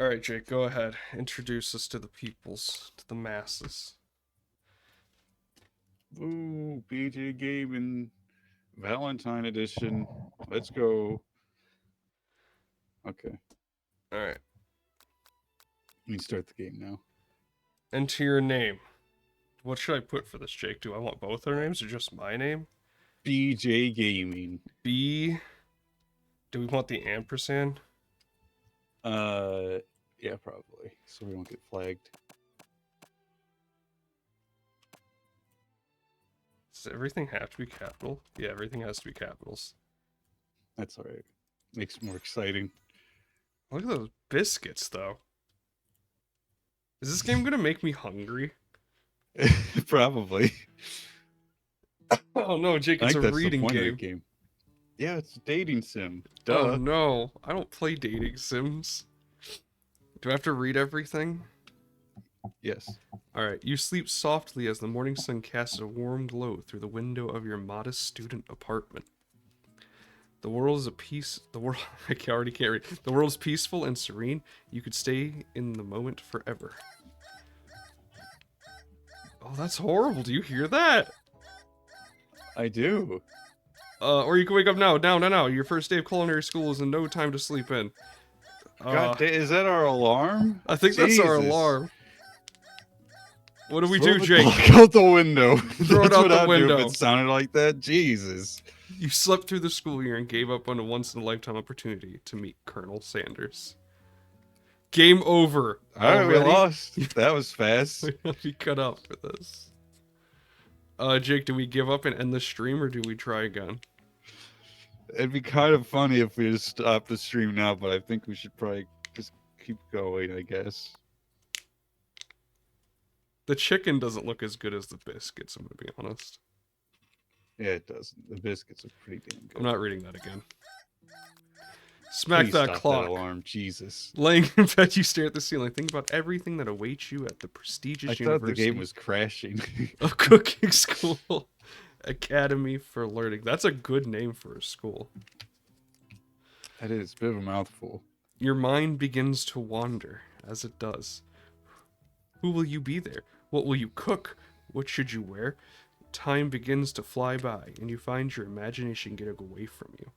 All right, Jake, go ahead. Introduce us to the peoples, to the masses. Ooh, BJ Gaming Valentine edition. Let's go. Okay, All right. let me start the game now. Enter your name. What should I put for this, Jake? Do I want both our names or just my name? BJ Gaming. B. Do we want the ampersand? Uh, yeah, probably. So we won't get flagged. Does everything have to be capital? Yeah, everything has to be capitals. That's all right. Makes it more exciting. Look at those biscuits, though. Is this game gonna make me hungry? Probably. Oh no, Jake, I it's think a that's the reading point of the game. game. Yeah, it's a dating sim. Oh Duh. no, I don't play dating sims. Do I have to read everything? Yes. Alright, you sleep softly as the morning sun casts a warm glow through the window of your modest student apartment. The world is a peace. The world. Already can't read. The world is peaceful and serene. You could stay in the moment forever. Oh, that's horrible. Do you hear that? I do. Or you can wake up now. Now. Your first day of culinary school is in no time to sleep in. God damn, is that our alarm? I think that's our Jesus. alarm. What do we Throw do, the Jake? clock out the window. Throw it That's out what the I'd do window. if it sounded like that. Jesus. You slept through the school year and gave up on a once-in-a-lifetime opportunity to meet Colonel Sanders. Game over. All right, we Already? lost. That was fast. We have to be cut out for this. Jake, do we give up and end the stream or do we try again? It'd be kind of funny if we just stopped the stream now, but I think we should probably just keep going, I guess. The chicken doesn't look as good as the biscuits, I'm gonna be honest. Yeah, it doesn't. The biscuits are pretty damn good. I'm not reading that again. Smack Please that stop clock. That alarm, Jesus. Laying in bed, you stare at the ceiling. Think about everything that awaits you at the prestigious I thought university the game was crashing. of cooking school. Academy for Learning. That's a good name for a school. That is a bit of a mouthful. Your mind begins to wander, as it does. Who will you be there? What will you cook? What should you wear? Time begins to fly by, and you find your imagination getting away from you.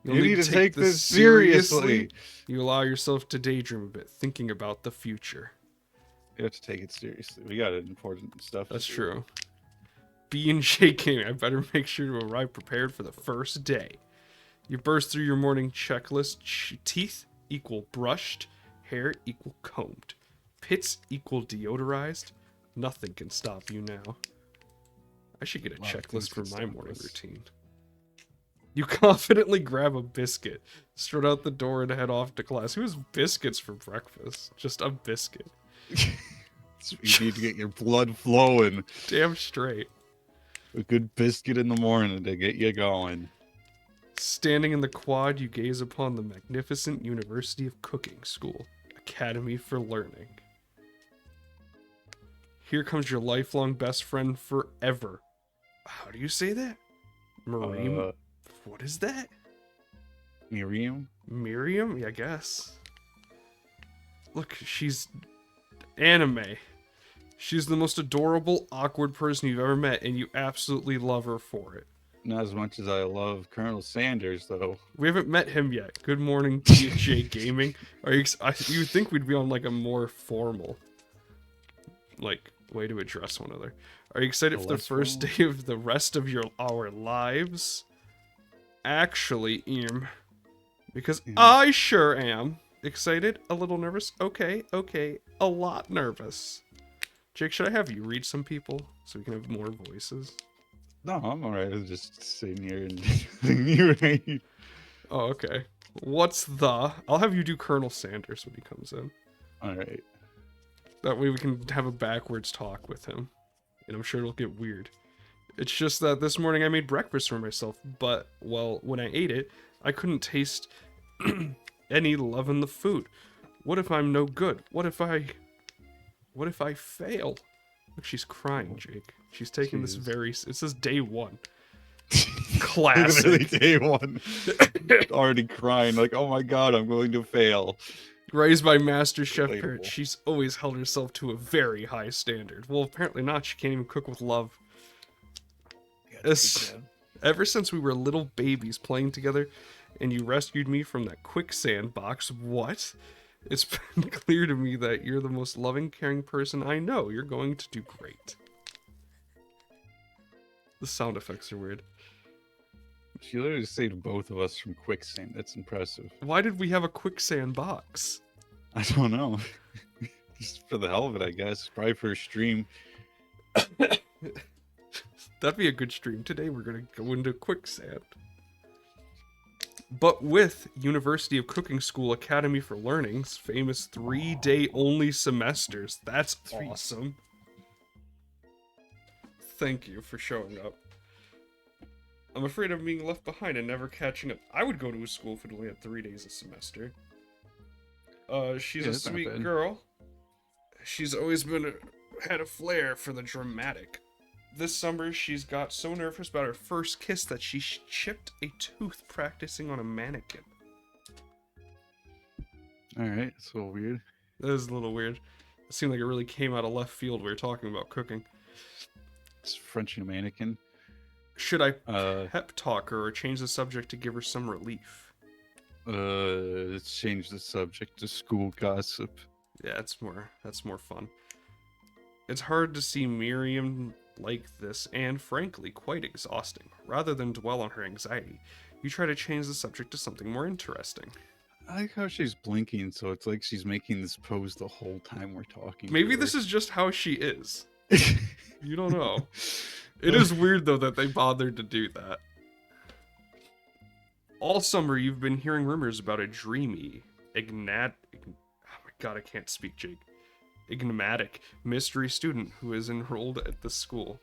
You need to take this seriously. You allow yourself to daydream a bit, thinking about the future. You have to take it seriously. We got important stuff. That's true. B and J Gaming. I better make sure to arrive prepared for the first day. You burst through your morning checklist. Teeth equal brushed. Hair equal combed. Pits equal deodorized. Nothing can stop you now. I should get a checklist for my morning routine. You confidently grab a biscuit, strut out the door, and head off to class. Who has biscuits for breakfast? Just a biscuit. You need to get your blood flowing. Damn straight. A good biscuit in the morning to get you going. Standing in the quad, you gaze upon the magnificent University of Cooking School, Academy for Learning. Here comes your lifelong best friend forever. How do you say that? Miriam? What is that? Miriam? Miriam? Yeah, I guess. Look, she's anime. She's the most adorable, awkward person you've ever met, and you absolutely love her for it. Not as much as I love Colonel Sanders, though. We haven't met him yet. Good morning, TJ Gaming. Are you? You would think we'd be on like a more formal, like, way to address one another. Are you excited for the first day of the rest of our lives? Actually, because I sure am. Excited? A little nervous? Okay. A lot nervous. Jake, should I have you read some people so we can have more voices? No, I'm alright. I'm just sitting here and you right. Oh, okay. What's the? I'll have you do Colonel Sanders when he comes in. Alright. That way we can have a backwards talk with him. And I'm sure it'll get weird. It's just that this morning I made breakfast for myself, but, well, when I ate it, I couldn't taste any love in the food. What if I'm no good? What if I fail? Look, she's crying, Jake. She's taking this very... It says day one. Classic. Literally day one. Already crying, like, oh my god, I'm going to fail. Raised by Master Chef parents, Relatable. she's always held herself to a very high standard. Well, apparently not. She can't even cook with love. Yeah, It's, ever since we were little babies playing together, and you rescued me from that quicksand box, what? It's been clear to me that you're the most loving, caring person I know. You're going to do great. The sound effects are weird. She literally saved both of us from quicksand. That's impressive. Why did we have a quicksand box? I don't know. Just for the hell of it, I guess. Probably for a stream. That'd be a good stream. Today we're gonna go into quicksand. But with University of Cooking School Academy for Learning's famous 3-day only semesters. That's awesome. Thank you for showing up. I'm afraid of being left behind and never catching up. I would go to a school if it only had 3 days a semester. She's a sweet girl. She's always had a flair for the dramatic. This summer, she's got so nervous about her first kiss that she chipped a tooth practicing on a mannequin. Alright, it's a little weird. That is a little weird. It seemed like it really came out of left field. We were talking about cooking. It's Frenching a mannequin. Should I pep talk her or change the subject to give her some relief? Let's change the subject to school gossip. Yeah, that's more fun. It's hard to see Miriam like this, and frankly, quite exhausting. Rather than dwell on her anxiety, you try to change the subject to something more interesting. I like how she's blinking, so it's like she's making this pose the whole time we're talking. Maybe this is just how she is. You don't know. It is weird, though, that they bothered to do that. All summer, you've been hearing rumors about a dreamy, oh my god, I can't speak, Jake. Enigmatic mystery student who is enrolled at the school.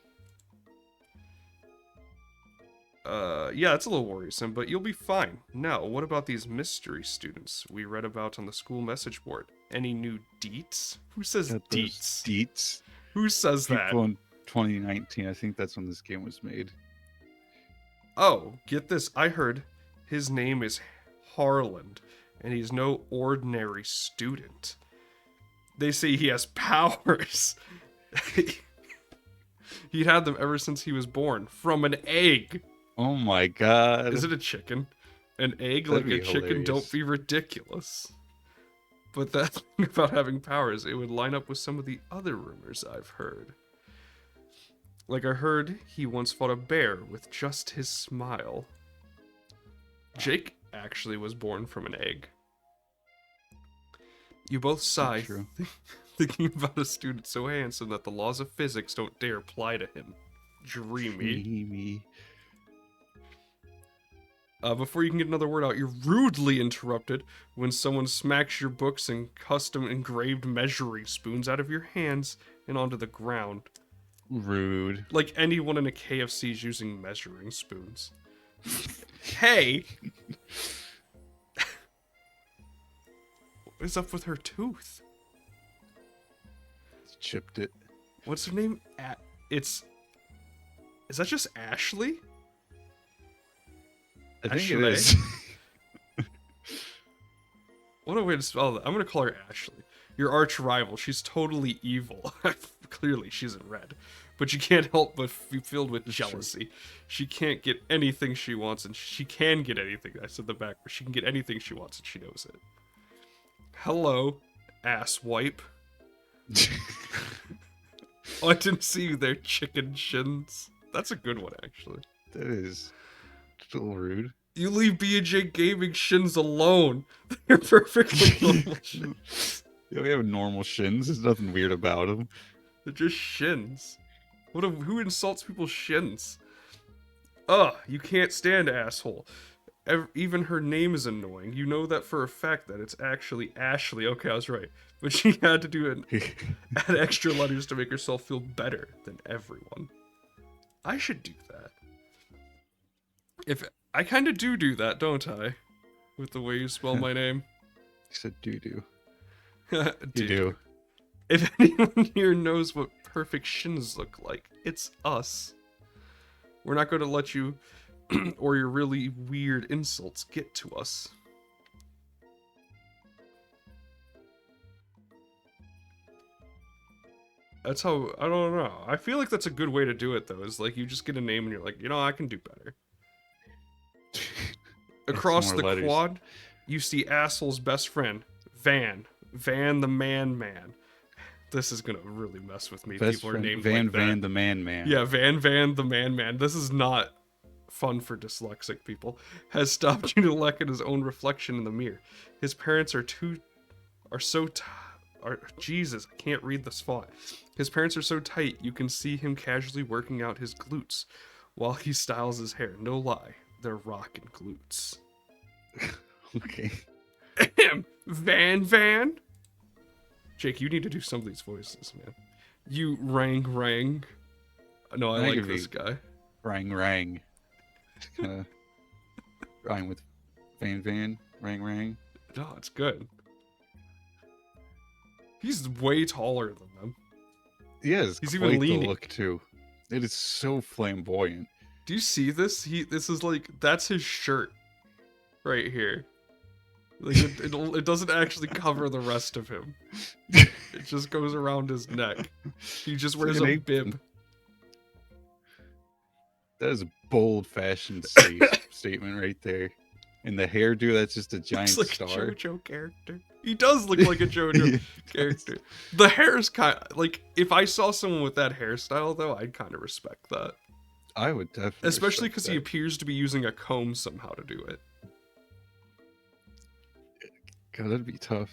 Yeah, it's a little worrisome, but you'll be fine. Now, what about these mystery students we read about on the school message board? Any new deets? Who says deets? Deets. Who says that? People in 2019, I think that's when this game was made. Oh, get this. I heard his name is Harland, and he's no ordinary student. They say he has powers. He'd had them ever since he was born. From an egg. Oh my god. Is it a chicken? An egg That'd like a be chicken? hilarious. Don't be ridiculous. But that thing about having powers, it would line up with some of the other rumors I've heard. Like I heard he once fought a bear with just his smile. Jake actually was born from an egg. You both sigh, thinking about a student so handsome that the laws of physics don't dare apply to him. Dreamy. Before you can get another word out, you're rudely interrupted when someone smacks your books and custom engraved measuring spoons out of your hands and onto the ground. Rude. Like anyone in a KFC is using measuring spoons. Hey! What is up with her tooth? Chipped it. What's her name? Is that just Ashley? I think Ashley? it is. What a way to spell that. I'm gonna call her Ashley. Your arch rival. She's totally evil. Clearly, she's in red. But you can't help but be filled with jealousy. She can't get anything she wants, and she can get anything. I said the back, where she can get anything she wants, and she knows it. Hello, ass wipe. Oh, I didn't see you there, chicken shins. That's a good one, actually. That is still rude. You leave B&J Gaming shins alone. They're perfectly normal shins. Yeah, we have normal shins. There's nothing weird about them. They're just shins. Who insults people's shins? Ugh, you can't stand asshole. Even her name is annoying. You know that for a fact that it's actually Ashley. Okay, I was right. But she had to add extra letters to make herself feel better than everyone. I should do that. I kind of do that, don't I? With the way you spell my name. You said doo-doo. You do. If anyone here knows what perfect shins look like, it's us. We're not going to let you or your really weird insults get to us. That's how, I don't know. I feel like that's a good way to do it, though, is like you just get a name and you're like, I can do better. Add some Across more the letters. quad, you see Asshole's best friend, Van. Van the Man. This is gonna really mess with me. Best People are friend named Van like Van that. the Man. Yeah, Van the Man. This is not fun for dyslexic people. Has stopped you to look at his own reflection in the mirror. His parents Jesus, I can't read this font. His parents are so tight you can see him casually working out his glutes while he styles his hair. No lie, they're rockin' glutes. Okay. Ahem. Van. Jake, you need to do some of these voices, man. You rang. No, I like this guy. Rang. Just kind of rhyme with Van. Rang. No, it's good. He's way taller than them. Yeah, it's He's quite even the leaning. look too. It is so flamboyant. Do you see this? This is like, that's his shirt right here. Like it doesn't actually cover the rest of him. It just goes around his neck. He just wears a bib. That is a bold-fashioned statement right there. And the hairdo, that's just a giant Looks like star. a JoJo character. He does look like a JoJo character. The hair is kind of like, if I saw someone with that hairstyle though, I'd kind of respect that. I would definitely. Especially because he appears to be using a comb somehow to do it. God, that'd be tough.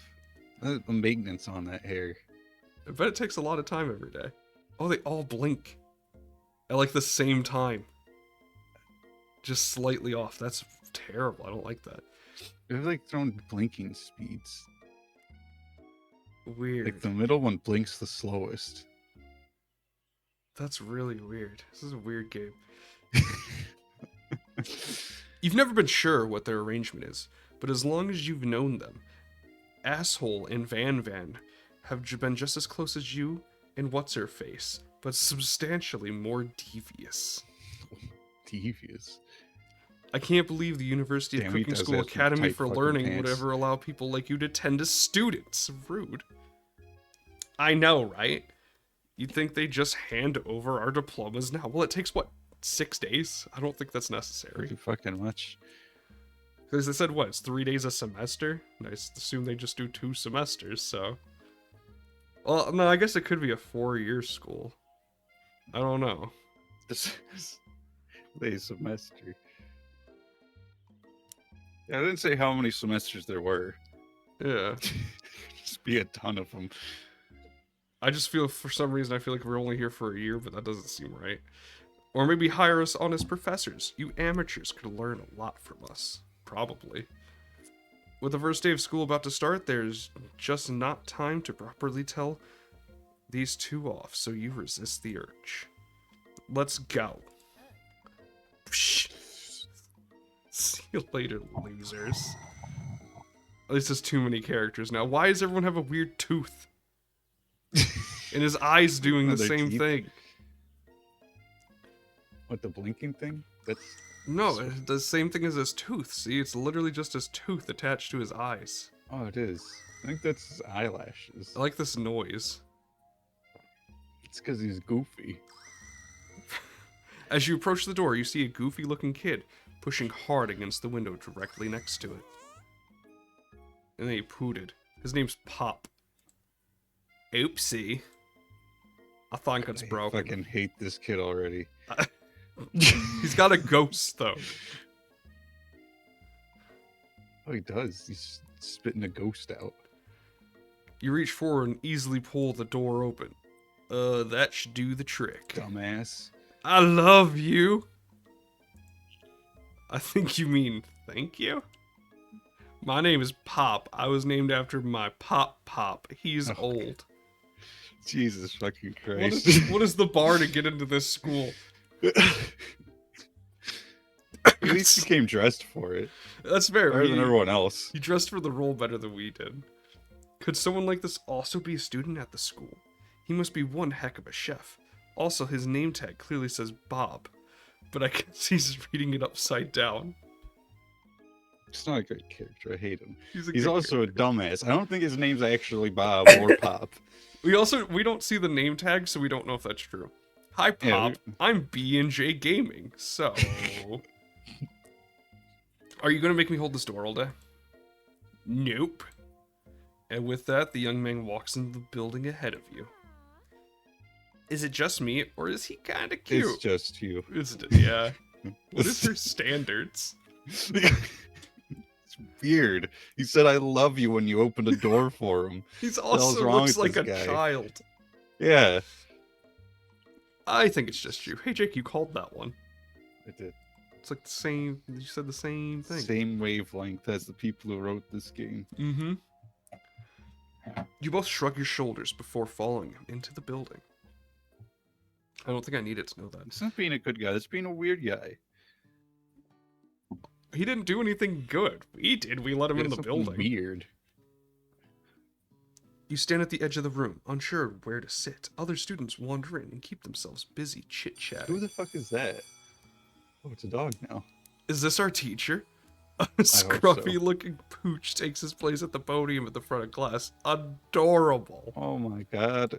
The maintenance on that hair. I bet it takes a lot of time every day. Oh, they all blink at like the same time. Just slightly off. That's terrible. I don't like that. They're like throwing blinking speeds. Weird. Like the middle one blinks the slowest. That's really weird. This is a weird game. You've never been sure what their arrangement is, but as long as you've known them, Asshole and Van have been just as close as you and What's-Her-Face, but substantially more devious. Devious. I can't believe the University of Cooking School Academy for Learning would ever allow people like you to tend as students. Rude. I know, right? You'd think they just hand over our diplomas now. Well, it takes, what, 6 days? I don't think that's necessary. Pretty fucking much. Because they said, what, it's 3 days a semester? And I assume they just do 2 semesters, so... Well, no, I guess it could be a 4-year school. I don't know. A semester. Yeah, I didn't say how many semesters there were. Yeah. Just be a ton of them. I just feel, for some reason, I feel like we're only here for a year, but that doesn't seem right. Or maybe hire us on as professors. You amateurs could learn a lot from us. Probably. With the first day of school about to start, there's just not time to properly tell these two off, so you resist the urge. Let's go. Psh. See you later, losers. This is too many characters now. Why does everyone have a weird tooth? And his eyes doing the same thing. What, the blinking thing? That's... No, it's the same thing as his tooth. See, it's literally just his tooth attached to his eyes. Oh, it is. I think that's his eyelashes. I like this noise. It's because he's goofy. As you approach the door, you see a goofy-looking kid pushing hard against the window directly next to it. And then he pooted. His name's Pop. Oopsie. I think it's broken. I fucking hate this kid already. He's got a ghost, though. Oh, he does. He's spitting a ghost out. You reach forward and easily pull the door open. That should do the trick. Dumbass. I love you. I think you mean thank you? My name is Pop. I was named after my Pop. He's old. Jesus fucking Christ. What is the bar to get into this school? At least he came dressed for it. That's fair. Better than everyone else. He dressed for the role better than we did. Could someone like this also be a student at the school? He must be one heck of a chef. Also, his name tag clearly says Bob, but I guess he's reading it upside down. He's not a great character. I hate him. He's a He's good also character. a dumbass. I don't think his name's actually Bob or Pop. We don't see the name tag, so we don't know if that's true. Hi, Yeah, Pop. I'm B&J Gaming. So, are you gonna make me hold this door all day? Nope. And with that, the young man walks into the building ahead of you. Is it just me, or is he kind of cute? It's just you. Yeah. What is her standards? It's weird. He said, "I love you" when you opened a door for him. He hell's also wrong looks with like this a guy? child. Yeah, I think it's just you. Hey, Jake, you called that one. I did. It's like the same. You said the same thing. Same wavelength as the people who wrote this game. Mm-hmm. You both shrug your shoulders before following him into the building. I don't think I needed to know that. It's not being a good guy. It's being a weird guy. He didn't do anything good. We did. We let him Yeah, in the something building. Weird. You stand at the edge of the room, unsure where to sit. Other students wander in and keep themselves busy chit-chatting. Who the fuck is that? Oh, it's a dog now. Is this our teacher? A hope so. scruffy-looking pooch takes his place at the podium at the front of class. Adorable. Oh my god.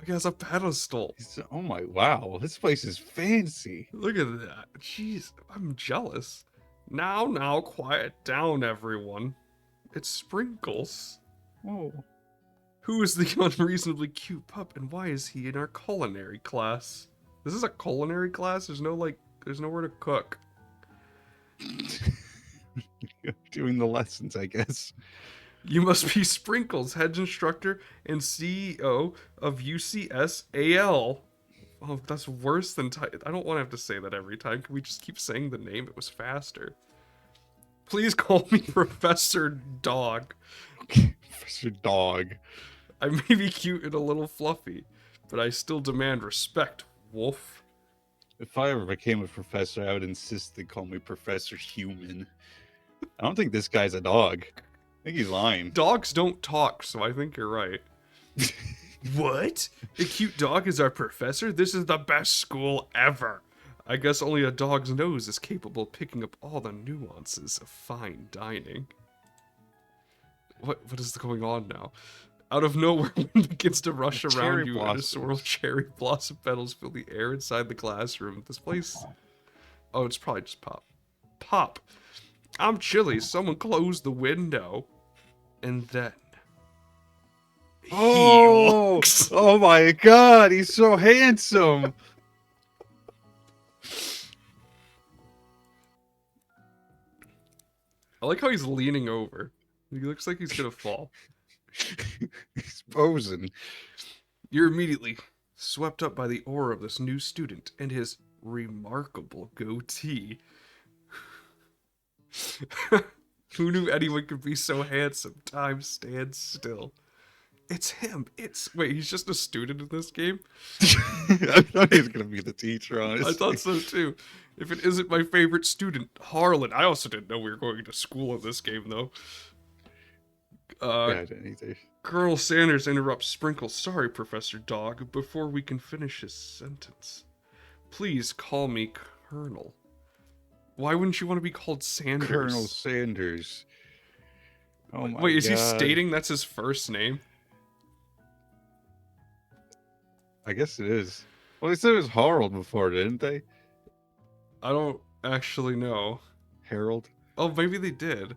He has a pedestal. Oh my wow. This place is fancy. Look at that. Jeez, I'm jealous. Now, quiet down, everyone. It's Sprinkles. Oh. Who is the unreasonably cute pup, and why is he in our culinary class? This is a culinary class? There's nowhere to cook. Doing the lessons, I guess. You must be Sprinkles, head instructor and CEO of UCSAL. Oh, that's worse than I don't want to have to say that every time. Can we just keep saying the name? It was faster. Please call me Professor Dog. Professor Dog. I may be cute and a little fluffy, but I still demand respect, Wolf. If I ever became a professor, I would insist they call me Professor Human. I don't think this guy's a dog. I think he's lying. Dogs don't talk, so I think you're right. What? A cute dog is our professor? This is the best school ever. I guess only a dog's nose is capable of picking up all the nuances of fine dining. What is going on now? Out of nowhere, wind begins to rush around you, and a swirl of cherry blossom petals fill the air inside the classroom. This place... Oh, it's probably just Pop. Pop! I'm chilly. Someone close the window. And then... Oh! Oh my god, he's so handsome! I like how he's leaning over. He looks like he's gonna fall. He's posing. You're immediately swept up by the aura of this new student and his remarkable goatee. Who knew anyone could be so handsome? Time stands still. It's him. Wait, he's just a student in this game? I thought he was gonna be the teacher, honestly. I thought so too. If it isn't my favorite student, Harlan. I also didn't know we were going to school in this game, though. Yeah, I didn't either. Colonel Sanders interrupts Sprinkles. Sorry, Professor Dog, before we can finish his sentence. Please call me Colonel. Why wouldn't you want to be called Sanders? Colonel Sanders. Oh my Wait, is he God. stating that's his first name? I guess it is. Well, they said it was Harold before, didn't they? I don't actually know. Harold? Oh, maybe they did.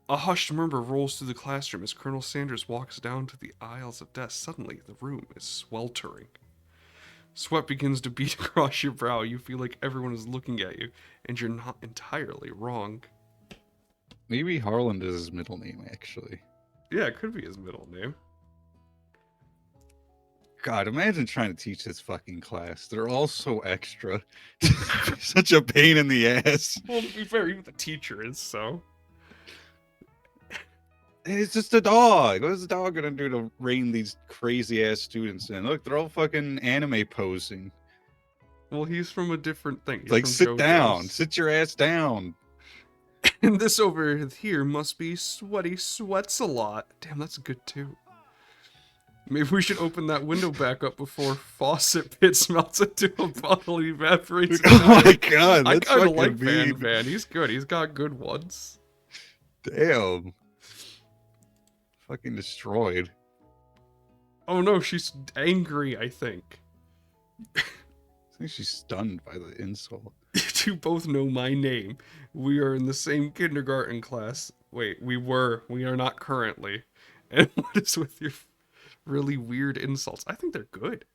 A hushed murmur rolls through the classroom as Colonel Sanders walks down to the aisles of desks. Suddenly, the room is sweltering. Sweat begins to beat across your brow. You feel like everyone is looking at you, and you're not entirely wrong. Maybe Harland is his middle name, actually. Yeah, it could be his middle name. God, imagine trying to teach this fucking class. They're all so extra. Such a pain in the ass. Well, to be fair, even the teacher is, so. It's just a dog. What is the dog gonna do to rein these crazy ass students in? Look, they're all fucking anime posing. Well, he's from a different thing. He's Like, from sit JoJo's. down. Sit your ass down. And this over here must be Sweaty Sweats a lot. Damn, that's good too. Maybe we should open that window back up before faucet pits melts into a bottle and evaporates. Oh my god, I that's kind of fucking like mean. Van. He's good. He's got good ones. Damn. Fucking destroyed. Oh no, she's angry, I think. I think she's stunned by the insult. You two both know my name. We are in the same kindergarten class. Wait, we were. We are not currently. And what is with your really weird insults? I think they're good.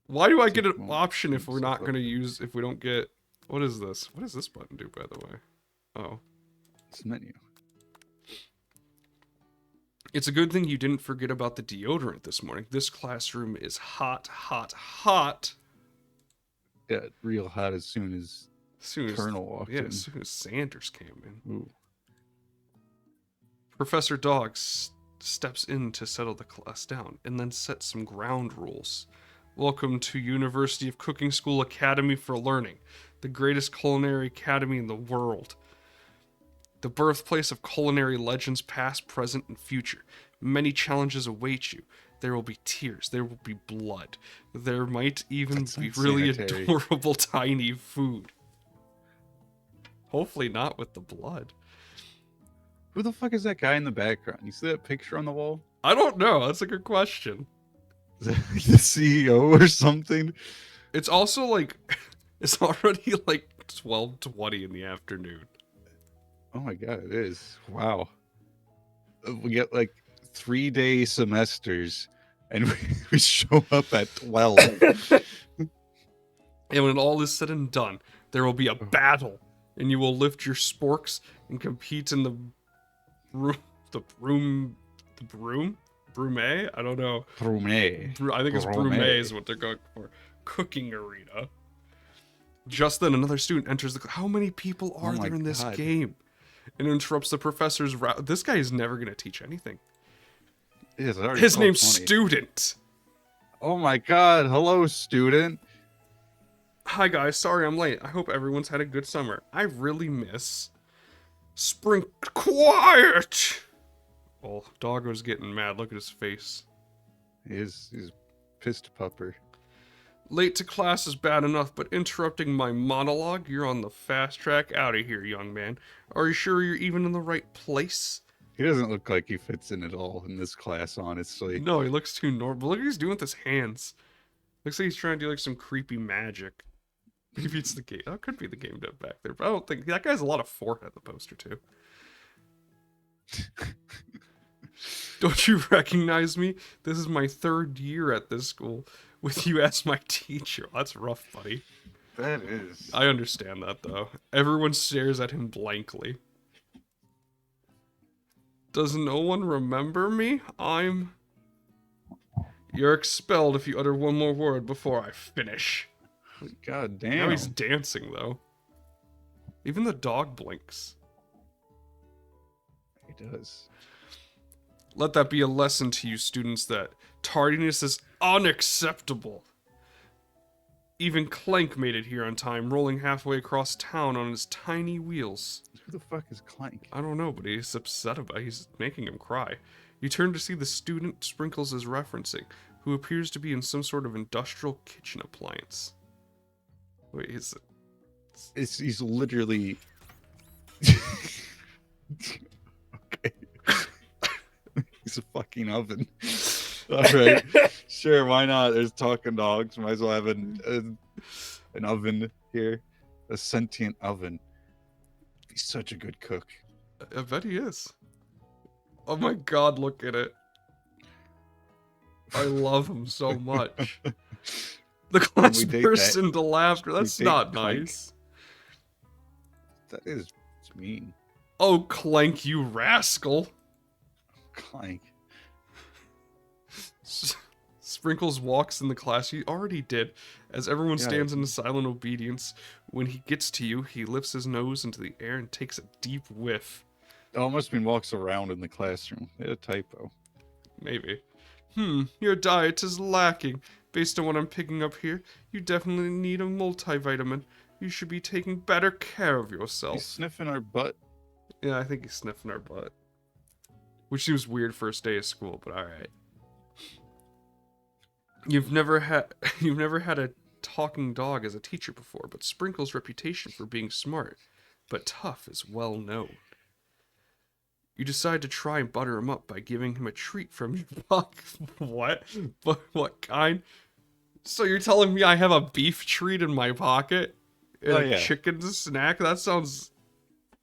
Why do I get an option if we're not going to use... If we don't get... What is this? What does this button do, by the way? Oh. It's menu. It's a good thing you didn't forget about the deodorant this morning. This classroom is hot, hot, hot. Yeah, real hot as soon as Colonel walked in. As soon as Sanders came in. Ooh. Professor Dog steps in to settle the class down and then sets some ground rules. Welcome to University of Cooking School Academy for Learning, the greatest culinary academy in the world. The birthplace of culinary legends past, present, and future. Many challenges await you. There will be tears. There will be blood. There might even be really adorable tiny food. Hopefully not with the blood. Who the fuck is that guy in the background? You see that picture on the wall? I don't know. That's a good question. Is that like the CEO or something? It's also like, it's already like 12:20 in the afternoon. Oh my god, it is. Wow. We get like 3-day semesters and we show up at 12. And when all is said and done, there will be a battle, and you will lift your sporks and compete in the broom? I don't know. Brume. I think it's Brume is what they're going for. Cooking arena. Just then, another student enters the class. How many people are there in this game? And interrupts the professor's route. This guy is never going to teach anything. His name's Student. Oh my god. Hello, student. Hi, guys. Sorry I'm late. I hope everyone's had a good summer. I really miss... Quiet! Oh, Doggo's getting mad. Look at his face. He's pissed pupper. Late to class is bad enough, but interrupting my monologue? You're on the fast track out of here, young man. Are you sure you're even in the right place? He doesn't look like he fits in at all in this class, honestly. No, he looks too normal. Look what he's doing with his hands. Looks like he's trying to do like some creepy magic. Maybe it's the game. That could be the game dev back there, but I don't think... That guy has a lot of forehead in the poster, too. Don't you recognize me? This is my 3rd year at this school, with you as my teacher. That's rough, buddy. That is. I understand that, though. Everyone stares at him blankly. Does no one remember me? You're expelled if you utter one more word before I finish. God damn. Now he's dancing, though. Even the dog blinks. He does. Let that be a lesson to you students that tardiness is unacceptable. Even Clank made it here on time, rolling halfway across town on his tiny wheels. Who the fuck is Clank? I don't know, but he's upset about it. He's making him cry. You turn to see the student Sprinkles is referencing, who appears to be in some sort of industrial kitchen appliance. Wait, he's literally... Okay. He's a fucking oven. Alright. Sure, why not? There's talking dogs. Might as well have an oven here. A sentient oven. He's such a good cook. I bet he is. Oh my god, look at it. I love him so much. The class bursts into laughter. That's not nice. That is mean. Oh, Clank, you rascal. Clank. Sprinkles walks in the class. He already did. As everyone stands in silent obedience, when he gets to you, he lifts his nose into the air and takes a deep whiff. It almost mean walks around in the classroom. They had a typo. Maybe. Your diet is lacking. Based on what I'm picking up here, you definitely need a multivitamin. You should be taking better care of yourself. He's sniffing our butt. Yeah, I think he's sniffing our butt. Which seems weird first day of school, but alright. You've never had you've never had a talking dog as a teacher before, but Sprinkle's reputation for being smart but tough is well known. You decide to try and butter him up by giving him a treat from your pocket. What? What kind? So you're telling me I have a beef treat in my pocket and Oh a yeah. chicken snack? That sounds.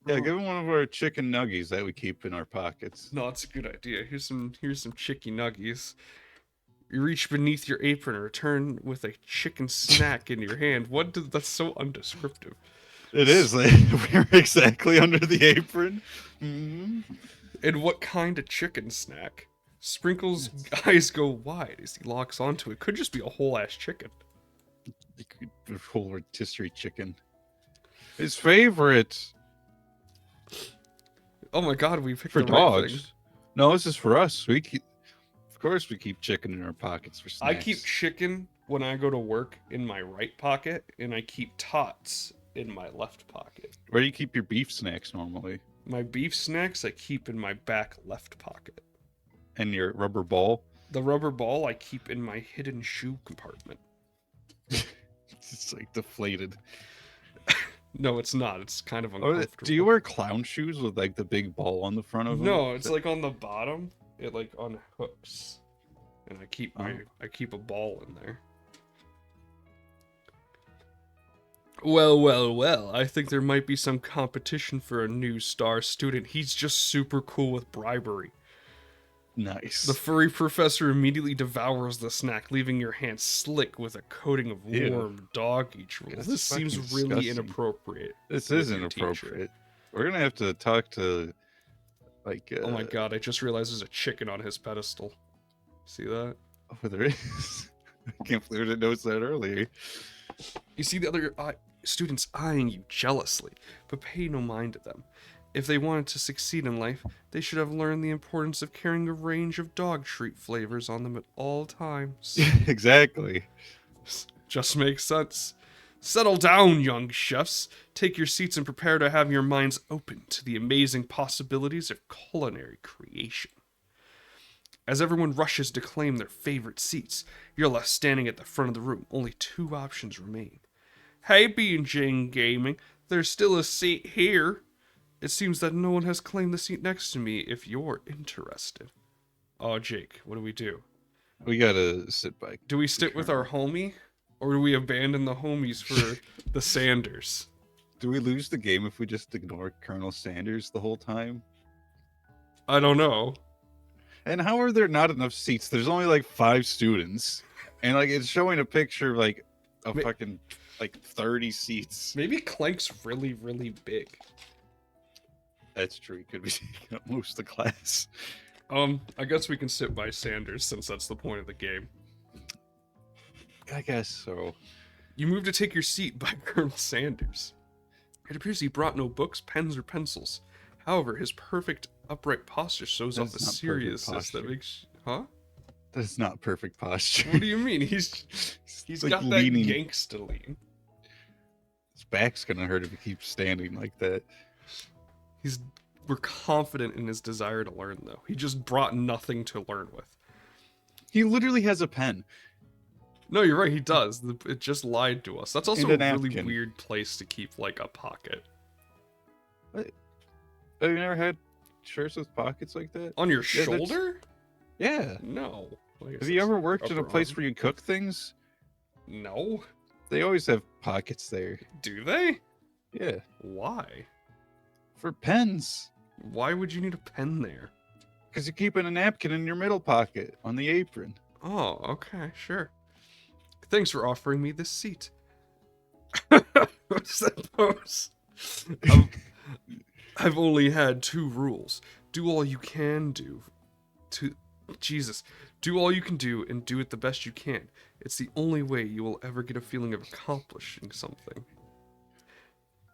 Yeah, give him one of our chicken nuggies that we keep in our pockets. No, it's a good idea. Here's some chicky nuggies. You reach beneath your apron and return with a chicken snack in your hand. That's so undescriptive. It is. Like, we're exactly under the apron. Mm-hmm. And what kind of chicken snack? Sprinkle's eyes go wide as he locks onto it. Could just be a whole ass chicken. The whole rotisserie chicken. His favorite Oh my god, we picked for the right thing. dogs. No, this is for us. Of course, we keep chicken in our pockets for snacks. I keep chicken when I go to work in my right pocket, and I keep tots in my left pocket. Where do you keep your beef snacks normally? My beef snacks I keep in my back left pocket. And your rubber ball? The rubber ball I keep in my hidden shoe compartment. It's like deflated. No, it's not. It's kind of uncomfortable. Do you wear clown shoes with like the big ball on the front of them? No, it's like on the bottom. It like unhooks, and I keep a ball in there. Well. I think there might be some competition for a new star student. He's just super cool with bribery. Nice. The furry professor immediately devours the snack, leaving your hand slick with a coating of warm doggy drool. That's This seems fucking really disgusting. inappropriate. This with is your inappropriate. We're gonna have to talk to, like. Oh my god! I just realized there's a chicken on his pedestal. See that? Oh, there is. I can't believe I didn't notice that earlier. You see the other students eyeing you jealously, but pay no mind to them. If they wanted to succeed in life, they should have learned the importance of carrying a range of dog treat flavors on them at all times. Exactly. Just makes sense. Settle down, young chefs. Take your seats and prepare to have your minds open to the amazing possibilities of culinary creation. As everyone rushes to claim their favorite seats, you're left standing at the front of the room. Only two options remain. Hey, B&J Gaming, there's still a seat here. It seems that no one has claimed the seat next to me if you're interested. Oh, Jake, what do we do? We gotta sit by. Do we stick with our homie? Or do we abandon the homies for the Sanders? Do we lose the game if we just ignore Colonel Sanders the whole time? I don't know. And how are there not enough seats? There's only like 5 students. And like it's showing a picture of like a fucking like 30 seats. Maybe Clank's really, really big. That's true. He could be taking up most of the class. I guess we can sit by Sanders since that's the point of the game. I guess so. You move to take your seat by Colonel Sanders. It appears he brought no books, pens, or pencils. However, his perfect upright posture shows off the That's not perfect seriousness that posture. makes... Huh? That's not perfect posture. What do you mean? He's like got leaning. that gangsta lean. His back's gonna hurt if he keeps standing like that. We're confident in his desire to learn, though. He just brought nothing to learn with. He literally has a pen. No, you're right, he does. It just lied to us. That's also And a a really napkin. weird place to keep, like, a pocket. Have you never had shirts with pockets like that? On your Yeah, that's- shoulder? Yeah. No. I guess Have you it's ever worked in a upper place arm. where you cook things? No. They always have pockets there. Do they? Yeah. Why? For pens. Why would you need a pen there? Because you're keeping a napkin in your middle pocket on the apron. Oh, okay, sure. Thanks for offering me this seat. Suppose. I've only had 2 rules. Do all you can do. Do all you can do and do it the best you can. It's the only way you will ever get a feeling of accomplishing something.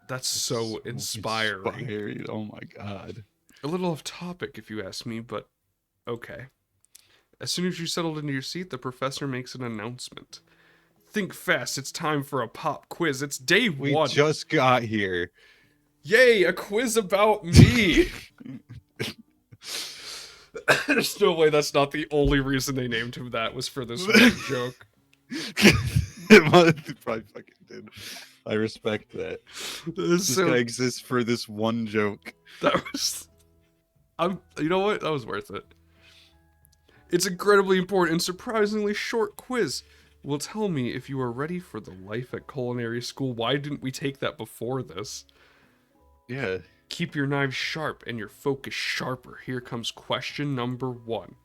That's so inspiring. Oh my god. A little off topic, if you ask me, but okay. As soon as you settled into your seat, the professor makes an announcement. Think fast, it's time for a pop quiz. It's day We 1. just got here. Yay, a quiz about me! There's no way that's not the only reason they named him that was for this one joke. It probably fucking did. I respect that. This So guy exists for this one joke. that was, you know what? That was worth it. It's incredibly important and surprisingly short quiz. Will tell me if you are ready for the life at culinary school. Why didn't we take that before this? Yeah. Keep your knives sharp and your focus sharper. Here comes question number 1.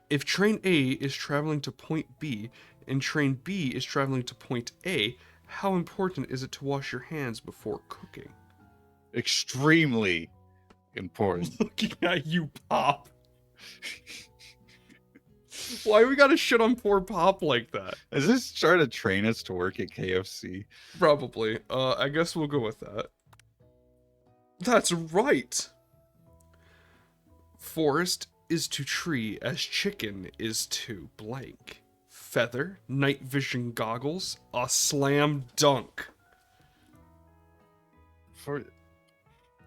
If train A is traveling to point B and train B is traveling to point A, how important is it to wash your hands before cooking? Extremely important. Looking at you, Pop. Why we gotta shit on poor Pop like that? Is this trying to train us to work at KFC? Probably. I guess we'll go with that. That's right. Forest is to tree as chicken is to blank. Feather, night vision goggles, a slam dunk.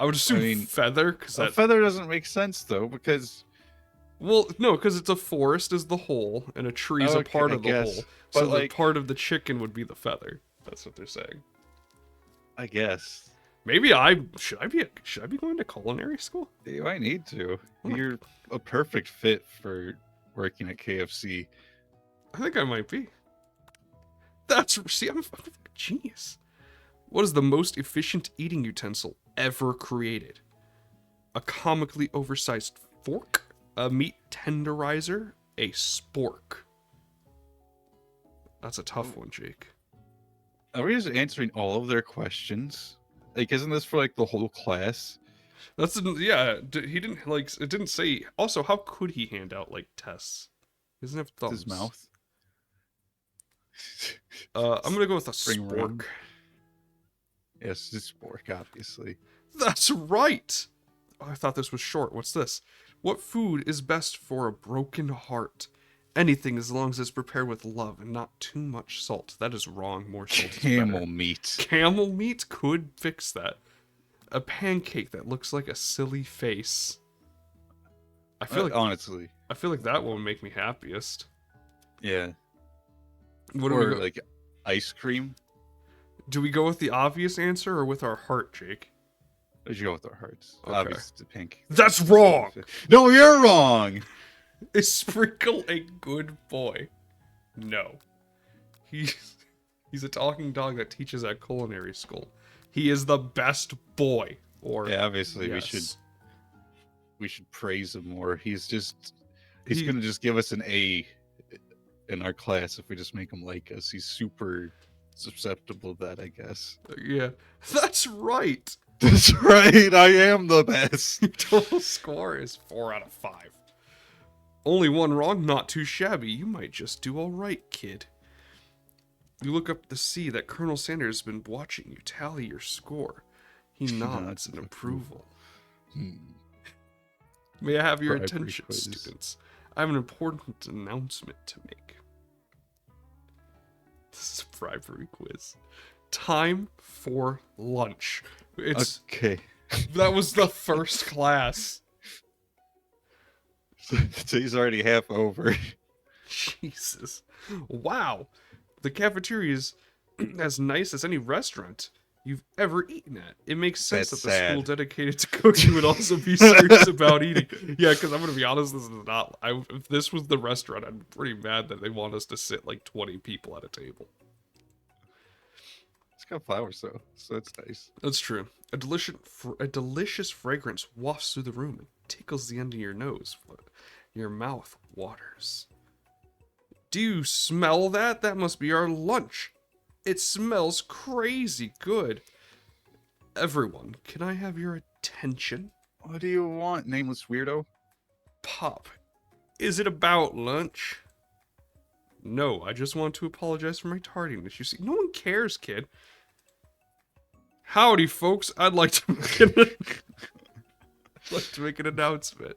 I would assume feather, because a feather doesn't make sense though, because well, no, because it's a forest is the whole, and a tree's a part of the whole. So But, the part of the chicken would be the feather. That's what they're saying. I guess. Maybe should I be going to culinary school? You might need to. Oh my- You're a perfect fit for working at KFC. I think I might be. I'm a genius. What is the most efficient eating utensil ever created? A comically oversized fork? A meat tenderizer? A spork? That's a tough one, Jake. Are we just answering all of their questions? Like, isn't this for like the whole class? Yeah. He didn't like. It didn't say. Also, how could he hand out like tests? He doesn't have thumbs. His mouth. I'm gonna go with a Spring spork. room. Yes, it's spork, obviously. That's right. Oh, I thought this was short. What's this? What food is best for a broken heart? Anything as long as it's prepared with love and not too much salt. That is wrong. More salt is Camel better. meat. Camel meat could fix that. A pancake that looks like a silly face. I feel like honestly, that one would make me happiest. yeah. What do Or we go? like ice cream. Do we go with the obvious answer or with our heart, Jake? We should go with our hearts. Okay. Obviously, the pancake. That's wrong. No, you're wrong. Is Sprinkle a good boy? No. He's a talking dog that teaches at culinary school. He is the best boy. Or Yeah, obviously yes. we should praise him more. He's gonna just give us an A in our class if we just make him like us. He's super susceptible to that, I guess. Yeah, that's right. That's right. I am the best. Total score is 4 out of 5. Only one wrong, not too shabby. You might just do all right, kid. You look up to see that Colonel Sanders has been watching you tally your score. He nods in approval. May I have your Bribery attention, quiz. students? I have an important announcement to make. This is a bribery quiz. Time for lunch. It's Okay. That was the first class. So he's already half over. Jesus. Wow. The cafeteria is as nice as any restaurant you've ever eaten at. It makes sense That's that the school sad. dedicated to cooking would also be serious about eating. Yeah, because I'm going to be honest, this is not... if this was the restaurant, I'm pretty mad that they want us to sit like 20 people at a table. It's got flowers though, so it's nice. That's true. A delicious fragrance wafts through the room and tickles the end of your nose. Your mouth waters. Do you smell that? That must be our lunch. It smells crazy good. Everyone, can I have your attention? What do you want, nameless weirdo? Pop, is it about lunch? No, I just want to apologize for my tardiness. You see, no one cares, kid. Howdy, folks. I'd like to make an announcement.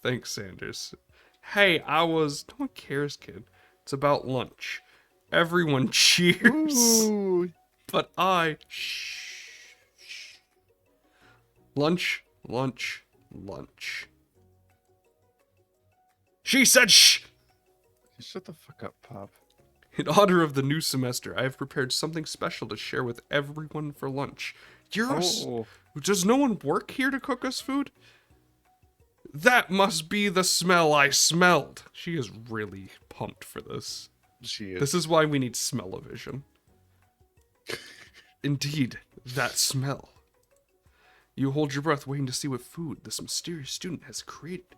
Thanks, Sanders. Hey, no one cares, kid. It's about lunch. Everyone cheers. Ooh. But shh. Lunch, lunch, lunch. She said shh! Shut the fuck up, Pop. In honor of the new semester, I have prepared something special to share with everyone for lunch. Oh, Does no one work here to cook us food? That must be the smell I smelled. She is really pumped for this. she is. This is why we need smell-o-vision. Indeed, that smell. You hold your breath waiting to see what food this mysterious student has created.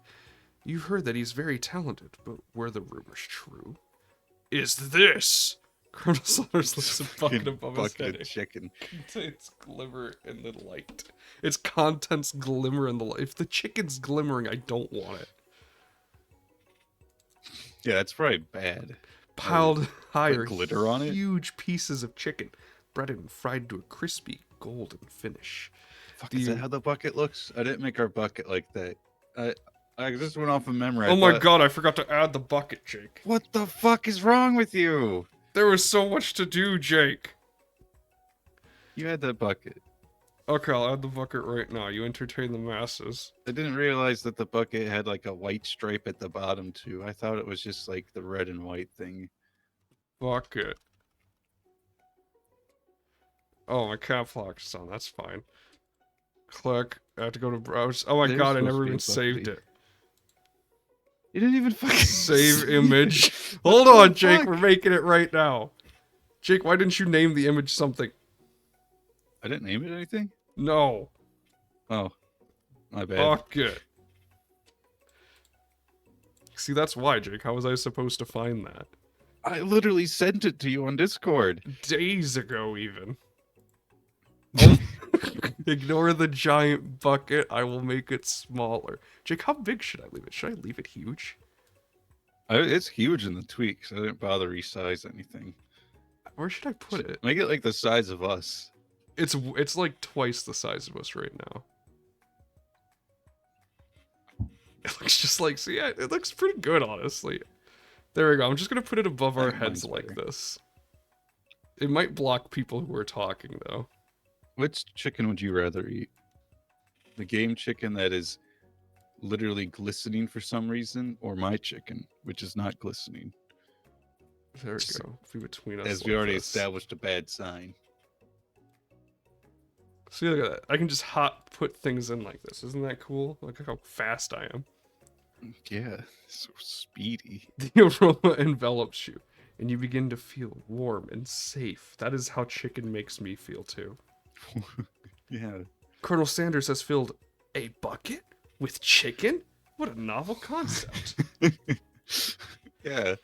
You've heard that he's very talented, but were the rumors true? Is this? Colonel Saunders lifts a bucket above his bucket head. of chicken. Its glimmer in the light. Its contents glimmer in the light. If the chicken's glimmering, I don't want it. Yeah, that's probably bad. Piled higher, glitter on it? huge pieces of chicken, breaded and fried to a crispy golden finish. Fuck, is that how the bucket looks? I didn't make our bucket like that. I just went off of memory. Oh my god, I forgot to add the bucket, Jake. What the fuck is wrong with you? There was so much to do, Jake. You had that bucket. Okay, I'll add the bucket right now. You entertain the masses. I didn't realize that the bucket had like a white stripe at the bottom too. I thought it was just like the red and white thing. Bucket. Oh, my caps lock is on. That's fine. Click. I have to go to browse. Oh my There's god, I supposed never to be even a saved bucket. it. You didn't even fucking Save image. What Hold the on, Jake. fuck? We're making it right now. Jake, why didn't you name the image something? I didn't name it anything? No. Oh. My bad. Bucket. See, that's why, Jake. How was I supposed to find that? I literally sent it to you on Discord. Days ago, even. Ignore the giant bucket. I will make it smaller. Jake, how big should I leave it? Should I leave it huge? It's huge in the tweaks. I didn't bother resize anything. Where should I put it? Make it like the size of us. It's like twice the size of us right now. It looks just like, see, yeah, it looks pretty good, honestly. There we go. I'm just gonna put it above our heads like better. this. It might block people who are talking, though. Which chicken would you rather eat? The game chicken that is literally glistening for some reason, or my chicken, which is not glistening? There we go. Be between us. As we like already this. established a bad sign. See, look at that. I can just hot put things in like this. Isn't that cool? Look how fast I am. Yeah, so speedy. The aroma envelops you, and you begin to feel warm and safe. That is how chicken makes me feel, too. Yeah. Colonel Sanders has filled a bucket with chicken? What a novel concept. Yeah.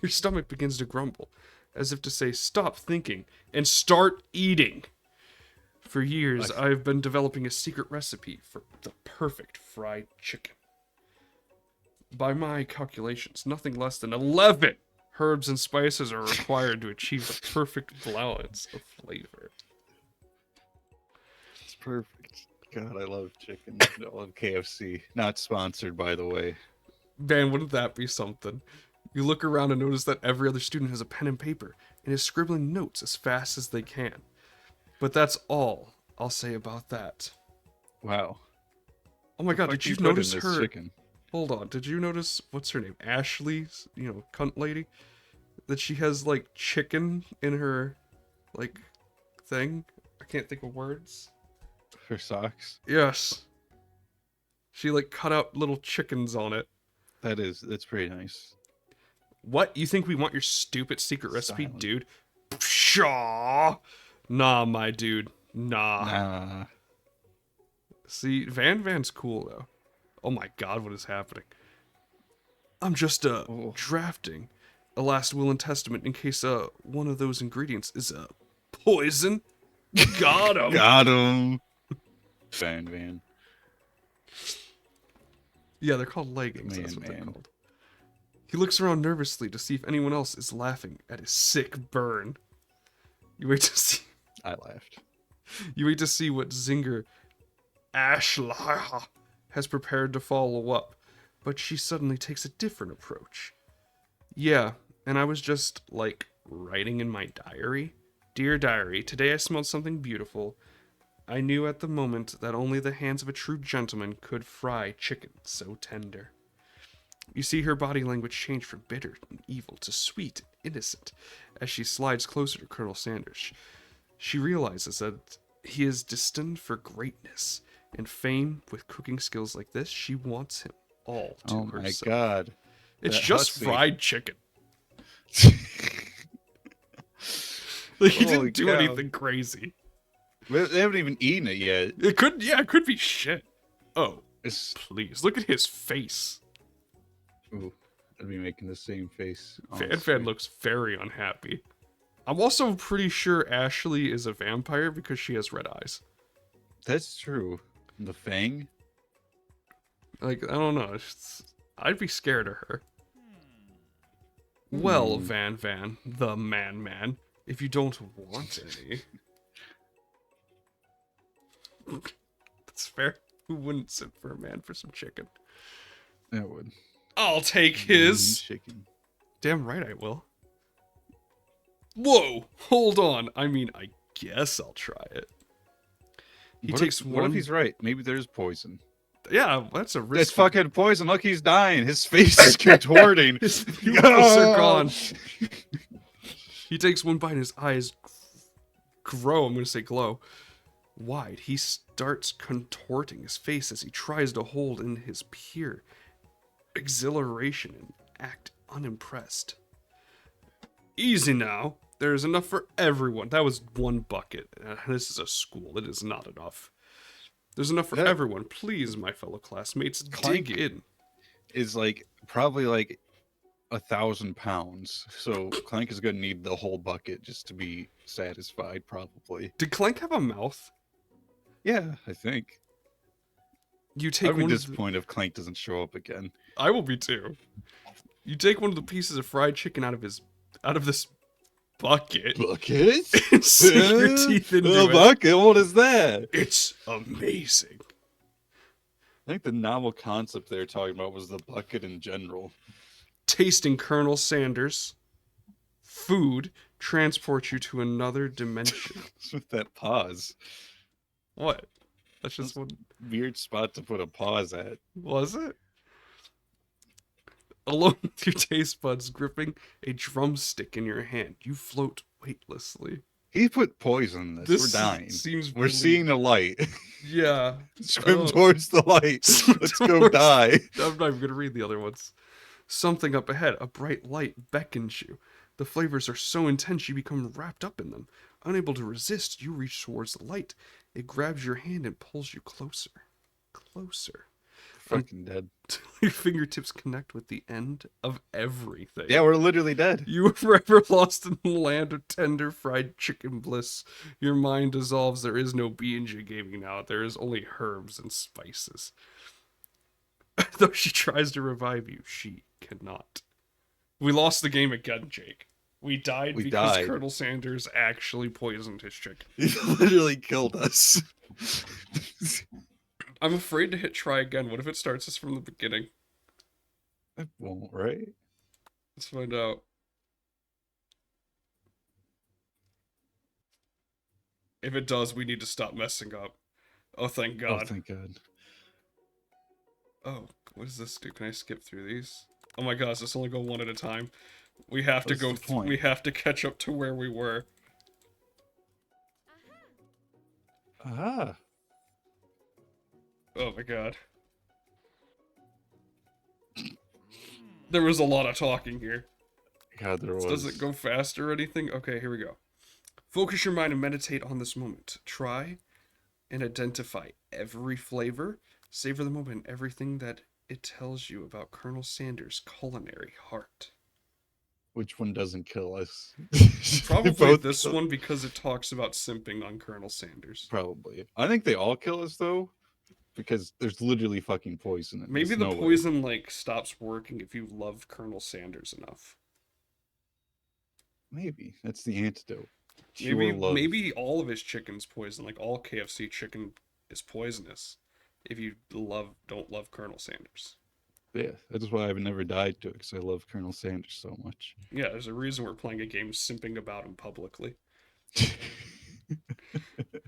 Your stomach begins to grumble, as if to say, stop thinking and start eating. For years, I've been developing a secret recipe for the perfect fried chicken. By my calculations, nothing less than 11 herbs and spices are required to achieve the perfect balance of flavor. It's perfect. God, I love chicken. I love KFC. Not sponsored, by the way. Man, wouldn't that be something? You look around and notice that every other student has a pen and paper and is scribbling notes as fast as they can. But that's all I'll say about that. Wow. Oh my god, What did you put in notice this her? chicken? Hold on, did you notice, what's her name? Ashley's, cunt lady? That she has, like, chicken in her, like, thing? I can't think of words. Her socks? Yes. She, like, cut out little chickens on it. That's pretty nice. What? You think we want your stupid secret recipe, Silent. dude? Pshaw! Nah, my dude. Nah. Nah. See, Van's cool, though. Oh my god, what is happening? I'm just, drafting a last will and testament in case, one of those ingredients is, poison. Got him! Got him! Van. Yeah, they're called leggings, that's what they're Man. called. He looks around nervously to see if anyone else is laughing at his sick burn. You wait to see... I laughed. You wait to see what Zinger Ashla has prepared to follow up, but she suddenly takes a different approach. Yeah, and I was just, like, writing in my diary. Dear diary, today I smelled something beautiful. I knew at the moment that only the hands of a true gentleman could fry chicken so tender. You see her body language change from bitter and evil to sweet and innocent as she slides closer to Colonel Sanders. She realizes that he is destined for greatness and fame. With cooking skills like this, she wants him all to Oh my herself. god. It's That just hussy. fried chicken. Like, he Holy didn't do cow. anything crazy. They haven't even eaten it yet. It could be shit. Oh, It's... please, look at his face. Ooh, I'd be making the same face. Fan Fan honestly. looks very unhappy. I'm also pretty sure Ashley is a vampire because she has red eyes. That's true. The Fang? Like, I don't know. I'd be scared of her. Well, Van, the man, if you don't want any. That's fair. Who wouldn't sit for a man for some chicken? That would. I'll take his. Chicken. Damn right I will. Whoa! Hold on. I mean, I guess I'll try it. He takes What if he's right? Maybe there's poison. Yeah, that's a risk. That's fucking poison. Look, he's dying. His face is contorting. His pupils are gone. He takes one bite and his eyes grow. I'm going to say glow. Wide. He starts contorting his face as he tries to hold in his pure exhilaration and act unimpressed. Easy now. There is enough for everyone. That was one bucket. This is a school. It is not enough. There's enough for everyone. Please, my fellow classmates, dig in. Is like probably like 1,000 pounds. So Clank is gonna need the whole bucket just to be satisfied, probably. Did Clank have a mouth? Yeah, I think. You take I'd be one. disappointed if Clank doesn't show up again. I will be too. You take one of the pieces of fried chicken out of this bucket and sink your teeth into it. Bucket? What is that? It's amazing. I think the novel concept they're talking about was the bucket in general. Tasting Colonel Sanders' food transports you to another dimension. With that pause. What? That's just one. Weird spot to put a pause at. Was it? Alone with your taste buds gripping a drumstick in your hand, you float weightlessly. He put poison in this. We're dying. We're really... seeing the light. Yeah. Swim towards the light. Let's go die. I'm not even going to read the other ones. Something up ahead, a bright light beckons you. The flavors are so intense you become wrapped up in them. Unable to resist, you reach towards the light. It grabs your hand and pulls you closer. Closer. Fucking dead. Your fingertips connect with the end of everything. Yeah, we're literally dead. You are forever lost in the land of tender fried chicken bliss. Your mind dissolves. There is no B&J gaming now. There is only herbs and spices. Though she tries to revive you, she cannot. We lost the game again, Jake. We died because Colonel Sanders actually poisoned his chicken. He literally killed us. I'm afraid to hit try again. What if it starts us from the beginning? It won't, right? Let's find out. If it does, we need to stop messing up. Oh, thank God. Oh, thank God. Oh, what does this do? Can I skip through these? Oh my gosh, let's only go one at a time. We have to go. We have to catch up to where we were. Aha. Oh my God. There was a lot of talking here. God, there was. Does it go faster or anything? Okay, here we go. Focus your mind and meditate on this moment. Try and identify every flavor. Savor the moment and everything that it tells you about Colonel Sanders' culinary heart. Which one doesn't kill us? Probably this one because it talks about simping on Colonel Sanders. Probably. I think they all kill us though, because there's literally fucking poison in this. Maybe the poison like stops working if you love Colonel Sanders enough. Maybe that's the antidote. Maybe all of his chicken's poison. Like all KFC chicken is poisonous if you don't love Colonel Sanders. Yeah, that's why I've never died to it, because I love Colonel Sanders so much. Yeah, there's a reason we're playing a game simping about him publicly. The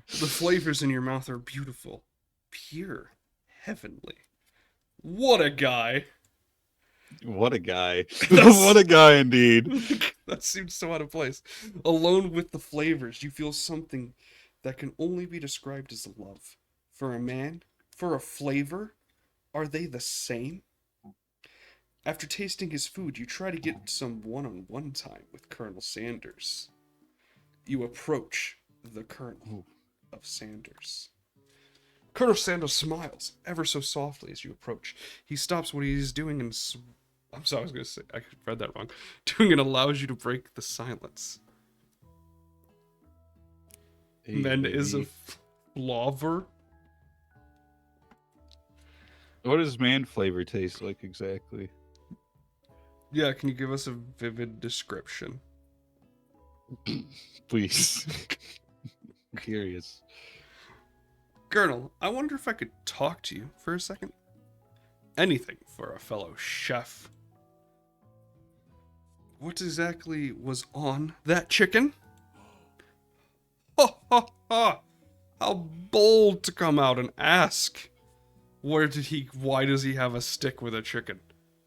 flavors in your mouth are beautiful, pure, heavenly. What a guy! What a guy. That's- What a guy indeed. That seems so out of place. Alone with the flavors, you feel something that can only be described as love. For a man, for a flavor, are they the same? After tasting his food, you try to get some one-on-one time with Colonel Sanders. You approach the Colonel of Sanders. Colonel Sanders smiles ever so softly as you approach. He stops what he is doing and I'm sorry, I was going to say, I read that wrong. Doing it allows you to break the silence. Hey, Men is a baby. flaver. What does man flavor taste like exactly? Yeah, can you give us a vivid description? Please. I'm curious. Colonel, I wonder if I could talk to you for a second. Anything for a fellow chef. What exactly was on that chicken? Ha ha ha! How bold to come out and ask. Why does he have a stick with a chicken?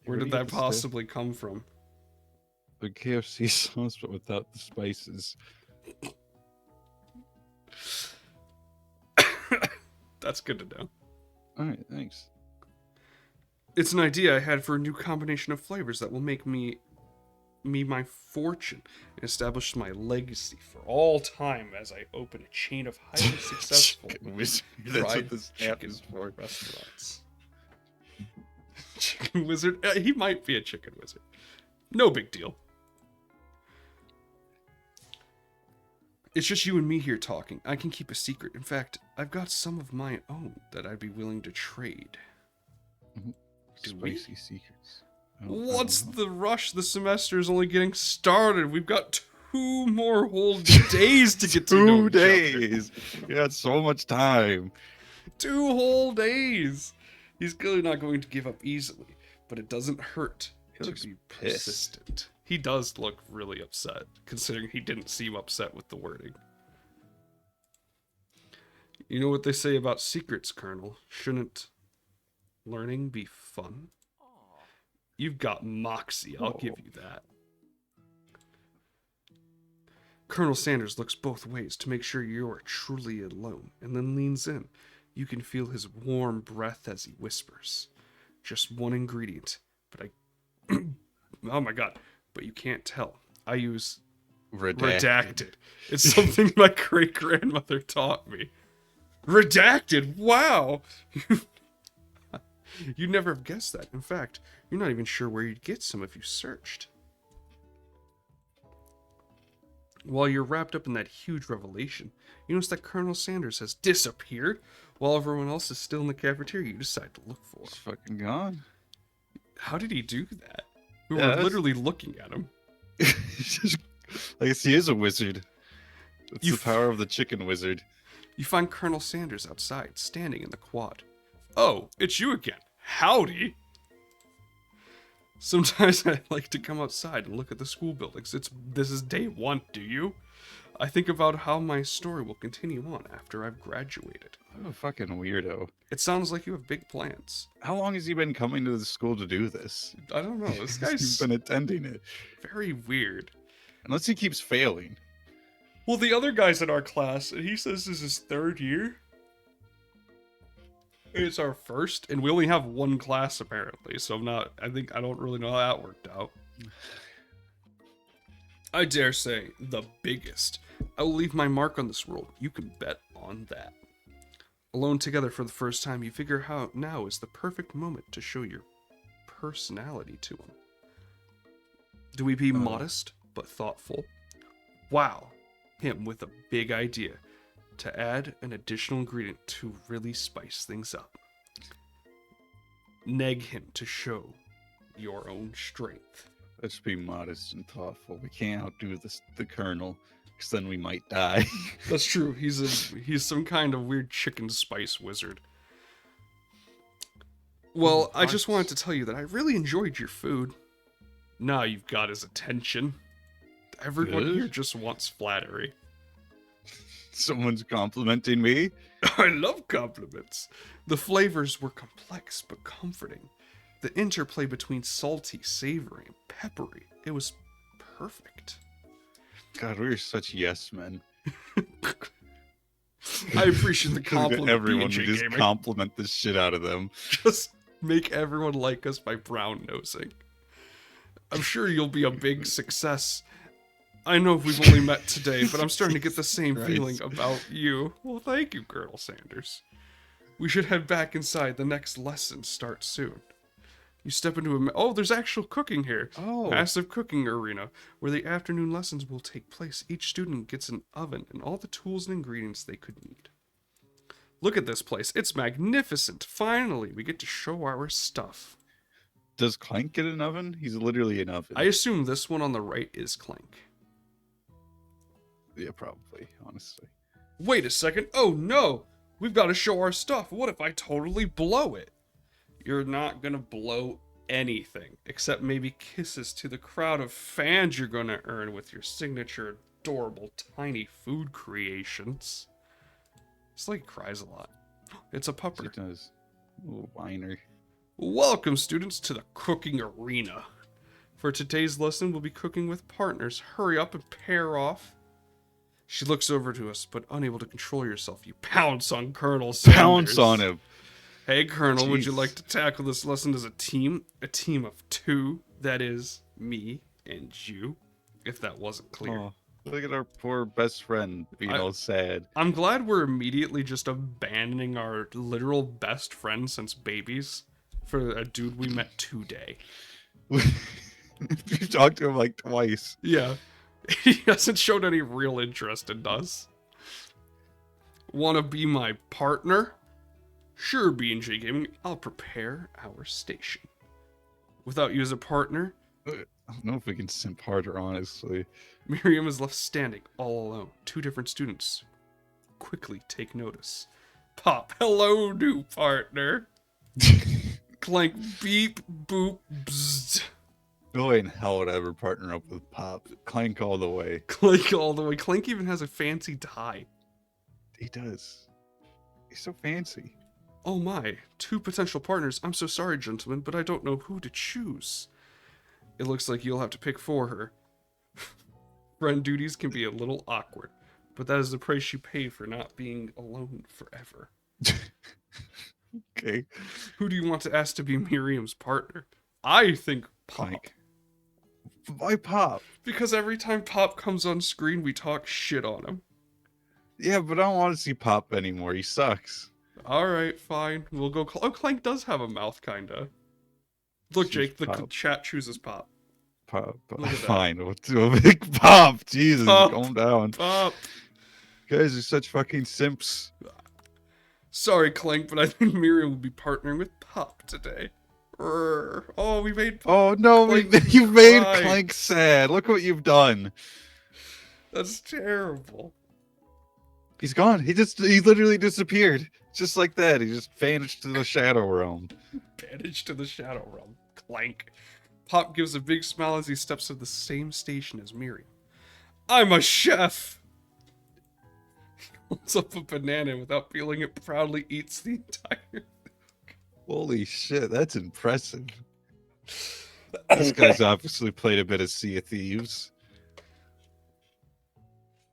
Where Where did do you that get the stick? possibly come from? The KFC sauce, but without the spices. That's good to know. Alright, thanks. It's an idea I had for a new combination of flavors that will make me my fortune and establish my legacy for all time as I open a chain of highly successful Chicken wizard. That's fried what this app chicken is for. restaurants. Chicken wizard? He might be a chicken wizard. No big deal. It's just you and me here talking. I can keep a secret. In fact, I've got some of my own that I'd be willing to trade. Do we? Spicy secrets. What's the rush? The semester is only getting started. We've got 2 more whole days to get to know 2 each other. days. You had so much time. 2 whole days. He's clearly not going to give up easily, but it doesn't hurt He to looks be pissed. persistent. He does look really upset, considering he didn't seem upset with the wording. You know what they say about secrets, Colonel? Shouldn't learning be fun? You've got moxie, I'll give you that. Colonel Sanders looks both ways to make sure you are truly alone, and then leans in. You can feel his warm breath as he whispers. Just one ingredient, but oh my god, but you can't tell. I use redacted. It's something my great-grandmother taught me. Redacted? Wow! You'd never have guessed that. In fact, you're not even sure where you'd get some if you searched. While you're wrapped up in that huge revelation, you notice that Colonel Sanders has disappeared while everyone else is still in the cafeteria you decide to look for. He's fucking gone. How did he do that? We Yeah, were that's- literally looking at him. I guess he is a wizard. It's You the power of the chicken wizard. You find Colonel Sanders outside, standing in the quad. Oh, it's you again. Howdy. Sometimes I like to come outside and look at the school buildings. This is day 1, do you? I think about how my story will continue on after I've graduated. I'm a fucking weirdo. It sounds like you have big plans. How long has he been coming to the school to do this? I don't know. This He's guy's been attending it. very weird. Unless he keeps failing. Well, the other guy's in our class, and he says this is his 3rd year. It's our 1st, and we only have 1 class apparently, so I don't really know how that worked out. I dare say, the biggest. I will leave my mark on this world. You can bet on that. Alone together for the first time, you figure how now is the perfect moment to show your personality to him. Do we be modest, but thoughtful? Wow. Him with a big idea to add an additional ingredient to really spice things up. Neg him to show your own strength. Let's be modest and thoughtful. We can't outdo the colonel, because then we might die. That's true. He's some kind of weird chicken spice wizard. Well, I just wanted to tell you that I really enjoyed your food. Now you've got his attention. Everyone Good. here just wants flattery. Someone's complimenting me. I love compliments. The flavors were complex but comforting. The interplay between salty, savory, and peppery. It was perfect. God, we're such yes men. I appreciate the To compliment, everyone, we B&J just Gaming. compliment the shit out of them. Just make everyone like us by brown nosing. I'm sure you'll be a big success. I know we've only met today, but I'm starting to get the same Jesus feeling Christ. about you. Well, thank you, Colonel Sanders. We should head back inside. The next lesson starts soon. You step into a... Oh, there's actual cooking here. Oh. Massive cooking arena, where the afternoon lessons will take place. Each student gets an oven and all the tools and ingredients they could need. Look at this place. It's magnificent. Finally, we get to show our stuff. Does Clank get an oven? He's literally an oven. I assume this one on the right is Clank. Yeah, probably, honestly. Wait a second. Oh no! We've got to show our stuff. What if I totally blow it? You're not gonna blow anything, except maybe kisses to the crowd of fans you're gonna earn with your signature adorable tiny food creations. It's like it cries a lot. It's a pupper. It does. Ooh, whiner. Welcome, students, to the cooking arena. For today's lesson, we'll be cooking with partners. Hurry up and pair off. She looks over to us, but unable to control yourself, you pounce on Colonel Sanders. Pounce on him. Hey, Colonel, would you Jeez. like to tackle this lesson as a team? A team of two, that is, me and you, if that wasn't clear. Oh, look at our poor best friend being all sad. I'm glad we're immediately just abandoning our literal best friend since babies for a dude we met today. We've talked to him like twice. Yeah. He hasn't shown any real interest in us. Wanna be my partner? Sure, B&J Gaming, I'll prepare our station. Without you as a partner, I don't know if we can simp harder, honestly. Miriam is left standing all alone. Two different students quickly take notice. Pop, hello, new partner. Clank, beep, boop, bzzz. No way in hell would I ever partner up with Pop. Clank all the way. Clank all the way. Clank even has a fancy tie. He does. He's so fancy. Oh my, two potential partners. I'm so sorry, gentlemen, but I don't know who to choose. It looks like you'll have to pick for her. Friend duties can be a little awkward, but that is the price you pay for not being alone forever. Okay. Who do you want to ask to be Miriam's partner? I think Pop. Clank. Why Pop? Because every time Pop comes on screen, we talk shit on him. Yeah, but I don't want to see Pop anymore. He sucks. Alright, fine. We'll go... Oh, Clank does have a mouth, kinda. Look, Choose Jake, the Pop. chat chooses Pop. Pop. Look at that. Fine. We'll do a big Pop. Jesus, Pop. calm down. Pop! Guys are such fucking simps. Sorry, Clank, but I think Miriam will be partnering with Pop today. Oh, we made Pop. Oh no, Clank you made cry. Clank sad. Look what you've done. That's terrible. He's gone. He literally disappeared. Just like that. He just vanished to the shadow realm. Banished to the Shadow Realm. Clank. Pop gives a big smile as he steps to the same station as Miriam. I'm a chef! He holds up a banana without peeling it, proudly eats the entire... Holy shit, that's impressive. This guy's obviously played a bit of Sea of Thieves.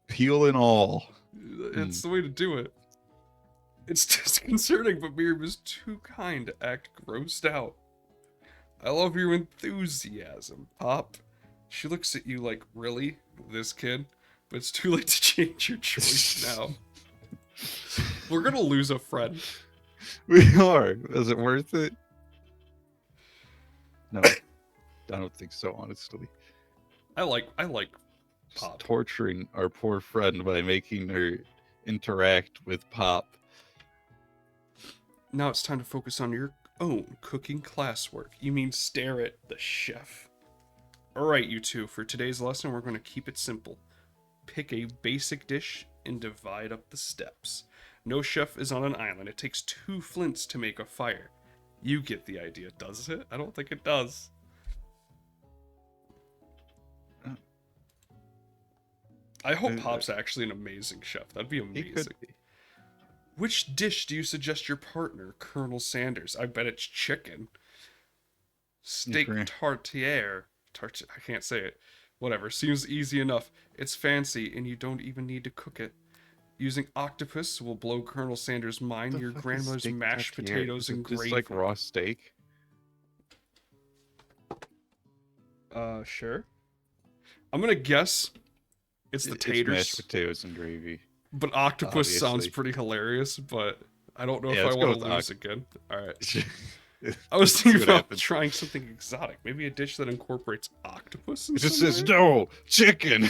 Peel and all. It's the way to do it. It's disconcerting, but Miriam is too kind to act grossed out. I love your enthusiasm, Pop. She looks at you like, really? This kid? But it's too late to change your choice now. We're gonna lose a friend. We are. Is it worth it? No. I don't think so, honestly. I like Just Pop. torturing our poor friend by making her interact with Pop. Now it's time to focus on your own cooking classwork. You mean stare at the chef. Alright, you two, for today's lesson, we're going to keep it simple. Pick a basic dish and divide up the steps. No chef is on an island. It takes 2 flints to make a fire. You get the idea, does it? I don't think it does. I hope Pop's actually an amazing chef. That'd be He amazing. could be. Which dish do you suggest your partner, Colonel Sanders? I bet it's chicken. Steak Okay. tartare. I can't say it. Whatever. Seems easy enough. It's fancy, and you don't even need to cook it. Using octopus will blow Colonel Sanders' mind. What the Your fuck is grandmother's steak mashed tartare? potatoes Is it and just gravy. like raw steak? Sure. I'm gonna guess it's the It's mashed taters, potatoes and gravy. but octopus sounds Obviously. pretty hilarious. But I don't know Yeah, if I let's go want to with lose again. All right. I Let's was see thinking what about happens. trying something exotic, maybe a dish that incorporates octopus in It just some says way. no chicken.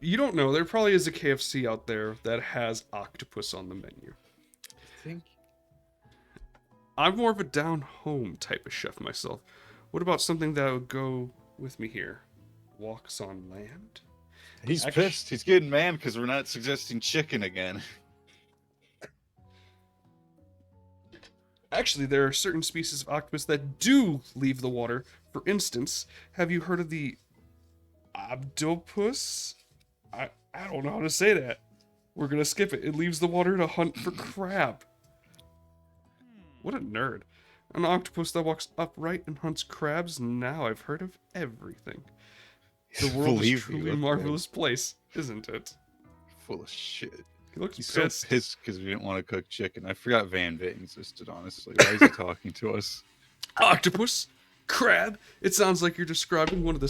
You don't know. There probably is a KFC out there that has octopus on the menu. I think I'm more of a down home type of chef myself. What about something that would go with me here? Walks on land? he's Actu- pissed. He's getting mad because we're not suggesting chicken again. Actually, there are certain species of octopus that do leave the water. For instance, have you heard of the Obdopus? I don't know how to say that. We're gonna skip it. It leaves the water to hunt for crab. What a nerd. An octopus that walks upright and hunts crabs? Now I've heard of everything. The world is Believe me, truly a look at marvelous place, isn't it? Full of shit. He looks He's pissed. so pissed because we didn't want to cook chicken. I forgot Van Vit existed, honestly. Why is he talking to us? Octopus? Crab? It sounds like you're describing one of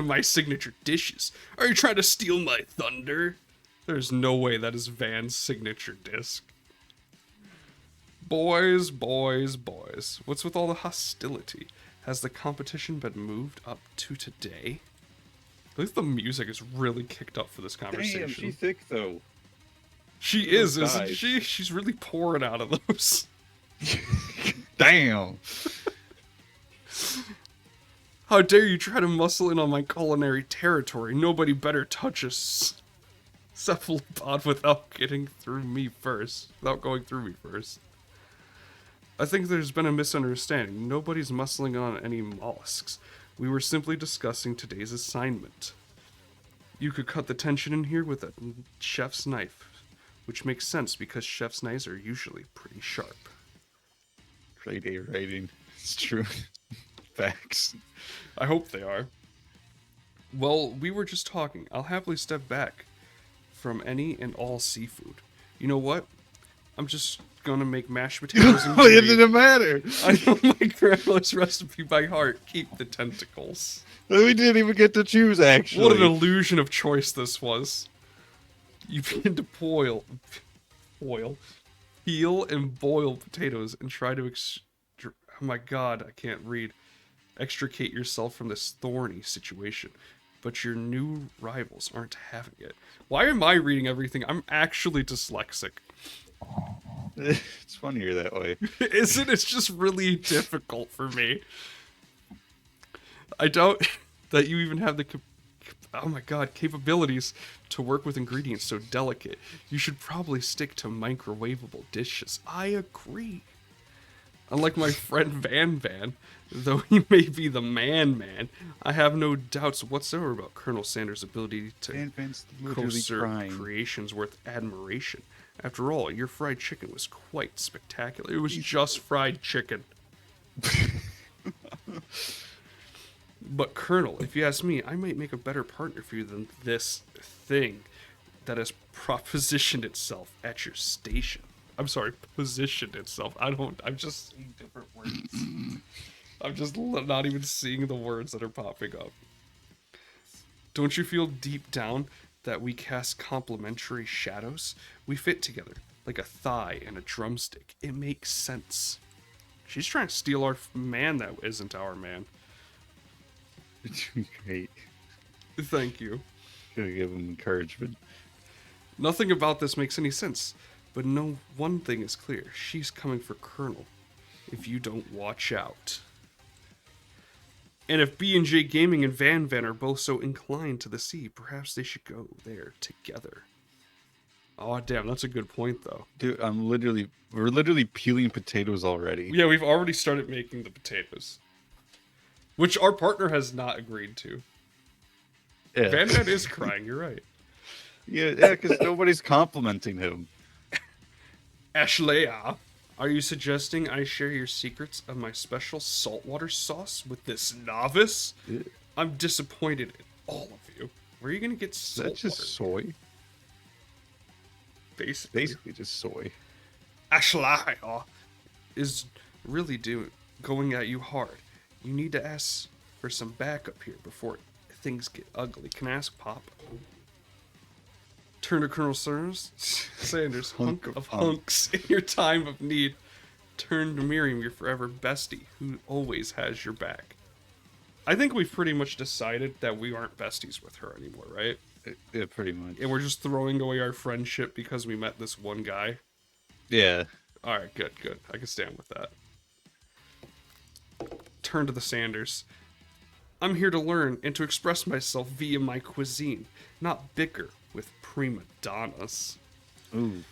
my signature dishes. Are you trying to steal my thunder? There's no way that is Van's signature disc. Boys, boys, boys. What's with all the hostility? Has the competition been moved up to today? At least the music is really kicked up for this conversation. Damn, she's thick though. She Look at is, those isn't thighs. she? She's really pouring out of those. Damn. How dare you try to muscle in on my culinary territory? Nobody better touch a cephalopod without going through me first. I think there's been a misunderstanding. Nobody's muscling on any mollusks. We were simply discussing today's assignment. You could cut the tension in here with a chef's knife, which makes sense because chef's knives are usually pretty sharp. Grade A rating. It's true. Facts. I hope they are. Well, we were just talking. I'll happily step back from any and all seafood. You know what? I'm just gonna make mashed potatoes and It gravy. didn't matter. I know my grandmother's recipe by heart. Keep the tentacles. We didn't even get to choose, actually. What an illusion of choice this was. You begin to peel and boil potatoes and try to oh my god, I can't read. Extricate yourself from this thorny situation. But your new rivals aren't having it. Why am I reading everything? I'm actually dyslexic. It's funnier that way. Isn't it? It's just really difficult for me. I doubt that you even have the oh my god, capabilities to work with ingredients so delicate. You should probably stick to microwavable dishes. I agree. Unlike my friend Van, though he may be the man, I have no doubts whatsoever about Colonel Sanders' ability to Van Van's literally co-serve crying. creations worth admiration. After all, your fried chicken was quite spectacular. It was just fried chicken. But Colonel, if you ask me, I might make a better partner for you than this thing that has propositioned itself at your station. I'm sorry, positioned itself. I'm just seeing different words. I'm just not even seeing the words that are popping up. Don't you feel deep down that we cast complementary shadows? We fit together, like a thigh and a drumstick. It makes sense. She's trying to steal our man that isn't our man. Great. Thank you. Gotta give him encouragement. Nothing about this makes any sense, but no one thing is clear. She's coming for Colonel. If you don't watch out. And if B&J Gaming and Van are both so inclined to the sea, perhaps they should go there together. Oh, damn, that's a good point, though. Dude, we're literally peeling potatoes already. Yeah, we've already started making the potatoes. Which our partner has not agreed to. Yeah. Van is crying, you're right. Yeah, because nobody's complimenting him. Ashley, Are you suggesting I share your secrets of my special saltwater sauce with this novice? Is I'm disappointed in all of you. Where are you gonna get that saltwater? just soy? Basically. Basically just soy. Ashlaya is really going at you hard. You need to ask for some backup here before things get ugly. Can I ask Pop? Turn to Colonel Sanders, hunk of hunks in your time of need. Turn to Miriam, your forever bestie, who always has your back. I think we've pretty much decided that we aren't besties with her anymore, right? Yeah, pretty much. And we're just throwing away our friendship because we met this one guy. Yeah. Alright, good. I can stand with that. Turn to the Sanders. I'm here to learn and to express myself via my cuisine, not bicker with prima donnas. Ooh.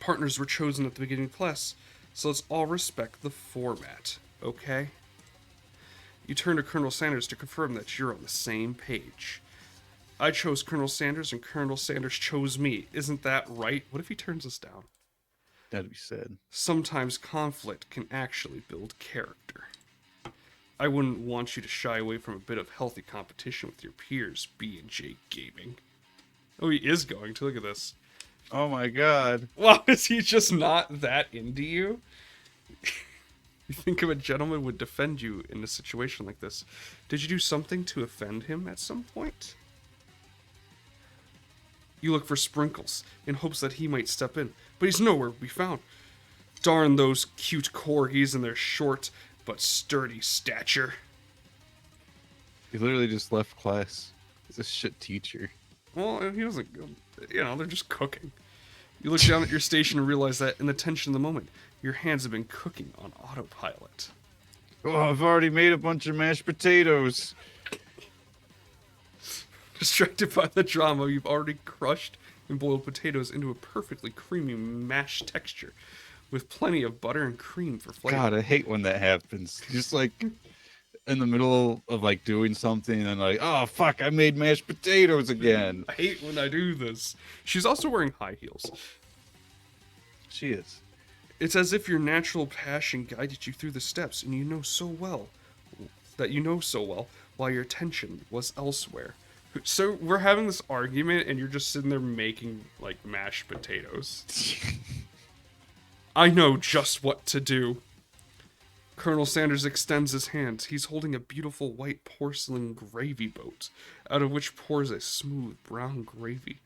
Partners were chosen at the beginning of class, so let's all respect the format, okay? You turn to Colonel Sanders to confirm that you're on the same page. I chose Colonel Sanders and Colonel Sanders chose me. Isn't that right? What if he turns us down? That'd be sad. Sometimes conflict can actually build character. I wouldn't want you to shy away from a bit of healthy competition with your peers, B&J Gaming. Oh, he is going to. Look at this. Oh my god. Wow, is he just not that into you? You think of a gentleman would defend you in a situation like this. Did you do something to offend him at some point? You look for Sprinkles in hopes that he might step in, but he's nowhere to be found. Darn those cute corgis and their short but sturdy stature. He literally just left class. He's a shit teacher. Well, he doesn't, they're just cooking. You look down at your station and realize that in the tension of the moment, your hands have been cooking on autopilot. Oh, I've already made a bunch of mashed potatoes. Distracted by the drama, you've already crushed and boiled potatoes into a perfectly creamy mashed texture with plenty of butter and cream for flavor. God, I hate when that happens. Just like in the middle of like doing something and like, oh fuck, I made mashed potatoes again. I hate when I do this. She's also wearing high heels. She is. It's as if your natural passion guided you through the steps and you know so well while your attention was elsewhere. So we're having this argument and you're just sitting there making like mashed potatoes. I know just what to do. Colonel Sanders extends his hand. He's holding a beautiful white porcelain gravy boat, out of which pours a smooth brown gravy,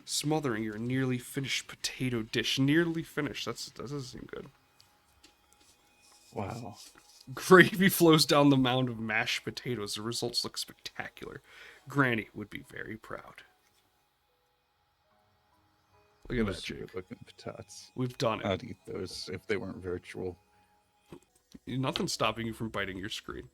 smothering your nearly finished potato dish. Nearly finished. That doesn't seem good. Wow. Gravy flows down the mound of mashed potatoes. The results look spectacular. Granny would be very proud. Look at that, Jake. Looking potatoes. We've done it. I'd eat those if they weren't virtual. Nothing's stopping you from biting your screen.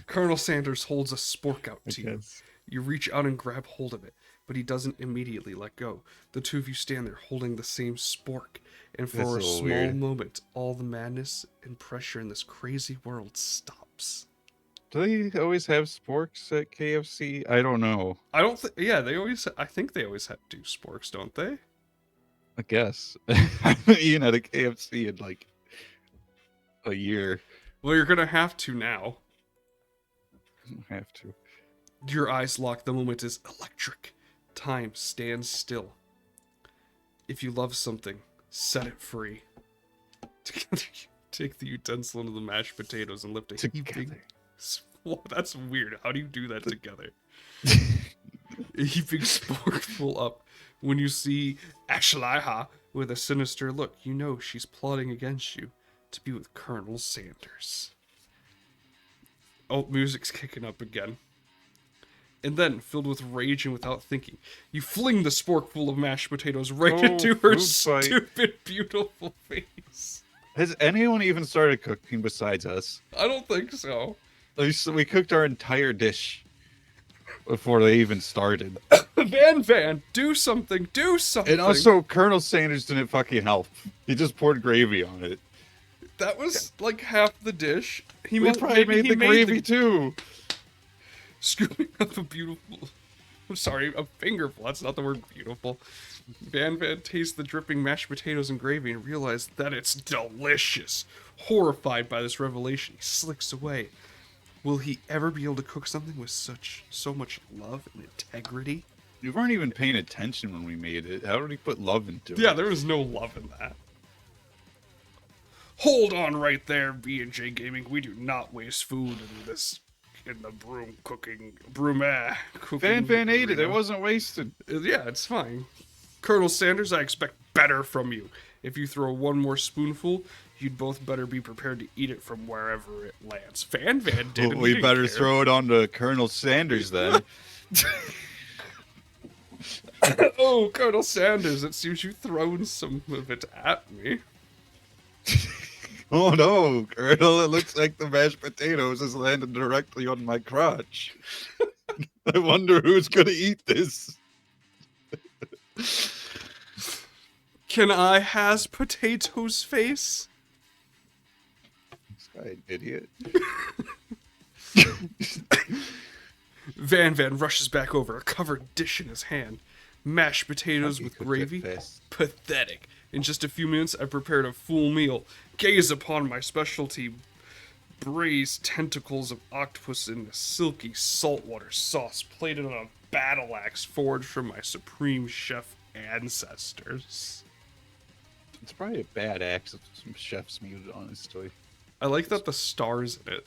Colonel Sanders holds a spork out to you. You reach out and grab hold of it, but he doesn't immediately let go. The two of you stand there holding the same spork, and for a small moment, all the madness and pressure in this crazy world stops. Do they always have sporks at KFC? I don't know. I don't think. Yeah, I think they always do sporks, don't they? I guess. I haven't eaten at a KFC in like a year. Well, you're gonna have to now. I have to. Your eyes lock. The moment is electric. Time stands still. If you love something, set it free. Together, you take the utensil into the mashed potatoes and lift a heaping. Well, that's weird. How do you do that together? A heaping sporkful up. When you see Ashlaiha with a sinister look, you know she's plotting against you to be with Colonel Sanders. Oh, music's kicking up again. And then, filled with rage and without thinking, you fling the sporkful of mashed potatoes right into her stupid, beautiful face. Has anyone even started cooking besides us? I don't think so. We cooked our entire dish before they even started. Van, do something, do something. And also, Colonel Sanders didn't fucking help. He just poured gravy on it. That was like half the dish. We probably made the gravy too. Scooping up a beautiful I'm sorry, a fingerful. That's not the word beautiful. Van Van tastes the dripping mashed potatoes and gravy and realizes that it's delicious. Horrified by this revelation, he slicks away. Will he ever be able to cook something with so much love and integrity? You weren't even paying attention when we made it. How did he put love into Yeah, it? there was no love in that. Hold on right there, B&J Gaming. We do not waste food in the broom cooking. Cooking. Van ate it. It arena. wasn't wasted. Yeah, it's fine. Colonel Sanders, I expect better from you. If you throw one more spoonful, you'd both better be prepared to eat it from wherever it lands. Van did. Well, we better throw it on to Colonel Sanders then. Oh, Colonel Sanders, it seems you've thrown some of it at me. Oh no, Colonel, it looks like the mashed potatoes has landed directly on my crotch. I wonder who's gonna eat this. Can I has potatoes face? This guy an idiot. Van rushes back over, a covered dish in his hand. Mashed potatoes with gravy? Pathetic. In just a few minutes, I've prepared a full meal. Gaze upon my specialty braised tentacles of octopus in a silky saltwater sauce plated on a battle axe forged from my supreme chef ancestors. It's probably a bad axe of some chef's meat, honestly. I like that the stars in it.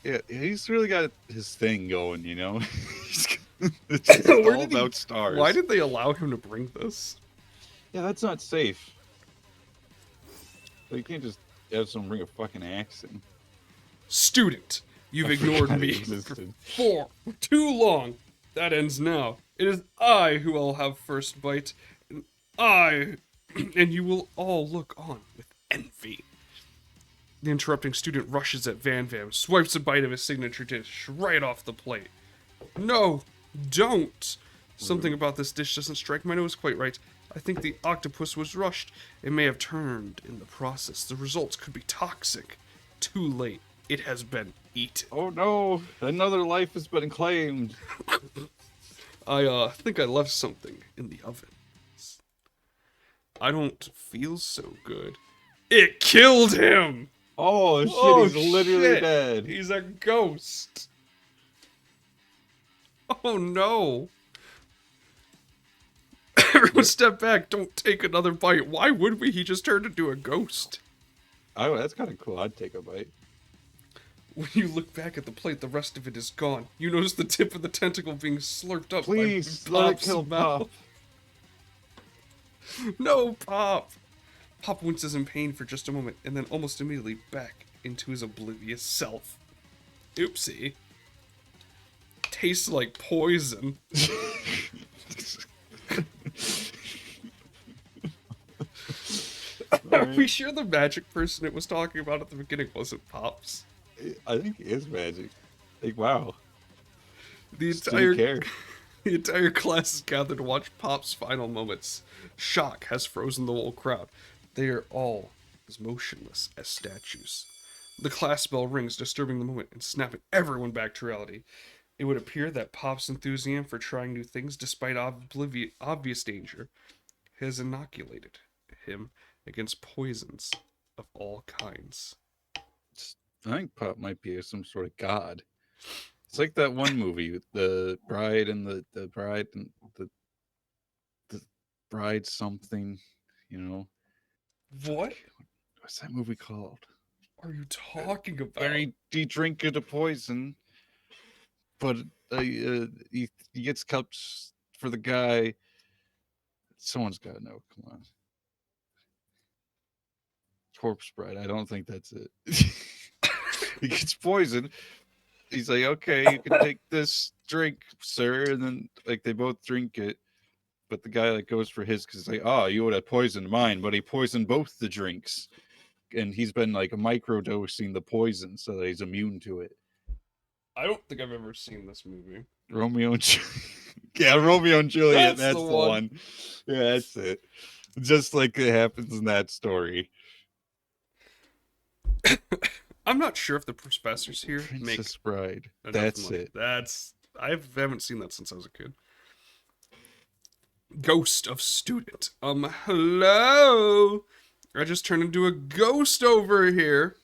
Yeah, he's really got his thing going, you know? It's just all about stars. Why did they allow him to bring this? Yeah, that's not safe. You can't just have someone bring a fucking axe in. Student, you've ignored me for too long. That ends now. It is I who will have first bite, and you will all look on with envy. The interrupting student rushes at Van, swipes a bite of his signature dish right off the plate. No, don't! Something about this dish doesn't strike my nose quite right. I think the octopus was rushed. It may have turned in the process. The results could be toxic. Too late. It has been eaten. Oh no! Another life has been claimed. I think I left something in the oven. I don't feel so good. It killed him! Oh shit, he's literally shit. dead. He's a ghost. Oh no. Everyone step back. Don't take another bite. Why would we? He just turned into a ghost. Oh, that's kind of cool. I'd take a bite. When you look back at the plate, the rest of it is gone. You notice the tip of the tentacle being slurped up Please, by let it Pop's kill mouth. Pop. No, Pop! Pop winces in pain for just a moment, and then almost immediately back into his oblivious self. Oopsie. Tastes like poison. Are we sure the magic person it was talking about at the beginning wasn't Pops? I think it is magic. Like, wow. The Just didn't care. The entire class is gathered to watch Pop's final moments. Shock has frozen the whole crowd. They are all as motionless as statues. The class bell rings, disturbing the moment and snapping everyone back to reality. It would appear that Pop's enthusiasm for trying new things, despite obvious danger, has inoculated him against poisons of all kinds. I think Pop might be some sort of god. It's like that one movie with the bride and the bride and the bride something, you know. What What's that movie called? are you talking about? Where he drink the poison, but he gets cups for the guy. Someone's got to know. Come on. Corpse Bride. I don't think that's it. He gets poisoned. He's like, okay, you can take this drink, sir, and then like they both drink it, but the guy like goes for his because like, oh, you would have poisoned mine, but he poisoned both the drinks, and he's been like microdosing the poison so that he's immune to it. I don't think I've ever seen this movie. Romeo and Juliet. Yeah, Romeo and Juliet. That's the one. Yeah, that's it. Just like it happens in that story. I'm not sure if the professors here Princess make Bride. enough That's money. it. That's I haven't seen that since I was a kid. Ghost of student. Hello. I just turned into a ghost over here.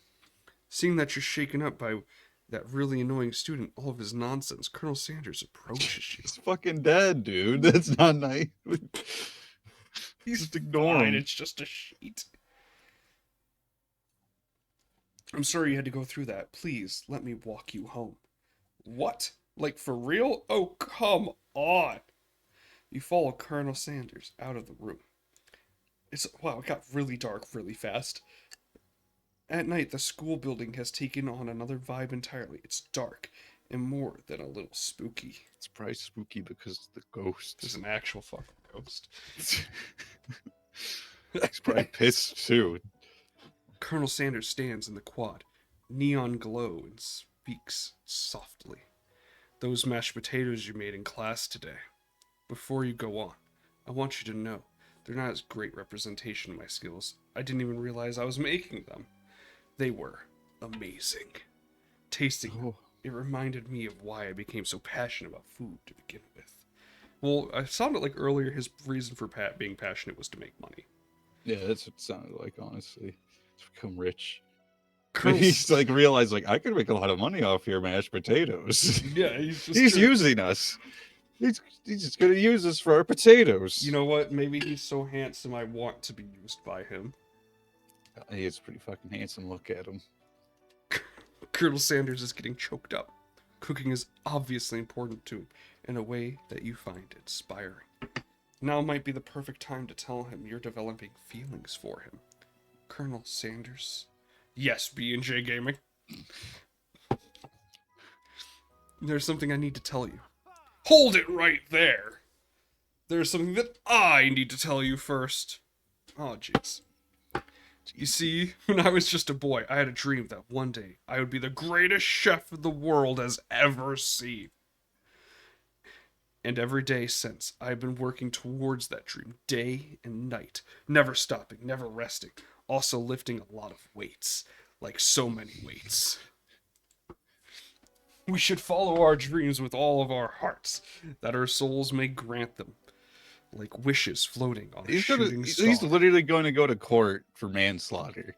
Seeing that you're shaken up by that really annoying student, all of his nonsense, Colonel Sanders approaches you. He's fucking dead, dude. That's not nice. He's Just ignore fine. him. It's just a sheet. I'm sorry you had to go through that. Please, let me walk you home. What? Like, for real? Oh, come on. You follow Colonel Sanders out of the room. Wow, it got really dark really fast. At night, the school building has taken on another vibe entirely. It's dark and more than a little spooky. It's probably spooky because the ghost. There's an actual fucking ghost. He's probably pissed too. Colonel Sanders stands in the quad, neon glow, and speaks softly. Those mashed potatoes you made in class today. Before you go on, I want you to know they're not as great representation of my skills. I didn't even realize I was making them. They were amazing. Tasting it reminded me of why I became so passionate about food to begin with. Well, I sounded like earlier his reason for being passionate was to make money. Yeah, that's what it sounded like, honestly. To become rich. Colonel He's like realized like I could make a lot of money off your mashed potatoes. Yeah, He's using us. He's just gonna use us for our potatoes. You know what? Maybe he's so handsome I want to be used by him. He is pretty fucking handsome. Look at him. Colonel Sanders is getting choked up. Cooking is obviously important to him in a way that you find inspiring. Now might be the perfect time to tell him you're developing feelings for him. Colonel Sanders? Yes, B&J Gaming. There's something I need to tell you. Hold it right there! There's something that I need to tell you first. Oh, jeez. You see, when I was just a boy, I had a dream that one day I would be the greatest chef the world has ever seen. And every day since, I've been working towards that dream, day and night, never stopping, never resting, also lifting a lot of weights, like so many weights. We should follow our dreams with all of our hearts, that our souls may grant them, like wishes floating on a shooting star. He's literally going to go to court for manslaughter.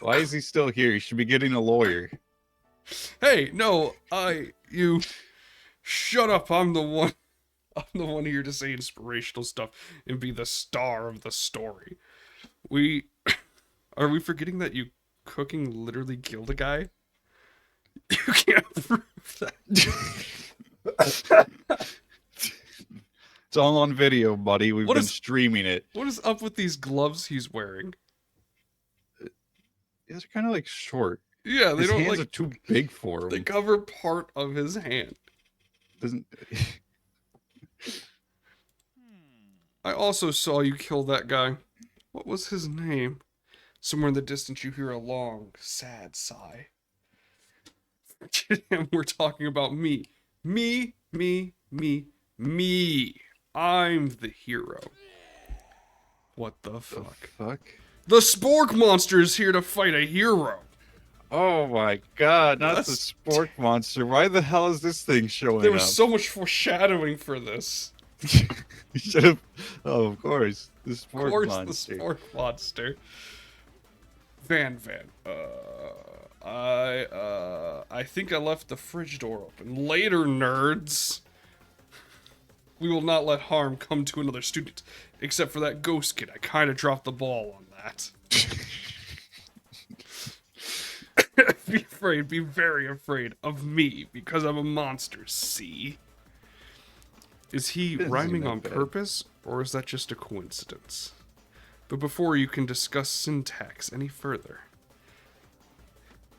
Why is he still here? He should be getting a lawyer. Hey, no, you, shut up, I'm the one here to say inspirational stuff and be the star of the story. Are we forgetting that you cooking literally killed a guy? You can't prove that. It's all on video, buddy. We've been streaming it. What is up with these gloves he's wearing? Yeah, they're kind of like short. Yeah, His hands are too big for him. They cover part of his hand. Doesn't. I also saw you kill that guy. What was his name? Somewhere in the distance you hear a long, sad sigh. We're talking about me. Me. I'm the hero. What the fuck? The Spork Monster is here to fight a hero. Oh my god, not the Spork Monster. Why the hell is this thing showing up? There was so much foreshadowing for this. You should have. Oh, of course. The Spork Monster. The Spork Monster. Van. I think I left the fridge door open. Later, nerds. We will not let harm come to another student. Except for that ghost kid. I kind of dropped the ball on that. Be afraid, be very afraid of me, because I'm a monster, see? Is he rhyming on purpose, or is that just a coincidence? But before you can discuss syntax any further...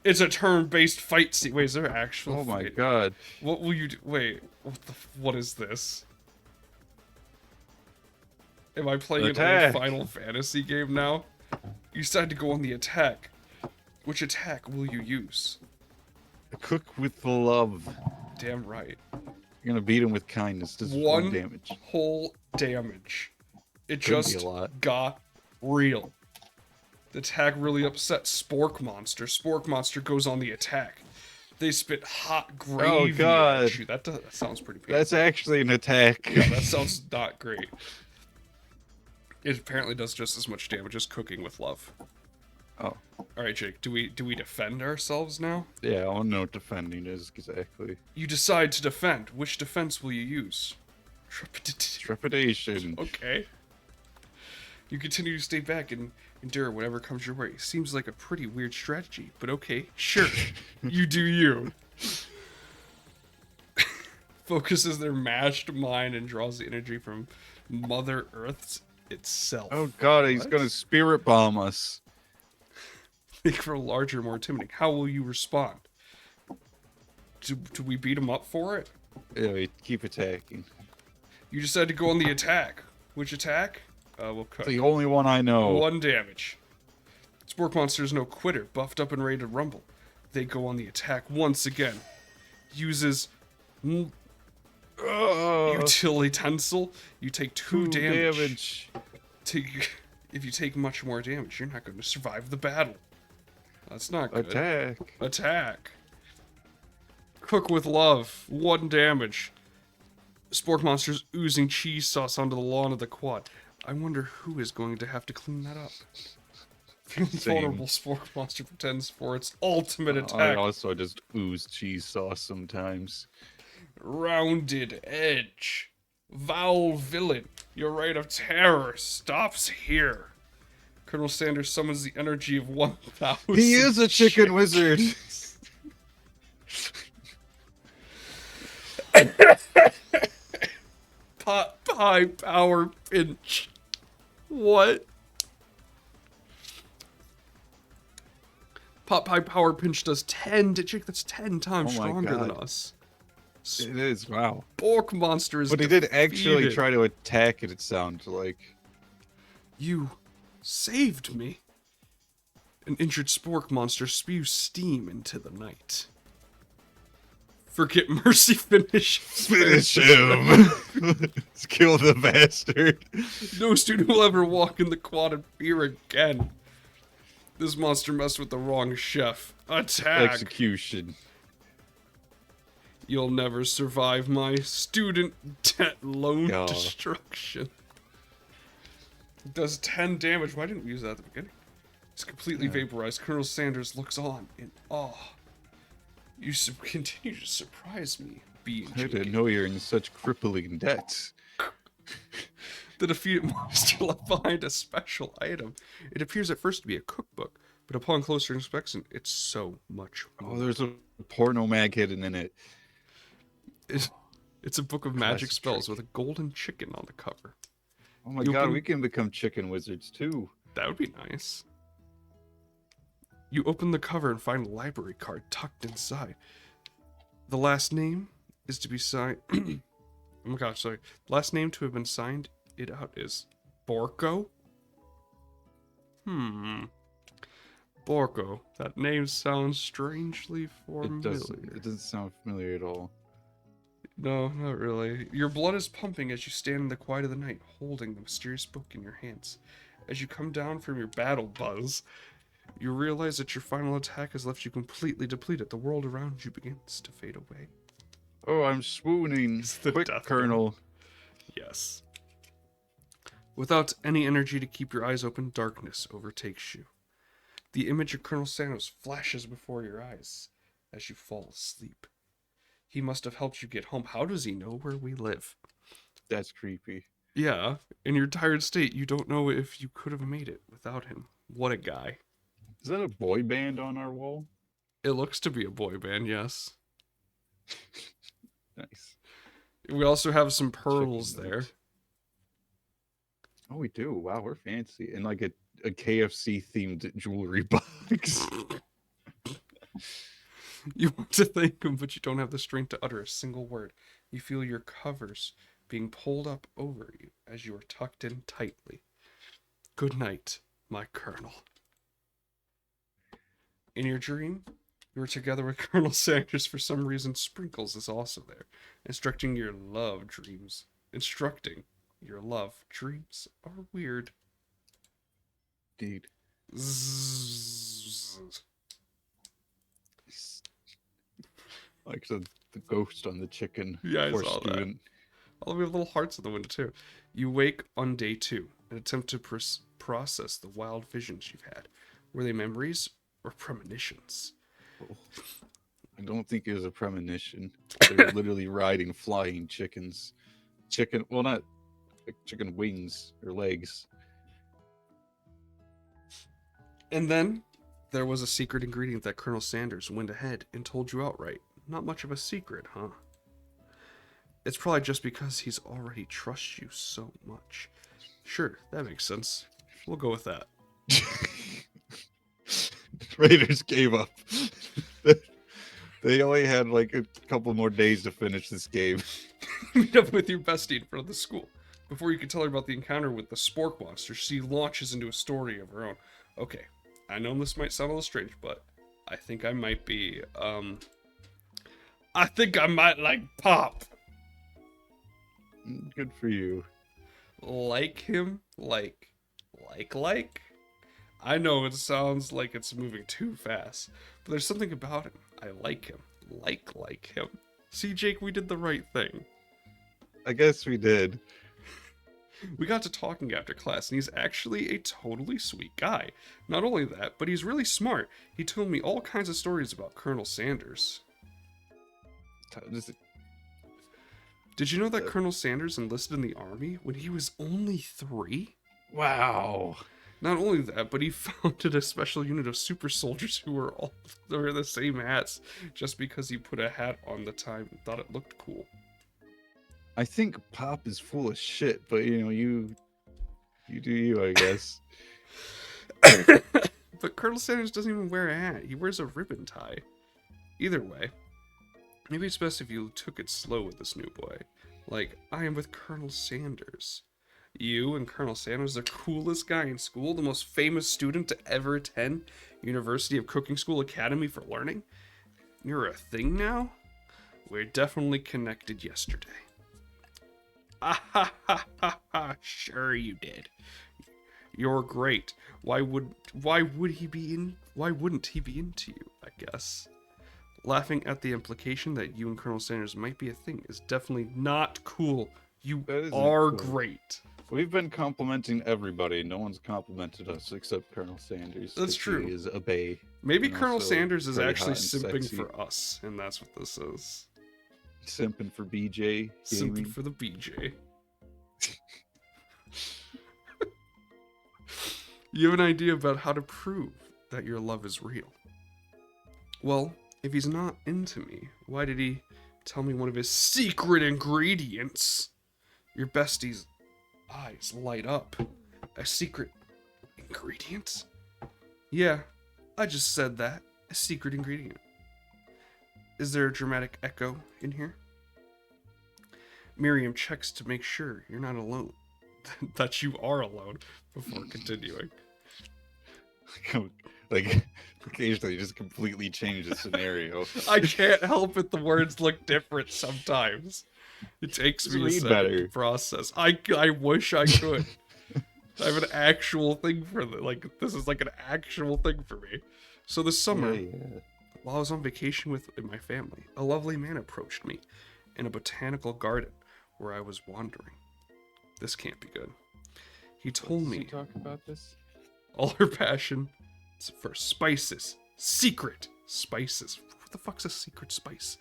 It's a turn-based fight scene. Wait, is there actual Oh my fight? god. What will you do? Wait, what is this? Am I playing a Final Fantasy game now? You decide to go on the attack. Which attack will you use? Cook with love. Damn right. You're gonna beat him with kindness. Does One damage. whole damage. It Could be just a lot. got real. The attack really upset Spork Monster. Spork Monster goes on the attack. They spit hot Oh gravy God, at you. That sounds pretty painful. that's actually an attack. Yeah, that sounds not great. It apparently does just as much damage as cooking with love. Oh, All right, Jake. Do we defend ourselves now? yeah, I don't know what defending is exactly. You decide to defend. Which defense will you use? Trepidation. Okay. You continue to stay back and endure whatever comes your way. Seems like a pretty weird strategy, but okay, sure. You do you. Focuses their mashed mind and draws the energy from Mother Earth's itself. Oh God, he's What? gonna spirit bomb us. Think for larger, more intimidating. How will you respond? Do we beat him up for it? Yeah, we keep attacking. You decide to go on the attack. Which attack? We'll cut. The only one I know. 1 damage. Spork Monster is no quitter, buffed up and ready to rumble. They go on the attack once again. Uses utility tensile. You take 2 damage. If you take much more damage, you're not going to survive the battle. That's not good. Attack. Cook with love. 1 damage. Spork Monster's oozing cheese sauce onto the lawn of the quad. I wonder who is going to have to clean that up. Feeling vulnerable, Spork Monster pretends for its ultimate attack. I also just ooze cheese sauce sometimes. Rounded edge. Foul villain. Your reign of terror stops here. Colonel Sanders summons the energy of 1,000. He is a chicken wizard. Pot pie power pinch. What? Pot pie power pinch does 10 to Jake. That's 10 times Oh my stronger than God. us. It is, wow. Spork Monster is But he did actually defeated. try to attack it sounds like. You saved me. An injured Spork Monster spews steam into the night. Forget mercy, finish. Finish him! Let's kill the bastard. No student will ever walk in the quad in fear again. This monster messed with the wrong chef. Attack! Execution. You'll never survive my student debt loan God. destruction. It does 10 damage. Why didn't we use that at the beginning? It's completely vaporized. Colonel Sanders looks on in awe. You continue to surprise me, B and I J. didn't know you're in such crippling debt. The defeated monster left behind a special item. It appears at first to be a cookbook, but upon closer inspection, it's so much more. Oh, there's a porno mag hidden in it. It's a book of magic Classic spells trick. with a golden chicken on the cover. Oh my You God, open- we can become chicken wizards too. That would be nice. You open the cover and find a library card tucked inside. The last name is to be signed. Oh my gosh, sorry. Last name to have been signed it out is Borko. Borko. That name sounds strangely familiar. It doesn't sound familiar at all. No, not really. Your blood is pumping as you stand in the quiet of the night, holding the mysterious book in your hands. As you come down from your battle buzz, you realize that your final attack has left you completely depleted. The world around you begins to fade away. Oh, I'm swooning. It's the Quick, death Colonel. Yes. Without any energy to keep your eyes open, darkness overtakes you. The image of Colonel Sanders flashes before your eyes as you fall asleep. He must have helped you get home. How does he know where we live? That's creepy. Yeah, in your tired state, you don't know if you could have made it without him. What a guy. Is that a boy band on our wall? It looks to be a boy band, yes. Nice. We also have some pearls Chicken there. nuggets. Oh, we do. Wow, we're fancy. And like a KFC themed jewelry box. You want to thank him, but you don't have the strength to utter a single word. You feel your covers being pulled up over you as you are tucked in tightly. Good night, my Colonel. In your dream, you are together with Colonel Sanders. For some reason, Sprinkles is also there, instructing your love dreams. Instructing your love dreams are weird. Indeed. Zzz. Like the ghost on the chicken. Yeah, I Poor saw that. student. Oh, we have little hearts in the window too. You wake on day 2 and attempt to process the wild visions you've had. Were they memories or premonitions? Oh, I don't think it was a premonition. They were literally riding flying chickens. Chicken, well, not like chicken wings or legs. And then there was a secret ingredient that Colonel Sanders went ahead and told you outright. Not much of a secret, huh? It's probably just because he's already trusts you so much. Sure, that makes sense. We'll go with that. Raiders gave up. They only had like a couple more days to finish this game. Meet up with your bestie in front of the school. Before you can tell her about the encounter with the spork monster, she launches into a story of her own. Okay, I know this might sound a little strange, but I think I might be, I think I might like Pop. Good for you. Like him? Like? I know it sounds like it's moving too fast, but there's something about him. I like him. Like him. See, Jake, we did the right thing. I guess we did. We got to talking after class, and he's actually a totally sweet guy. Not only that, but he's really smart. He told me all kinds of stories about Colonel Sanders. Did you know that Colonel Sanders enlisted in the army when he was only 3? Wow. Not only that, but he founded a special unit of super soldiers who were all wearing the same hats just because he put a hat on the time and thought it looked cool. I think Pop is full of shit, but you know, you do you, I guess. But Colonel Sanders doesn't even wear a hat. He wears a ribbon tie. Either way, maybe it's best if you took it slow with this new boy. Like, I am with Colonel Sanders. You and Colonel Sanders, the coolest guy in school, the most famous student to ever attend University of Cooking School Academy for learning. You're a thing now? We're definitely connected yesterday. Ah ha ha ha ha! Sure you did. You're great. Why wouldn't he be into you? I guess. Laughing at the implication that you and Colonel Sanders might be a thing is definitely not cool. You are Cool. Great. We've been complimenting everybody. No one's complimented us except Colonel Sanders. That's 'cause true. He is a bae. Maybe and Colonel also Sanders is very actually hot and simping sexy. for us, and that's what this is. Simping for BJ. Simping Gaming. for the BJ. You have an idea about how to prove that your love is real. Well, if he's not into me, why did he tell me one of his secret ingredients? Your bestie's eyes light up. A secret ingredient? Yeah, I just said that. A secret ingredient. Is there a dramatic echo in here? Miriam checks to make sure you're not alone. That you are alone before continuing. Like, occasionally just completely change the scenario. I can't help it, the words look different sometimes. It takes Just me a read second better. to process. I wish I could. I have an actual thing for this is like an actual thing for me. So this summer, while I was on vacation with my family, a lovely man approached me in a botanical garden where I was wandering. This can't be good. He told me talk about this. all her passion is for spices. Secret spices. What the fuck's a secret spice?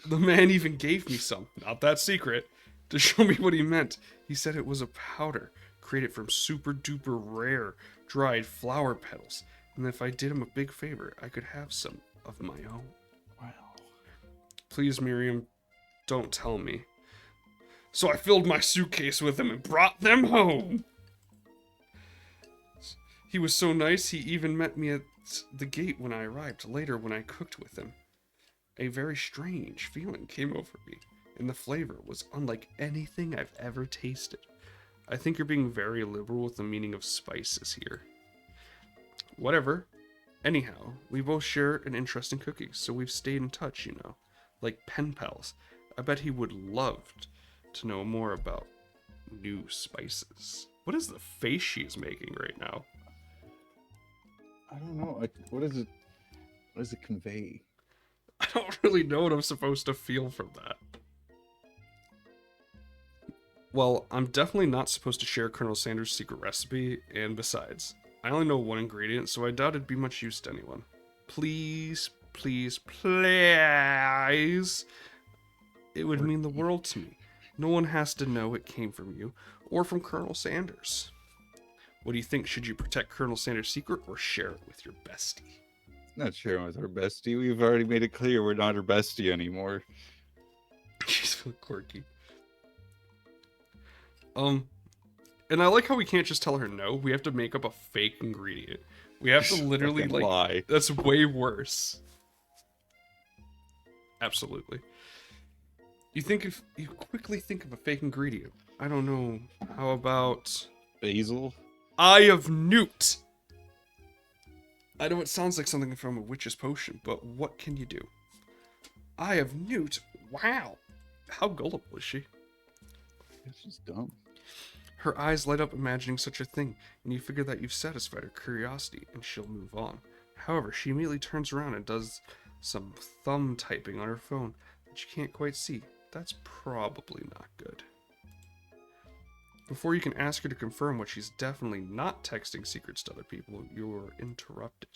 The man even gave me some, not that secret, to show me what he meant. He said it was a powder created from super duper rare dried flower petals, and if I did him a big favor, I could have some of my own. Wow. Please, Miriam, don't tell me. So I filled my suitcase with them and brought them home. He was so nice, he even met me at the gate when I arrived, later when I cooked with him. A very strange feeling came over me, and the flavor was unlike anything I've ever tasted. I think you're being very liberal with the meaning of spices here. Whatever. Anyhow, we both share an interest in cooking, so we've stayed in touch, you know. Like pen pals. I bet he would love to know more about new spices. What is the face she is making right now? I don't know. Like, what does it convey? I don't really know what I'm supposed to feel from that. Well, I'm definitely not supposed to share Colonel Sanders' secret recipe, and besides, I only know one ingredient, so I doubt it'd be much use to anyone. Please, please, please. It would mean the world to me. No one has to know it came from you, or from Colonel Sanders. What do you think? Should you protect Colonel Sanders' secret, or share it with your bestie? Not sharing with her bestie. We've already made it clear we're not her bestie anymore. She's really quirky. And I like how we can't just tell her no. We have to make up a fake ingredient. We have to literally Fucking lie. That's way worse. Absolutely. You quickly think of a fake ingredient. I don't know. How about Basil? Eye of Newt? I know it sounds like something from a witch's potion, but what can you do? Eye of Newt? Wow. How gullible is she? She's dumb. Her eyes light up imagining such a thing, and you figure that you've satisfied her curiosity, and she'll move on. However, she immediately turns around and does some thumb typing on her phone that you can't quite see. That's probably not good. Before you can ask her to confirm what she's definitely not texting secrets to other people, you're interrupted.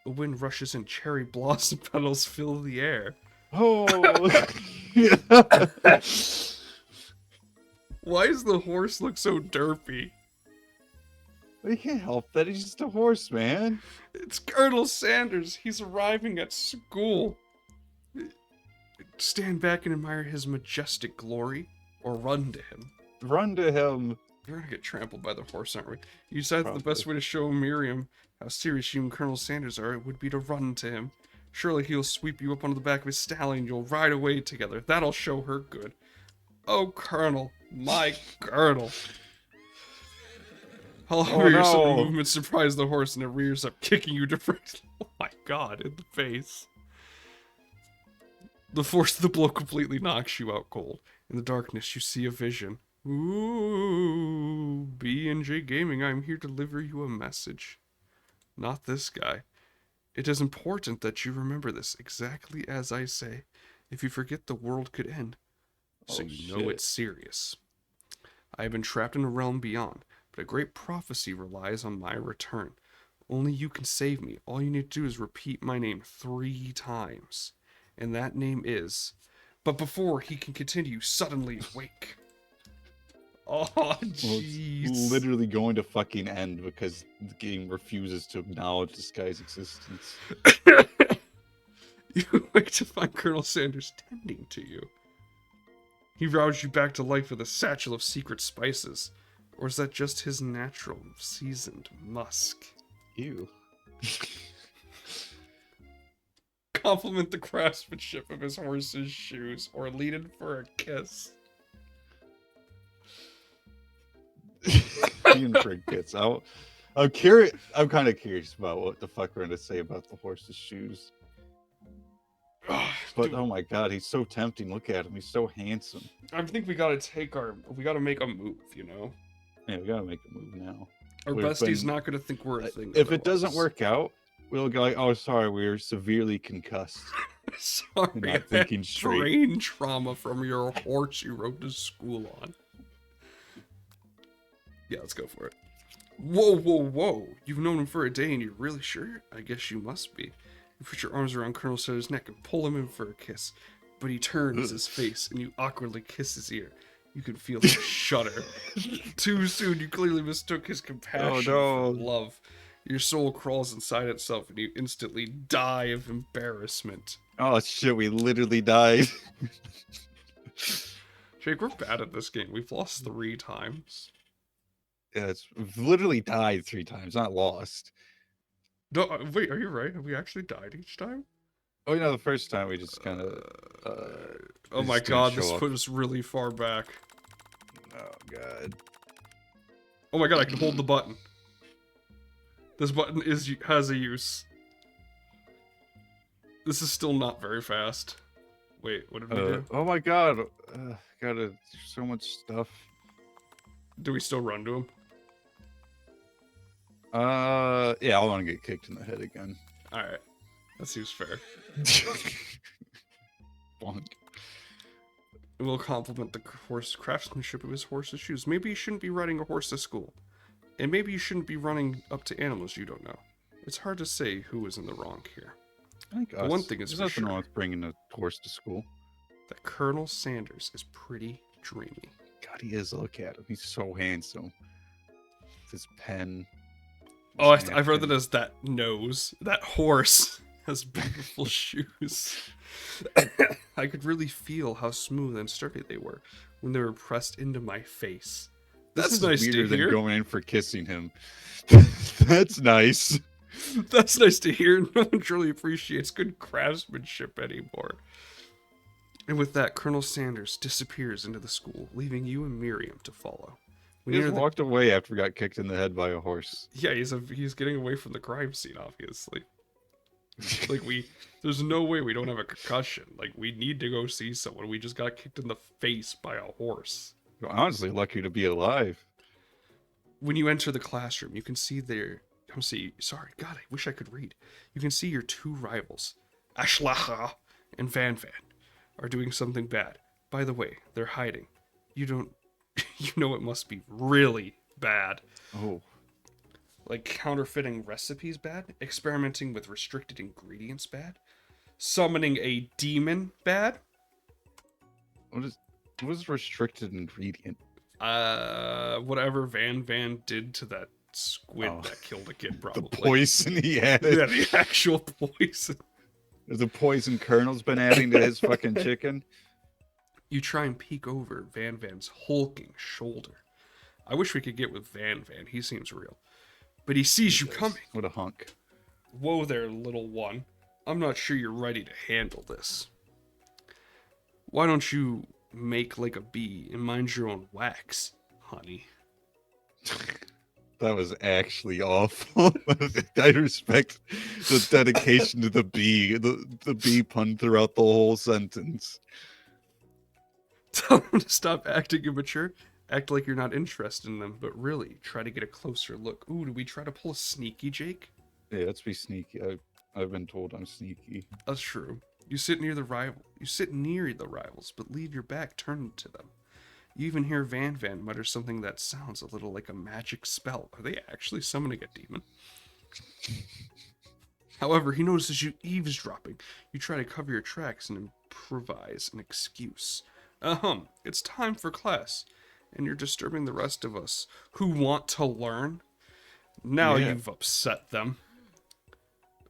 The wind rushes and cherry blossom petals fill the air. Oh! Why does the horse look so derpy? We can't help that. He's just a horse, man. It's Colonel Sanders. He's arriving at school. Stand back and admire his majestic glory, or run to him. Run to him. We're gonna get trampled by the horse, aren't we? You decided that the best Probably. way to show Miriam how serious you and Colonel Sanders are would be to run to him. Surely he'll sweep you up onto the back of his stallion and you'll ride away together. That'll show her good. Oh, Colonel. My Colonel. However, your sudden no. movement surprise the horse and it rears up, kicking you directly. Oh my god, in the face. The force of the blow completely knocks you out cold. In the darkness, you see a vision. Ooh, B&J Gaming, I'm here to deliver you a message. Not this guy. It is important that you remember this exactly as I say. If you forget, the world could end. So Oh, you know shit. it's serious. I have been trapped in a realm beyond, but a great prophecy relies on my return. Only you can save me. All you need to do is repeat my name 3 times. And that name is... But before he can continue, suddenly awake. Oh, Well, it's jeez. literally going to fucking end because the game refuses to acknowledge this guy's existence. You wake to find Colonel Sanders tending to you. He roused you back to life with a satchel of secret spices. Or is that just his natural, seasoned musk? Ew. Compliment the craftsmanship of his horse's shoes, or lead in for a kiss. Being for kids. I'm curious. I'm kind of curious about what the fuck we're gonna say about the horse's shoes. But Dude, oh my god, he's so tempting. Look at him. He's so handsome. I think we gotta make a move, you know? Yeah, we gotta make a move now. Our We've bestie's been- not gonna think we're a thing. If it doesn't otherwise. work out, we'll go like, oh, sorry, we were severely concussed. Sorry, You're I not had thinking straight. brain trauma from your horse you rode to school on. Yeah, let's go for it. Whoa, whoa, whoa. You've known him for a day and you're really sure? I guess you must be. You put your arms around Colonel Sanders' neck and pull him in for a kiss. But he turns his face and you awkwardly kiss his ear. You can feel him shudder. Too soon, you clearly mistook his compassion Oh, no. for love. Your soul crawls inside itself and you instantly die of embarrassment. Oh shit, we literally died. Jake, we're bad at this game. We've lost 3 times. Yeah, we've literally died 3 times, not lost. No, wait, are you right? Have we actually died each time? Oh, you know, the first time we just kind of. Oh It my just didn't god, show this up. put us really far back. Oh god. Oh my god, I can hold the button. This button has a use. This is still not very fast. Wait, what did we do? Oh my god. Gotta do so much stuff. Do we still run to him? Yeah, I want to get kicked in the head again. Alright. That seems fair. bunk. It will compliment the horse craftsmanship of his horse's shoes. Maybe you shouldn't be riding a horse to school. And maybe you shouldn't be running up to animals you don't know. It's hard to say who is in the wrong here. I think But us. one thing is There's for nothing sure. wrong with bringing a horse to school. That Colonel Sanders is pretty dreamy. God, he is. Look at him. He's so handsome. With his pen. Oh, his I've read napkin. that as that nose. That horse has beautiful shoes. I could really feel how smooth and sturdy they were when they were pressed into my face. This That's is nice weirder to than hear. going in for kissing him. That's nice. That's nice to hear. No one truly appreciates good craftsmanship anymore. And with that, Colonel Sanders disappears into the school, leaving you and Miriam to follow. He just walked away after he got kicked in the head by a horse. Yeah, he's getting away from the crime scene, obviously. Like, there's no way we don't have a concussion. Like, we need to go see someone. We just got kicked in the face by a horse. You're honestly lucky to be alive. When you enter the classroom, you can see sorry, God, I wish I could read. You can see your two rivals, Ashlaha and Van Van, are doing something bad. By the way, they're hiding. You know it must be really bad. Oh. Like counterfeiting recipes bad, experimenting with restricted ingredients bad, summoning a demon bad. What is restricted ingredient? Whatever Van Van did to that squid that killed a kid, probably. The poison he added. Yeah, the actual poison. There's a poison Colonel's been adding to his fucking chicken. You try and peek over Van Van's hulking shoulder. I wish we could get with Van Van. He seems real. But he sees you coming. What a hunk. Whoa there, little one. I'm not sure you're ready to handle this. Why don't you make like a bee and mind your own wax, honey? That was actually awful. I respect the dedication to the bee. The bee pun throughout the whole sentence. Tell them to stop acting immature. Act like you're not interested in them, but really try to get a closer look. Ooh, do we try to pull a sneaky, Jake? Yeah, let's be sneaky. I've been told I'm sneaky. That's true. You sit near the rivals, but leave your back turned to them. You even hear Van Van mutter something that sounds a little like a magic spell. Are they actually summoning a demon? However, he notices you eavesdropping. You try to cover your tracks and improvise an excuse. It's time for class, and you're disturbing the rest of us who want to learn. Now Yeah. you've upset them.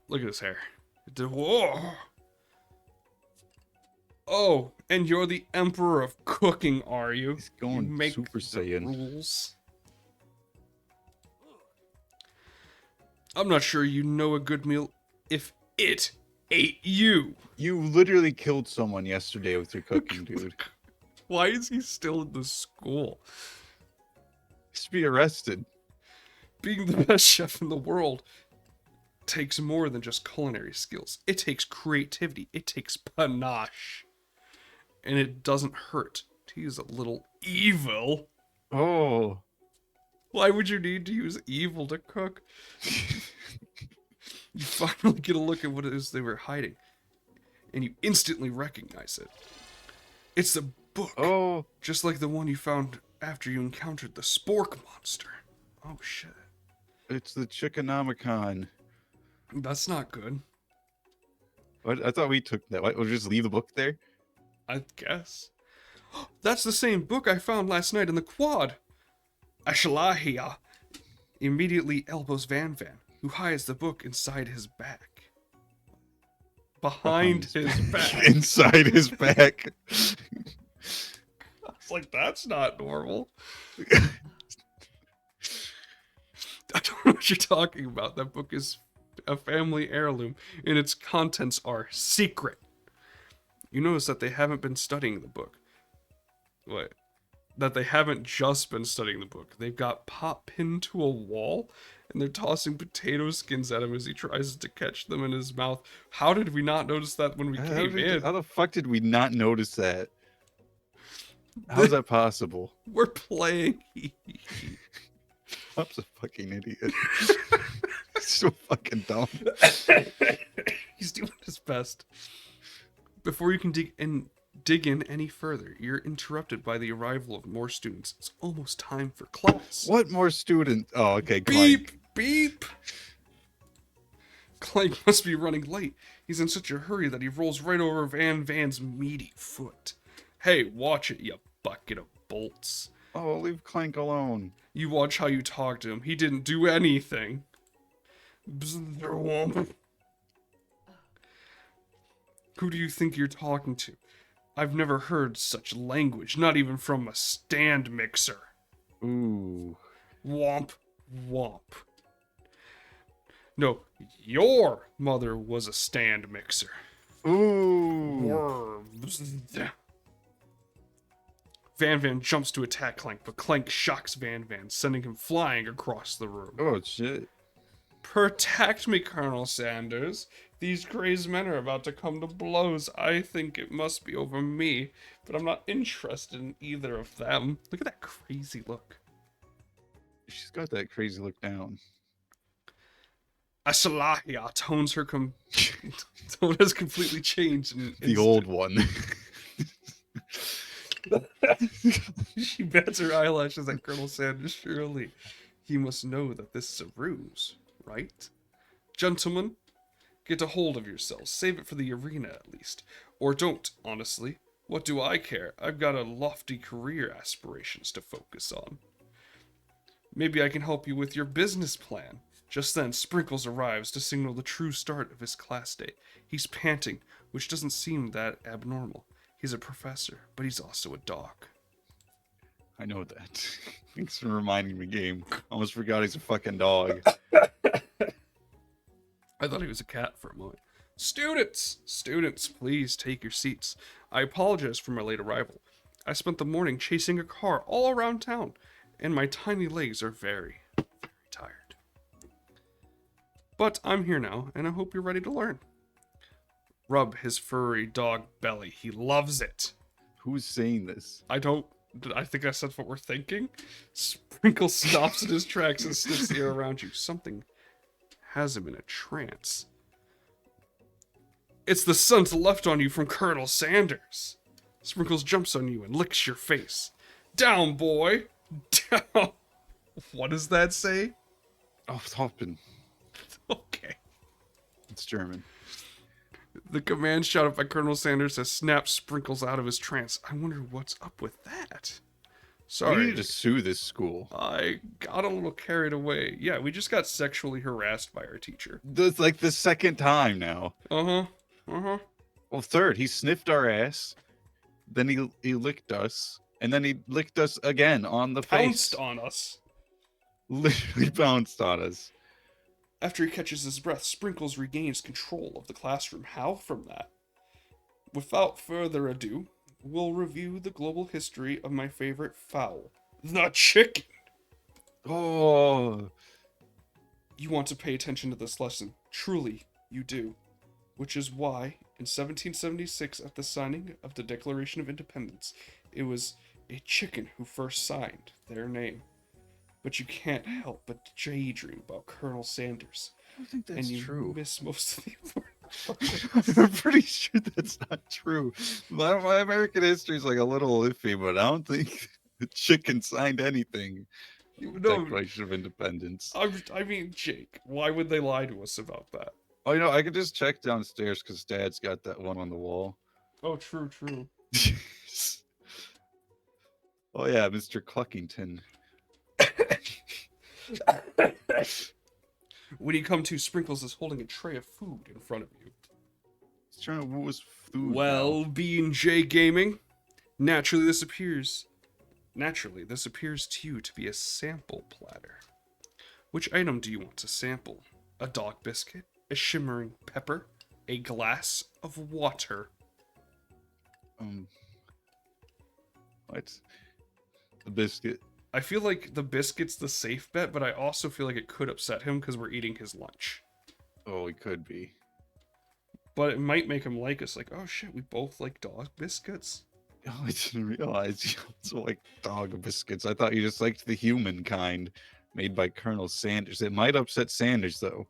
Look at his hair. Whoa. Oh, and you're the Emperor of Cooking, are you? He's going You make Super the Saiyan. rules. I'm not sure you know a good meal if it ate you. You literally killed someone yesterday with your cooking, dude. Why is he still in the school? He should be arrested. Being the best chef in the world takes more than just culinary skills. It takes creativity. It takes panache. And it doesn't hurt to use a little evil. Oh. Why would you need to use evil to cook? You finally get a look at what it is they were hiding, and you instantly recognize it. It's a book, Oh. just like the one you found after you encountered the spork monster. Oh shit. It's the Chickenomicon. That's not good, What? I thought we took that. We'll just leave the book there? I guess. That's the same book I found last night in the quad. Ashalahia immediately elbows Van Van, who hides the book inside his back. Behind his back. Inside his back. I was like, that's not normal. I don't know what you're talking about. That book is a family heirloom, and its contents are secret. You notice that they haven't been studying the book. What? That they haven't just been studying the book. They've got Pop pinned to a wall, and they're tossing potato skins at him as he tries to catch them in his mouth. How did we not notice that when we came in? How the fuck did we not notice that? How is that possible? We're playing. Pop's a fucking idiot. He's so fucking dumb. He's doing his best. Before you can dig in any further, you're interrupted by the arrival of more students. It's almost time for class. What more student? Oh, okay, Beep! Clank. Beep! Clank must be running late. He's in such a hurry that he rolls right over Van's meaty foot. Hey, watch it, you bucket of bolts. Oh, leave Clank alone. You watch how you talk to him. He didn't do anything. Who do you think you're talking to? I've never heard such language, not even from a stand mixer. Ooh. Womp, womp. No, your mother was a stand mixer. Ooh. Van jumps to attack Clank, but Clank shocks Van, sending him flying across the room. Oh, shit. Protect me, Colonel Sanders. These crazed men are about to come to blows. I think it must be over me, but I'm not interested in either of them. Look at that crazy look. She's got that crazy look down. Asalahia tones her tone has completely changed. The old one. She bats her eyelashes at Colonel Sanders. Surely he must know that this is a ruse, right? Gentlemen, get a hold of yourselves. Save it for the arena at least. Or don't, honestly. What do I care? I've got a lofty career aspirations to focus on. Maybe I can help you with your business plan. Just then, Sprinkles arrives to signal the true start of his class day. He's panting, which doesn't seem that abnormal. He's a professor, but he's also a dog. I know that. Thanks for reminding me, game. Almost forgot he's a fucking dog. I thought he was a cat for a moment. Students, please take your seats. I apologize for my late arrival. I spent the morning chasing a car all around town, and my tiny legs are very, very tired. But I'm here now, and I hope you're ready to learn. Rub his furry dog belly. He loves it. Who's saying this? I think I said what we're thinking. Sprinkle stops in his tracks and sniffs the air around you. Something has him in a trance. It's the scent left on you from Colonel Sanders. Sprinkles jumps on you and licks your face. Down, boy. Down. What does that say? Oh, Hoppen. Okay. It's German. The command shouted by Colonel Sanders has snapped Sprinkles out of his trance. I wonder what's up with that. Sorry. We need to sue this school. I got a little carried away. Yeah, we just got sexually harassed by our teacher. That's like the second time now. Uh-huh. Well, third, he sniffed our ass. Then he licked us. And then he licked us again on the face. Pounced on us. Literally bounced on us. After he catches his breath, Sprinkles regains control of the classroom. How from that? Without further ado, we'll review the global history of my favorite fowl, the chicken. Oh. You want to pay attention to this lesson. Truly, you do. Which is why, in 1776, at the signing of the Declaration of Independence, it was a chicken who first signed their name. But you can't help but daydream about Colonel Sanders. I don't think that's and you true. miss most of the important. I'm pretty sure that's not true. My American history is like a little iffy, but I don't think the chicken signed anything. No, Declaration of Independence. I mean, Jake, why would they lie to us about that? Oh, you know, I could just check downstairs because Dad's got that one on the wall. Oh, true. Oh yeah, Mr. Cluckington. When you come to, Sprinkles is holding a tray of food in front of you. He's trying to woo his food. Well, B&J Gaming, naturally this appears to you to be a sample platter. Which item do you want to sample? A dog biscuit? A shimmering pepper? A glass of water? What? The biscuit. I feel like the biscuit's the safe bet, but I also feel like it could upset him because we're eating his lunch. Oh, it could be. But it might make him like us, like, oh shit, we both like dog biscuits? Oh, I didn't realize you also like dog biscuits. I thought you just liked the human kind made by Colonel Sanders. It might upset Sanders, though,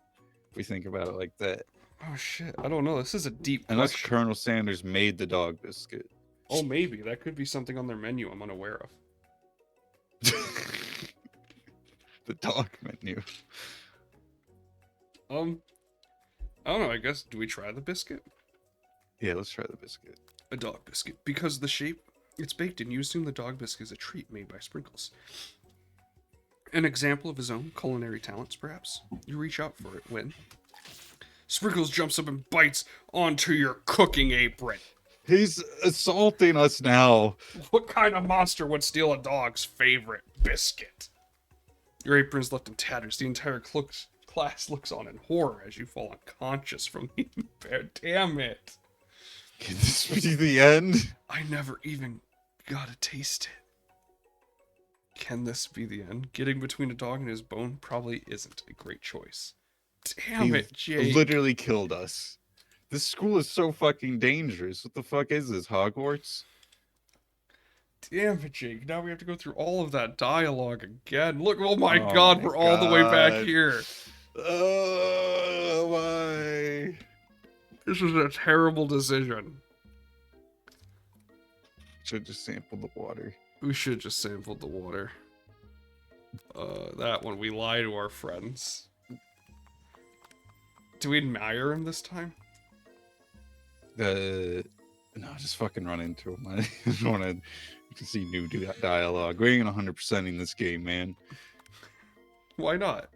if we think about it like that. Oh shit, I don't know. This is a deep Unless question. Colonel Sanders made the dog biscuit. Oh, maybe that could be something on their menu I'm unaware of. The dog menu. I don't know. I guess do we try the biscuit? Yeah, let's try the biscuit. A dog biscuit because of the shape it's baked in. You assume the dog biscuit is a treat made by Sprinkles. An example of his own culinary talents, perhaps. You reach out for it when Sprinkles jumps up and bites onto your cooking apron. He's assaulting us now. What kind of monster would steal a dog's favorite biscuit? Your apron is left in tatters. The entire class looks on in horror as you fall unconscious from the bear. Damn it. Can this be the end? I never even got to taste it. Can this be the end? Getting between a dog and his bone probably isn't a great choice. Damn it, Jake. Literally killed us. This school is so fucking dangerous. What the fuck is this, Hogwarts? Damn it, Jake. Now we have to go through all of that dialogue again. Look, oh my Oh god, my we're all the way back God. here. Oh, why? This is a terrible decision. Should just sample the water. We should just sample the water. That one, we lie to our friends. Do we admire him this time? No, just fucking run into him. I just want to see new dialogue. We ain't 100% in this game, man. Why not?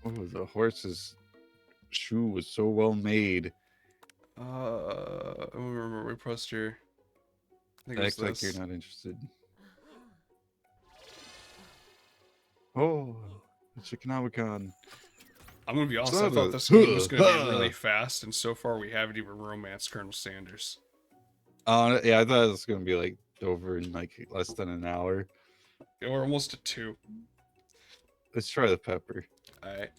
Oh, the horse's shoe was so well made. I don't remember we pressed your. I think it was Act like this. you're not interested. Oh, the Chickenabacon. I'm gonna be honest, I Son thought of- this game was gonna be really fast, and so far we haven't even romanced Colonel Sanders. Yeah, I thought it was gonna be like over in like less than an hour. Yeah, we're almost at 2. Let's try the pepper. Alright.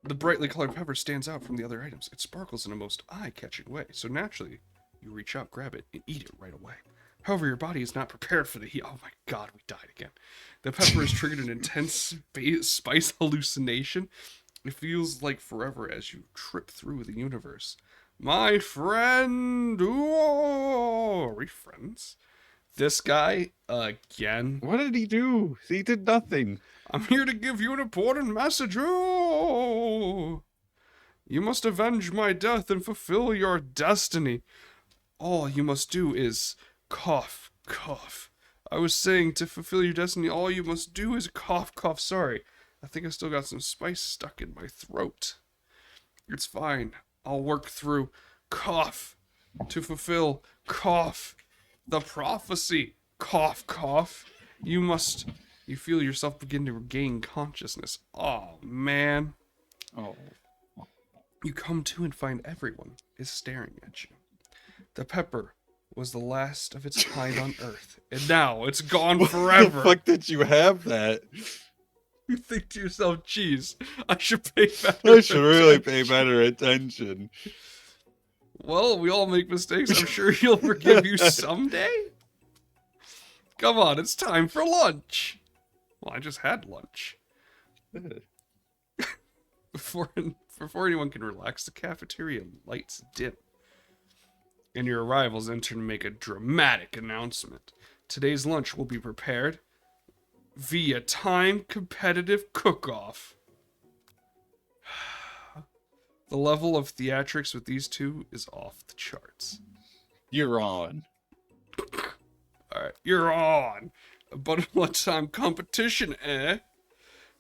The brightly colored pepper stands out from the other items. It sparkles in a most eye-catching way, so naturally, you reach out, grab it, and eat it right away. However, your body is not prepared for the heat. Oh my god, we died again. The pepper has triggered an intense spice hallucination. It feels like forever as you trip through the universe. My friend! Ooh, are we friends? This guy, again. What did he do? He did nothing. I'm here to give you an important message. Oh! You must avenge my death and fulfill your destiny. All you must do is cough, cough. I was saying to fulfill your destiny, all you must do is cough, cough. Sorry, I think I still got some spice stuck in my throat. It's fine. I'll work through. Cough. To fulfill. Cough. The prophecy. Cough, cough. You feel yourself begin to regain consciousness. Oh, man. Oh. You come to and find everyone is staring at you. The pepper was the last of its kind on Earth, and now it's gone forever. Why the fuck did you have that? You think to yourself, geez, I should pay better I should really pay attention." better attention. Well, we all make mistakes. I'm sure he'll forgive you someday. Come on, it's time for lunch. Well, I just had lunch. Before anyone can relax, the cafeteria lights dim. And your arrivals enter to make a dramatic announcement. Today's lunch will be prepared via time competitive cook-off. The level of theatrics with these two is off the charts. You're on. Alright, you're on. But lunchtime competition, eh?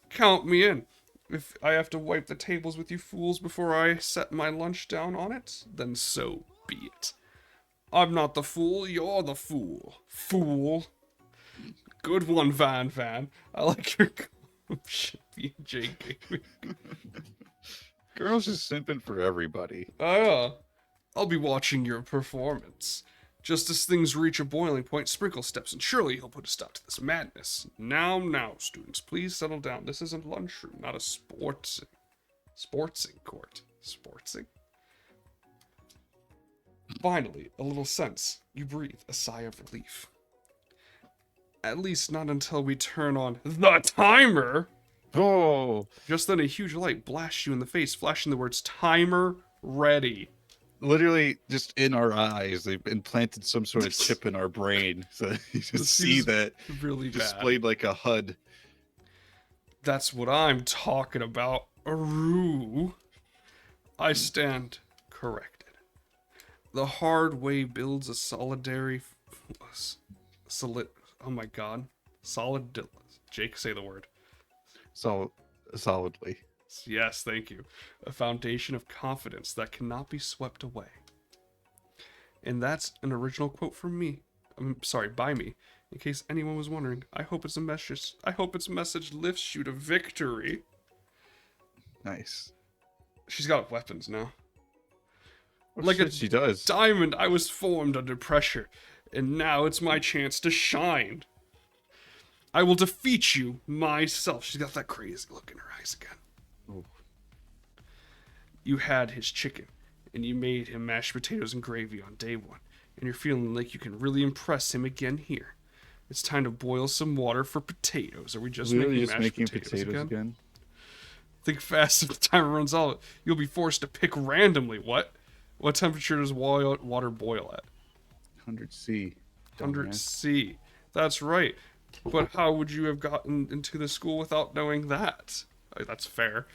Count me in. If I have to wipe the tables with you fools before I set my lunch down on it, then so be it. I'm not the fool, you're the fool. Fool. Good one, Van Van. I like your shit being JK. Girls just simping for everybody. Oh, yeah. I'll be watching your performance. Just as things reach a boiling point, Sprinkle steps in. Surely he'll put a stop to this madness. Now, students, please settle down. This isn't lunchroom, not a sportsing court. Sportsing? Finally, a little sense. You breathe a sigh of relief. At least not until we turn on the timer. Oh, Just then, a huge light blasted you in the face, flashing the words "Timer Ready." literally just in our eyes. They've implanted some sort of chip in our brain, so you just This see is that really bad. displayed like a HUD. That's what I'm talking about. Aru. I stand corrected. The hard way builds a solidary. Solid. Oh my god. Solid. Jake, say the word. So solidly. Yes, thank you. A foundation of confidence that cannot be swept away. And that's an original quote from me. I'm sorry, by me. In case anyone was wondering, I hope its message lifts you to victory. Nice. She's got weapons now. Oh, Like shit, a she does. diamond, I was formed under pressure, and now it's my chance to shine. I will defeat you myself. She's got that crazy look in her eyes again. Ooh. You had his chicken, and you made him mashed potatoes and gravy on day one, and you're feeling like you can really impress him again here. It's time to boil some water for potatoes. Are we just Literally making just mashed making potatoes, again? again. Think fast. If the timer runs out, you'll be forced to pick randomly. What? What temperature does water boil at? 100C. 100C. That's right. But how would you have gotten into the school without knowing that? That's fair.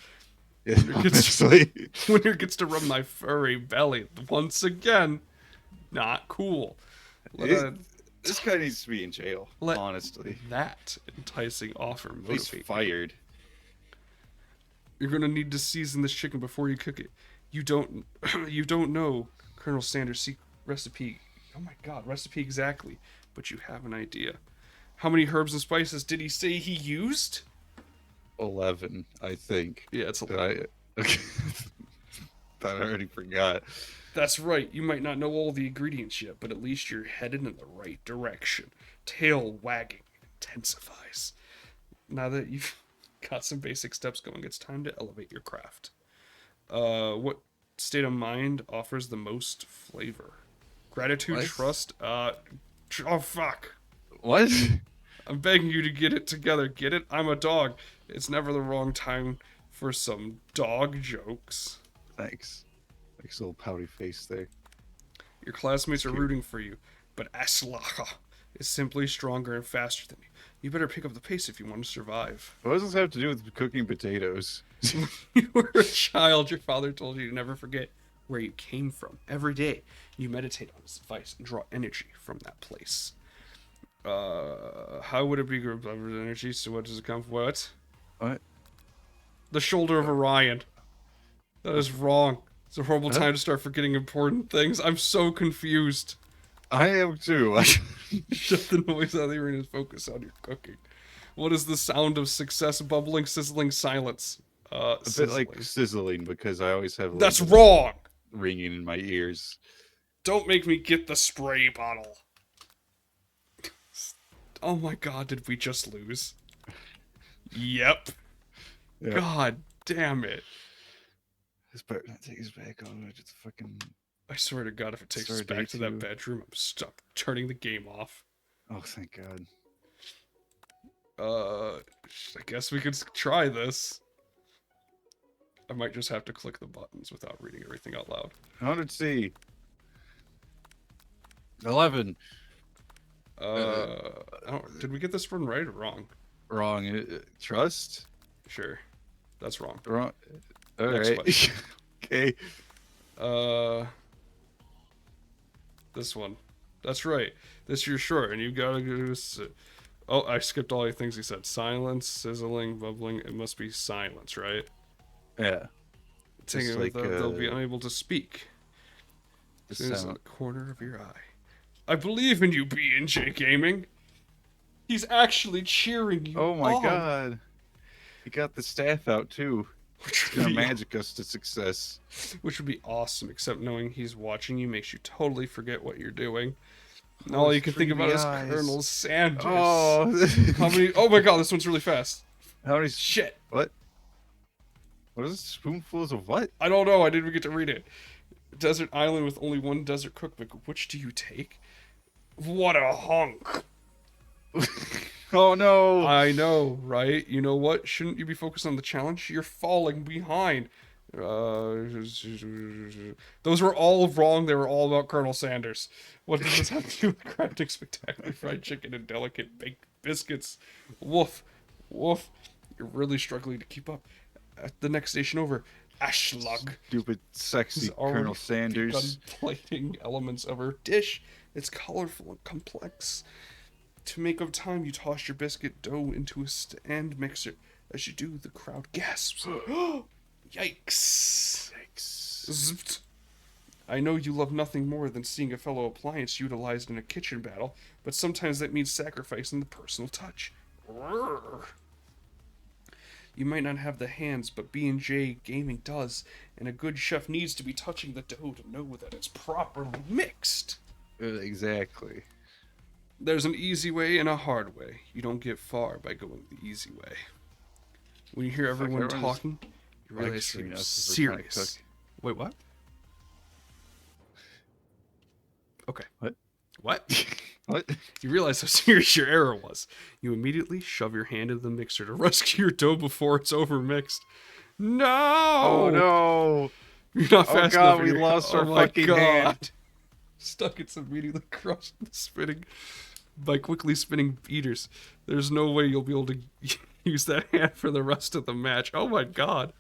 Yeah, Gets- honestly. Winter gets to rub my furry belly once again. Not cool. This guy needs to be in jail, Let honestly. that enticing offer He's motivate you. fired. You're gonna need to season this chicken before you cook it. You don't you don't know Colonel Sanders' recipe. Oh my god, recipe exactly, but you have an idea. How many herbs and spices did he say he used? 11, I think. Yeah, it's a Did lot. I? Okay. Thought I already forgot. That's right. You might not know all the ingredients yet, but at least you're headed in the right direction. Tail wagging intensifies. Now that you've got some basic steps going, it's time to elevate your craft. What state of mind offers the most flavor? Gratitude, What? trust, oh fuck. What? I'm begging you to get it together. Get it? I'm a dog. It's never the wrong time for some dog jokes. Thanks. Like his little pouty face there. Your classmates are Cute. rooting for you, but Aslaha is simply stronger and faster than you. You better pick up the pace if you want to survive. What does this have to do with cooking potatoes? You were a child. Your father told you to never forget where you came from. Every day, you meditate on his advice and draw energy from that place. How would it be grouped up with energy? So what does it come from? What? What? The shoulder of Orion. That is wrong. It's a horrible time to start forgetting important things. I'm so confused. I am too. Shut the noise out of the room and focus on your cooking. What is the sound of success? Bubbling, sizzling silence. A bit like sizzling because I always have a That's little bit wrong. of ringing in my ears. Don't make me get the spray bottle. Oh my god, did we just lose? Yep. Yeah. God damn it. This better not take us back on it. It's fucking. I swear to god, if it takes us Sorry, back day to that two. bedroom, I'm stop turning the game off. Oh, thank God. I guess we could try this. I might just have to click the buttons without reading everything out loud. 100C. 11. Did we get this one right or wrong? Wrong. Trust? Sure. That's wrong. Wrong. All Next right. question. Okay. This one. That's right. This you're sure, and you gotta do this. Oh, I skipped all the things he said. Silence, sizzling, bubbling. It must be silence, right? Yeah. Taking Just like, like, they'll be unable to speak. The It is in sound. the corner of your eye. I believe in you, B&J Gaming. He's actually cheering you Oh my on. God. He got the staff out too. Which It's would, gonna be, magic us to success. which would be awesome, except knowing he's watching you makes you totally forget what you're doing. And all you can think about is Colonel Sanders. Oh. How many? Oh my god, this one's really fast. How many? Shit. What? What is it? Spoonfuls of what? I don't know. I didn't get to read it. Desert island with only one desert cookbook. Which do you take? What a hunk. Oh no! I know, right? You know what? Shouldn't you be focused on the challenge? You're falling behind. Those were all wrong. They were all about Colonel Sanders. What does this have to do with crafting spectacular fried chicken and delicate baked biscuits? Woof. Woof. You're really struggling to keep up. At the next station over, Ashlug Stupid, has sexy already Colonel Sanders. begun plating elements of her dish. It's colorful and complex. To make up time, you toss your biscuit dough into a stand mixer. As you do, the crowd gasps. Yikes! Yikes. Zipped. I know you love nothing more than seeing a fellow appliance utilized in a kitchen battle, but sometimes that means sacrificing the personal touch. Rrr. You might not have the hands, but B&J Gaming does, and a good chef needs to be touching the dough to know that it's properly mixed. Exactly. There's an easy way and a hard way. You don't get far by going the easy way. When you hear everyone everyone's talking, you realize lecturing you're us as we're trying to serious. Wait, what? Okay. What? What? What? You realize how serious your error was. You immediately shove your hand into the mixer to rescue your dough before it's overmixed. No! Oh no! You're not Oh fast god, enough. we You're- lost oh our my fucking God. hand. Stuck, it's immediately crushed in the spinning by quickly spinning beaters. There's no way you'll be able to use that hand for the rest of the match. Oh my God.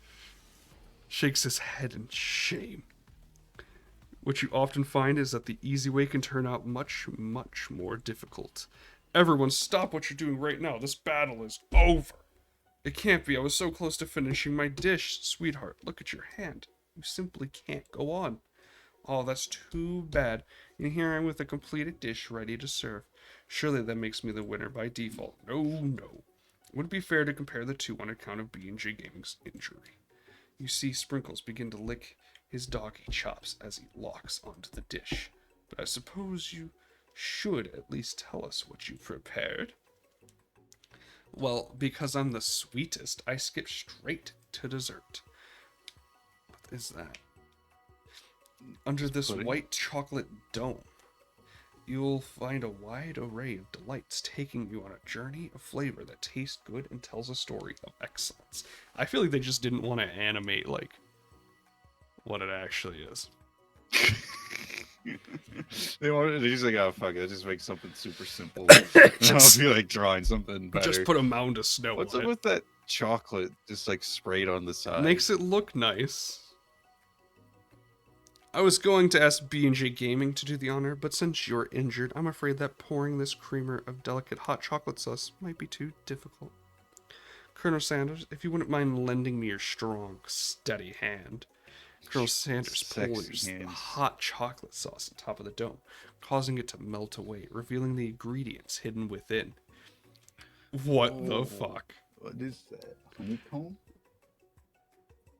Shakes his head in shame. What you often find is that the easy way can turn out much, much more difficult. Everyone, stop what you're doing right now. This battle is over. It can't be. I was so close to finishing my dish. Sweetheart, look at your hand. You simply can't go on. Oh, that's too bad. And here I am with a completed dish ready to serve. Surely that makes me the winner by default. No, no. It wouldn't be fair to compare the two on account of B&J Gaming's injury. You see Sprinkles begin to lick his doggy chops as he locks onto the dish. But I suppose you should at least tell us what you prepared. Well, because I'm the sweetest, I skip straight to dessert. What is that? Under this Pudding? white chocolate dome, you'll find a wide array of delights taking you on a journey of flavor that tastes good and tells a story of excellence. I feel like they just didn't want to animate, like, what it actually is. They're just like, oh fuck it, just make something super simple. I'll be like drawing something better. Just put a mound of snow What's on up it. with that chocolate just like sprayed on the side? Makes it look nice. I was going to ask B&J Gaming to do the honor, but since you're injured, I'm afraid that pouring this creamer of delicate hot chocolate sauce might be too difficult. Colonel Sanders, if you wouldn't mind lending me your strong, steady hand. Colonel Sanders Sexy pours the hands. hot chocolate sauce on top of the dome, causing it to melt away, revealing the ingredients hidden within. What the Oh. fuck? What is that? Honeycomb?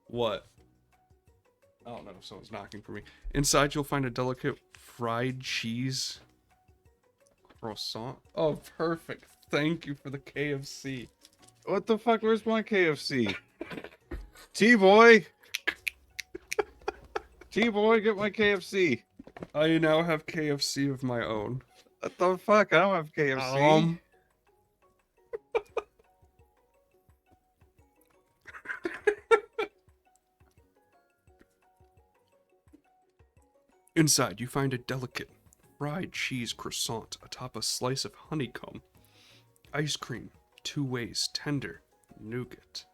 What? I don't know if someone's knocking for me. Inside, you'll find a delicate fried cheese croissant. Oh, perfect. Thank you for the KFC. What the fuck? Where's my KFC? T-boy! T-boy, get my KFC. I now have KFC of my own. What the fuck? I don't have KFC. Inside, you find a delicate fried cheese croissant atop a slice of honeycomb, ice cream, 2 ways, tender, nougat,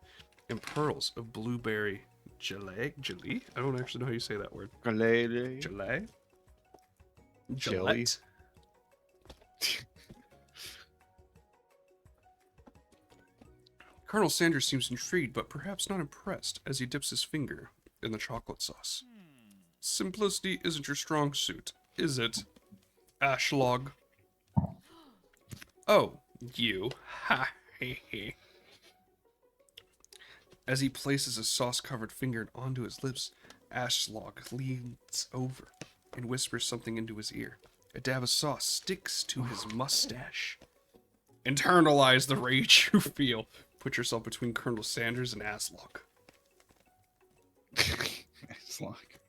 and pearls of blueberry gelée? Gelée? I don't actually know how you say that word. Gelée. Gelée? Jelly. Gillette? Colonel Sanders seems intrigued, but perhaps not impressed, as he dips his finger in the chocolate sauce. Simplicity isn't your strong suit, is it, Ashlog? Oh, you. Ha he he. As he places a sauce-covered finger onto his lips, Ashlog leans over and whispers something into his ear. A dab of sauce sticks to his mustache. Internalize the rage you feel. Put yourself between Colonel Sanders and Aslog. It's like,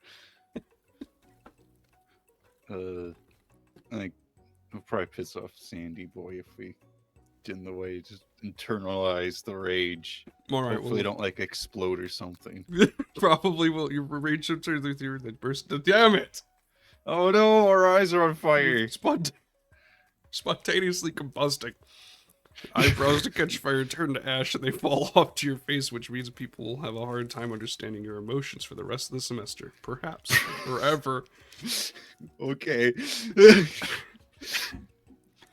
I think we'll probably piss off Sandy Boy if we in the way. Just internalize the rage. All right, Hopefully, don't like explode or something. probably will. You rage through the then burst. Damn it! Oh no, our eyes are on fire. Spontaneously combusting. Eyebrows to catch fire turn to ash and they fall off to your face, which means people will have a hard time understanding your emotions for the rest of the semester. Perhaps. Forever. Okay.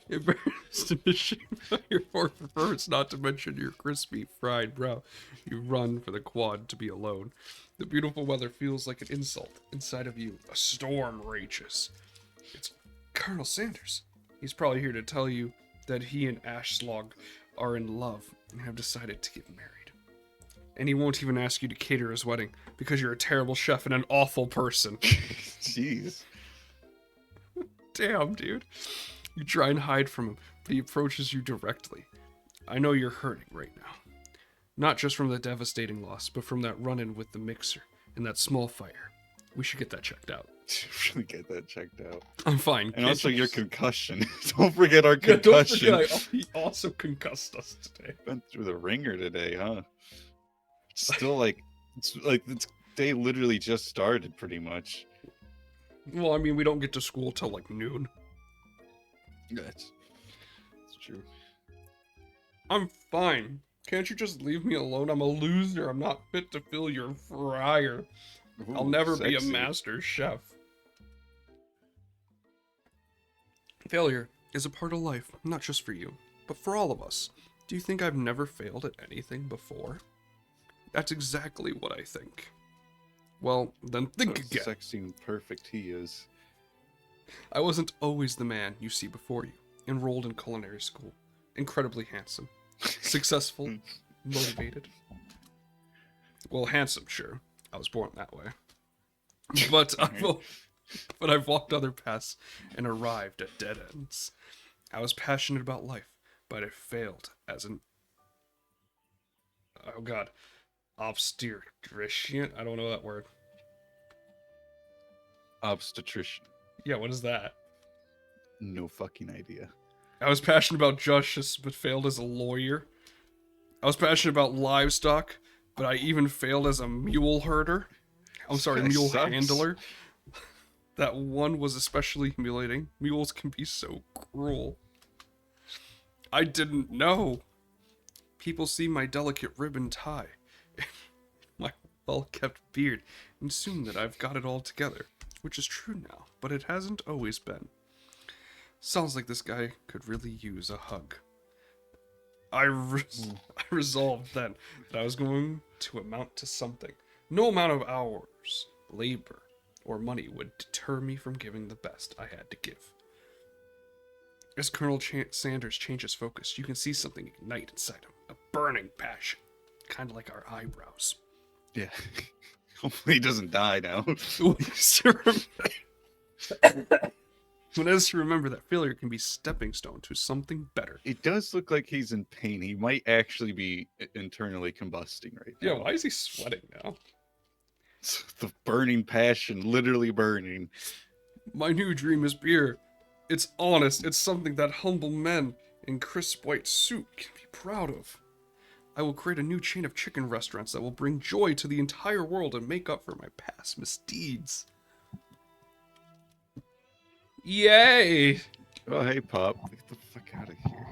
Embarrassed and ashamed of your poor performance, not to mention your crispy, fried brow. You run for the quad to be alone. The beautiful weather feels like an insult. Inside of you, a storm rages. It's Colonel Sanders. He's probably here to tell you that he and Ashslog are in love and have decided to get married. And he won't even ask you to cater his wedding because you're a terrible chef and an awful person. Jeez. Damn, dude. You try and hide from him, but he approaches you directly. I know you're hurting right now. Not just from the devastating loss, but from that run-in with the mixer and that small fire. We should get that checked out. Really get that checked out. I'm fine. And also your concussion. Don't forget our Yeah, concussion. don't forget, he also concussed us today. Went through the ringer today, huh? It's still like this day literally just started pretty much. Well, I mean, we don't get to school till like noon. Yeah, it's true. I'm fine. Can't you just leave me alone? I'm a loser. I'm not fit to fill your fryer. Ooh, I'll never be a sexy. master chef. Failure is a part of life, not just for you, but for all of us. Do you think I've never failed at anything before? That's exactly what I think. Well, then think So again. sexy and perfect he is. I wasn't always the man you see before you. Enrolled in culinary school. Incredibly handsome. Successful. Motivated. Well, handsome, sure. I was born that way. But I've walked other paths and arrived at dead ends. I was passionate about life, but I failed as an... Oh god. Obstetrician? I don't know that word. Obstetrician. Yeah, what is that? No fucking idea. I was passionate about justice, but failed as a lawyer. I was passionate about livestock, but I even failed as a mule herder. I'm sorry, That mule sucks. handler. That one was especially humiliating. Mules can be so cruel. I didn't know. People see my delicate ribbon tie, my well-kept beard, and assume that I've got it all together, which is true now, but it hasn't always been. Sounds like this guy could really use a hug. I resolved then that I was going to amount to something. No amount of hours, labor, or money would deter me from giving the best I had to give. As Colonel Sanders changes focus, you can see something ignite inside him. A burning passion. Kind of like our eyebrows. Yeah. Hopefully he doesn't die now. One has to remember that failure can be stepping stone to something better. It does look like he's in pain. He might actually be internally combusting right now. Yeah, why is he sweating now? The burning passion, literally burning. My new dream is beer. It's honest. It's something that humble men in crisp white suit can be proud of. I will create a new chain of chicken restaurants that will bring joy to the entire world and make up for my past misdeeds. Yay! Oh, hey, Pop. Get the fuck out of here.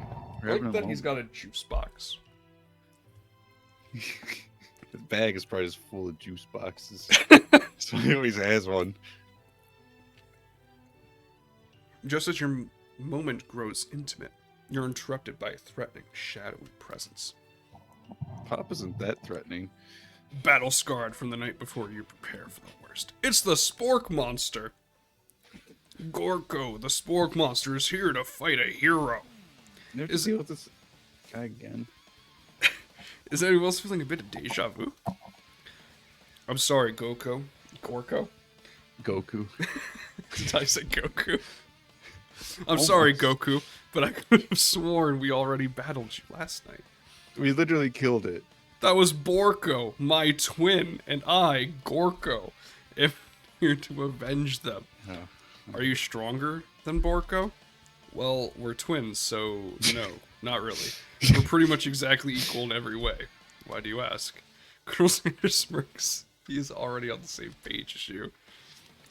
I like that he's got a juice box. His bag is probably just full of juice boxes. So he always has one. Just as your moment grows intimate, you're interrupted by a threatening, shadowy presence. Pop isn't that threatening. Battle scarred from the night before, you prepare for the worst. It's the Spork Monster! Gorko, the Spork Monster, is here to fight a hero. You have to Is- deal with this guy again. Is anyone else feeling a bit of deja vu? I'm sorry, Gorko. Goku? Did I say Goku? I'm sorry, Goku, but I could have sworn we already battled you last night. We literally killed it. That was Borko, my twin, and I, Gorko, am here to avenge them. Oh. Are you stronger than Borko? Well, we're twins, so no. not really. We're pretty much exactly equal in every way. Why do you ask? Colonel Sanders smirks. He is already on the same page as you.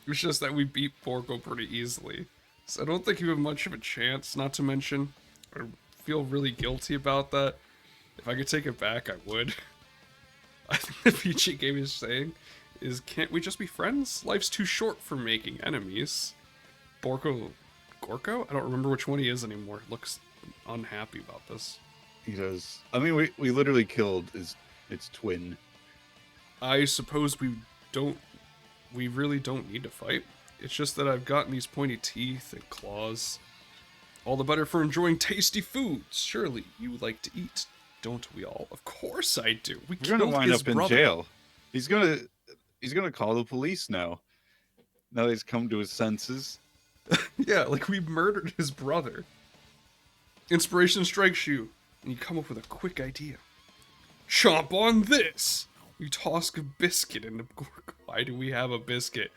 It's just that we beat Borgo pretty easily. So I don't think you have much of a chance, not to mention, I feel really guilty about that. If I could take it back, I would. I think the PG game is saying is, can't we just be friends? Life's too short for making enemies. Gorko? I don't remember which one he is anymore. Looks unhappy about this. He does. I mean, we literally killed its twin. I suppose we really don't need to fight. It's just that I've gotten these pointy teeth and claws. All the better for enjoying tasty foods. Surely you like to eat, don't we all? Of course I do. We're gonna wind up in jail. He's gonna call the police now. Now he's come to his senses. Yeah, like we murdered his brother. Inspiration strikes you, and you come up with a quick idea. Chomp on this! You toss a biscuit into Gork. Why do we have a biscuit?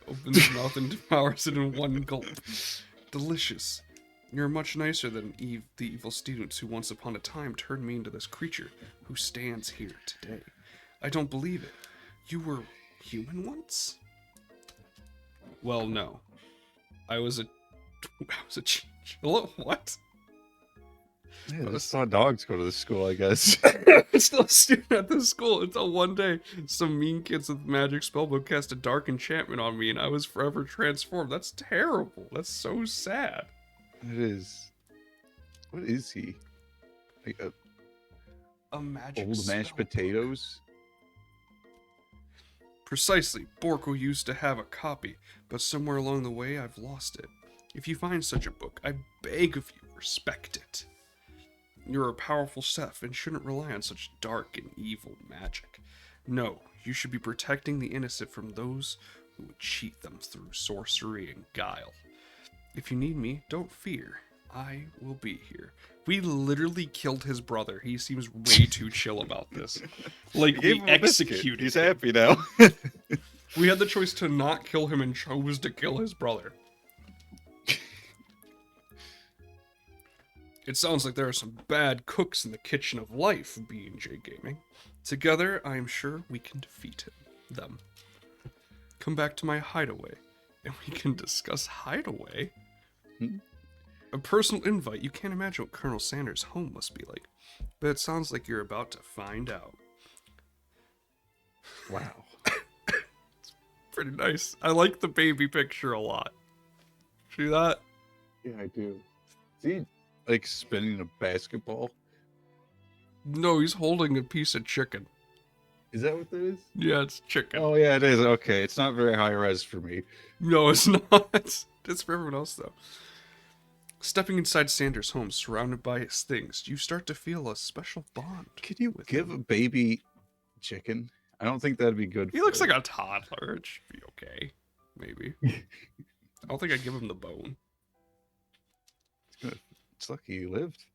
Opens his mouth and devours it in one gulp. Delicious. You're much nicer than the evil students who once upon a time turned me into this creature who stands here today. I don't believe it. You were human once? Well, no. I was a chinchilla? What? Yeah, I saw dogs go to the school, I guess. I'm still a student at this school until one day some mean kids with magic spellbook cast a dark enchantment on me and I was forever transformed. That's terrible. That's so sad. It is. What is he? Like a magic old mashed potatoes? Precisely. Borko used to have a copy, but somewhere along the way I've lost it. If you find such a book, I beg of you, respect it. You're a powerful chef and shouldn't rely on such dark and evil magic. No, you should be protecting the innocent from those who would cheat them through sorcery and guile. If you need me, don't fear. I will be here. We literally killed his brother. He seems way too chill about this. Like, we executed He's him. happy now. We had the choice to not kill him and chose to kill his brother. It sounds like there are some bad cooks in the kitchen of life, B&J Gaming. Together, I am sure we can defeat them. Come back to my hideaway, and we can discuss hideaway. A personal invite. You can't imagine what Colonel Sanders' home must be like, but it sounds like you're about to find out. Wow. It's pretty nice. I like the baby picture a lot. See that? Yeah, I do. See, like spinning a basketball? No, he's holding a piece of chicken. Is that what that is? Yeah, it's chicken. Oh, yeah, it is. Okay, it's not very high res for me. No, it's not. It's for everyone else, though. Stepping inside Sanders' home, surrounded by his things, you start to feel a special bond. Could you with give him. a baby chicken? I don't think that'd be good. He looks like a toddler. It should be okay. Maybe. I don't think I'd give him the bone. It's lucky he lived.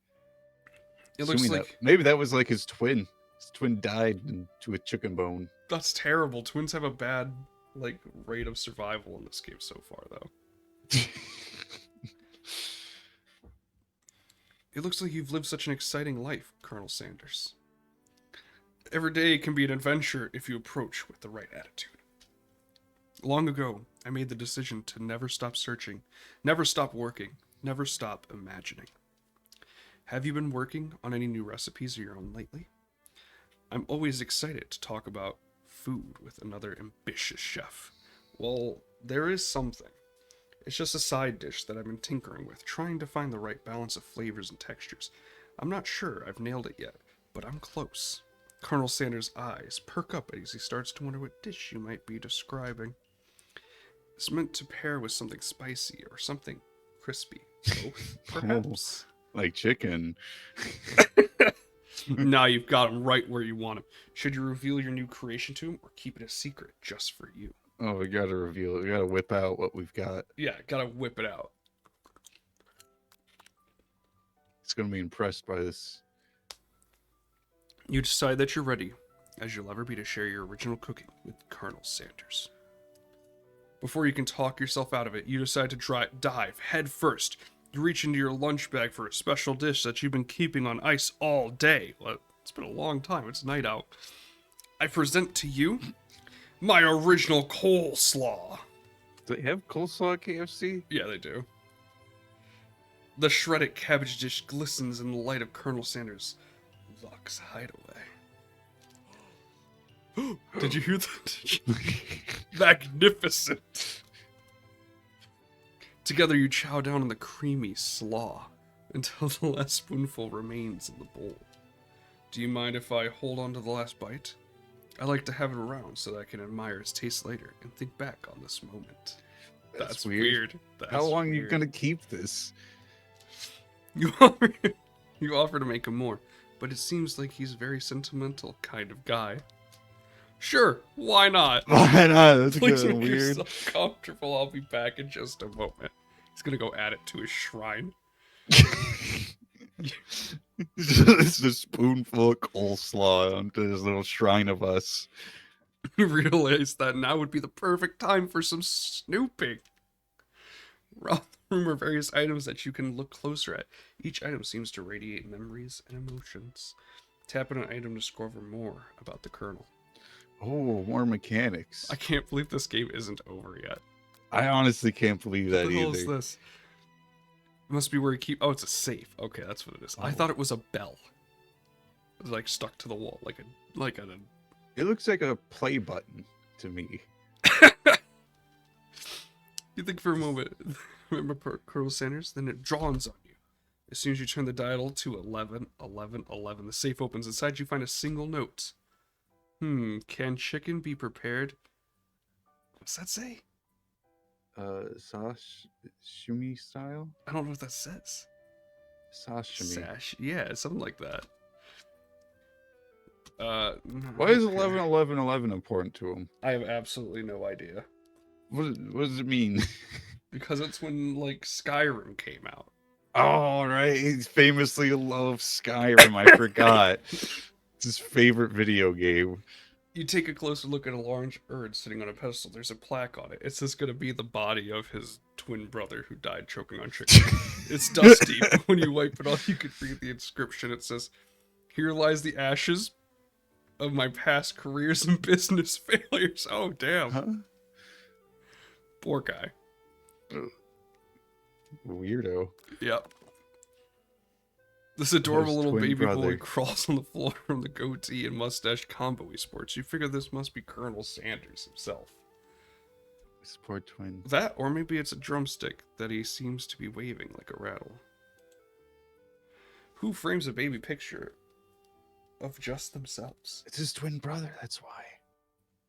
It looks Assuming like... maybe that was like his twin. His twin died to a chicken bone. That's terrible. Twins have a bad, like, rate of survival in this game so far, though. It looks like you've lived such an exciting life, Colonel Sanders. Every day can be an adventure if you approach with the right attitude. Long ago, I made the decision to never stop searching, never stop working, never stop imagining. Have you been working on any new recipes of your own lately? I'm always excited to talk about food with another ambitious chef. Well, there is something. It's just a side dish that I've been tinkering with, trying to find the right balance of flavors and textures. I'm not sure I've nailed it yet, but I'm close. Colonel Sanders' eyes perk up as he starts to wonder what dish you might be describing. It's meant to pair with something spicy or something crispy. Both, perhaps. Like chicken. Now you've got him right where you want him. Should you reveal your new creation to him or keep it a secret just for you? Oh, we gotta reveal it. We gotta whip out what we've got. Yeah, gotta whip it out. It's gonna be impressed by this. You decide that you're ready, as you'll ever be to share your original cooking with Colonel Sanders. Before you can talk yourself out of it, you decide to dive head first You reach into your lunch bag for a special dish that you've been keeping on ice all day. Well, it's been a long time. It's night out. I present to you my original coleslaw. Do they have coleslaw at KFC? Yeah, they do. The shredded cabbage dish glistens in the light of Colonel Sanders' Lux hideaway. Did you hear that? Magnificent! Together you chow down on the creamy slaw until the last spoonful remains in the bowl. Do you mind if I hold on to the last bite? I like to have it around so that I can admire its taste later and think back on this moment. That's weird. How long are you gonna keep this? You offer to make him more, but it seems like he's a very sentimental kind of guy. Sure, why not? Why not? That's Please kind of make weird. yourself comfortable. I'll be back in just a moment. He's gonna go add it to his shrine. It's a spoonful of coleslaw onto this little shrine of us. You realize that now would be the perfect time for some snooping. Round the room are various items that you can look closer at. Each item seems to radiate memories and emotions. Tap on an item to discover more about the Colonel. Oh, more mechanics. I can't believe this game isn't over yet. I honestly can't believe that What the hell either. is this? It must be where you keep... Oh, it's a safe. Okay, that's what it is. I Oh. thought it was a bell. It was like stuck to the wall, like a It looks like a play button to me. You think for a moment, remember Colonel Sanders? Then it dawns on you. As soon as you turn the dial to 11, 11, 11, the safe opens. Inside you find a single note. Can chicken be prepared? What's that say? Sashimi style? I don't know what that says. Sashimi. Yeah, something like that. Why is 11, 11, 11 important to him? I have absolutely no idea. What does it mean? Because it's when, like, Skyrim came out. Oh, right. He famously loves Skyrim. I forgot. It's his favorite video game. You take a closer look at a large urn sitting on a pedestal. There's a plaque on it. It says going to be the body of his twin brother who died choking on chicken. It's dusty, but when you wipe it off, you can read the inscription. It says, "Here lies the ashes of my past careers and business failures." Oh, damn. Huh? Poor guy. Weirdo. Yep. This adorable His little twin baby boy brother. crawls on the floor from the goatee and mustache combo he sports. You figure this must be Colonel Sanders himself. His poor twin. That, or maybe it's a drumstick that he seems to be waving like a rattle. Who frames a baby picture of just themselves? It's his twin brother. That's why.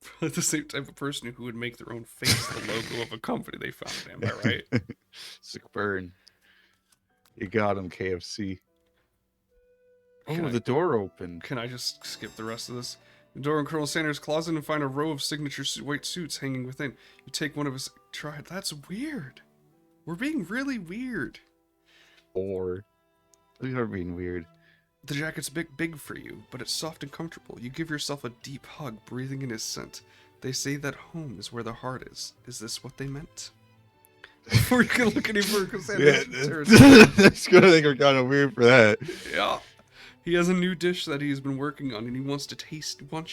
Probably the same type of person who would make their own face the logo of a company they founded. Am I right? Sick burn. You got him, KFC. Can Oh, I- the door opened. Can I just skip the rest of this? You door in Colonel Sanders' closet and find a row of signature white suits hanging within. You take one of his... Try it. That's weird. We're being really weird. Or we are being weird. The jacket's big for you, but it's soft and comfortable. You give yourself a deep hug, breathing in his scent. They say that home is where the heart is. Is this what they meant? Before you can look any further, Yeah, Sanders... that's gonna think we're kind of weird for that. Yeah. He has a new dish that he's been working on, and he wants you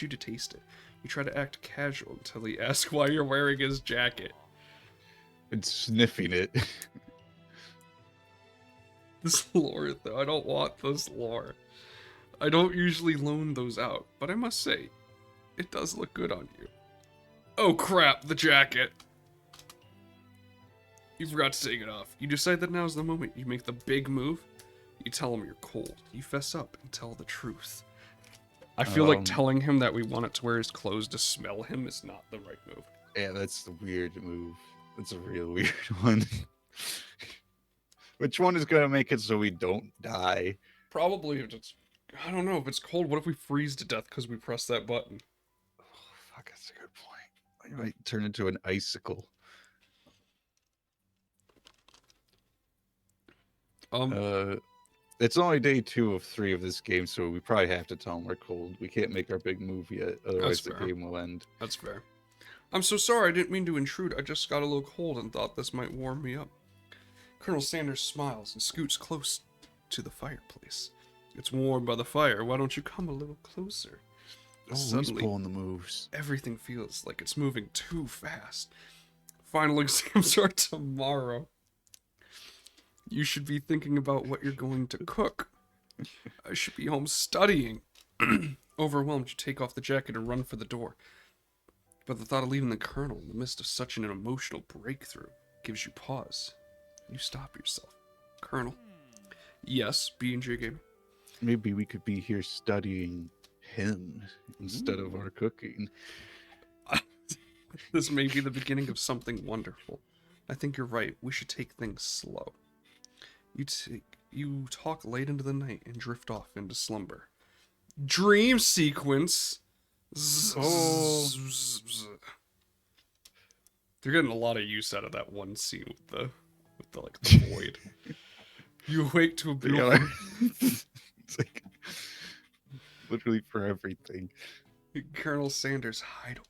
to taste it. You try to act casual until he asks why you're wearing his jacket. And sniffing it. This lore, though, I don't want this lore. I don't usually loan those out, but I must say, it does look good on you. Oh crap, the jacket! You forgot to take it off. You decide that now's the moment. You make the big move. You tell him you're cold. You fess up and tell the truth. I feel like telling him that we want it to wear his clothes to smell him is not the right move. Yeah, that's the weird move. That's a real weird one. Which one is gonna make it so we don't die? Probably if it's... I don't know, if it's cold, what if we freeze to death because we press that button? Oh, fuck, that's a good point. I might turn into an icicle. It's only day 2 of 3 of this game, so we probably have to tell them we're cold. We can't make our big move yet, otherwise the fair. game will end. That's fair. I'm so sorry, I didn't mean to intrude. I just got a little cold and thought this might warm me up. Colonel Sanders smiles and scoots close to the fireplace. It's warm by the fire. Why don't you come a little closer? Oh, he's Suddenly, pulling the moves. everything feels like it's moving too fast. Final exams are tomorrow. You should be thinking about what you're going to cook. I should be home studying. Overwhelmed, you take off the jacket and run for the door. But the thought of leaving the colonel in the midst of such an emotional breakthrough gives you pause. You stop yourself. Colonel. Yes, B&J Gamer. Maybe we could be here studying him instead of our cooking. This may be the beginning of something wonderful. I think you're right. We should take things slow. You talk late into the night and drift off into slumber. Dream sequence. Oh. They're getting a lot of use out of that one scene with the like the void. You awake to a beautiful It's like literally for everything. Colonel Sanders' hideaway.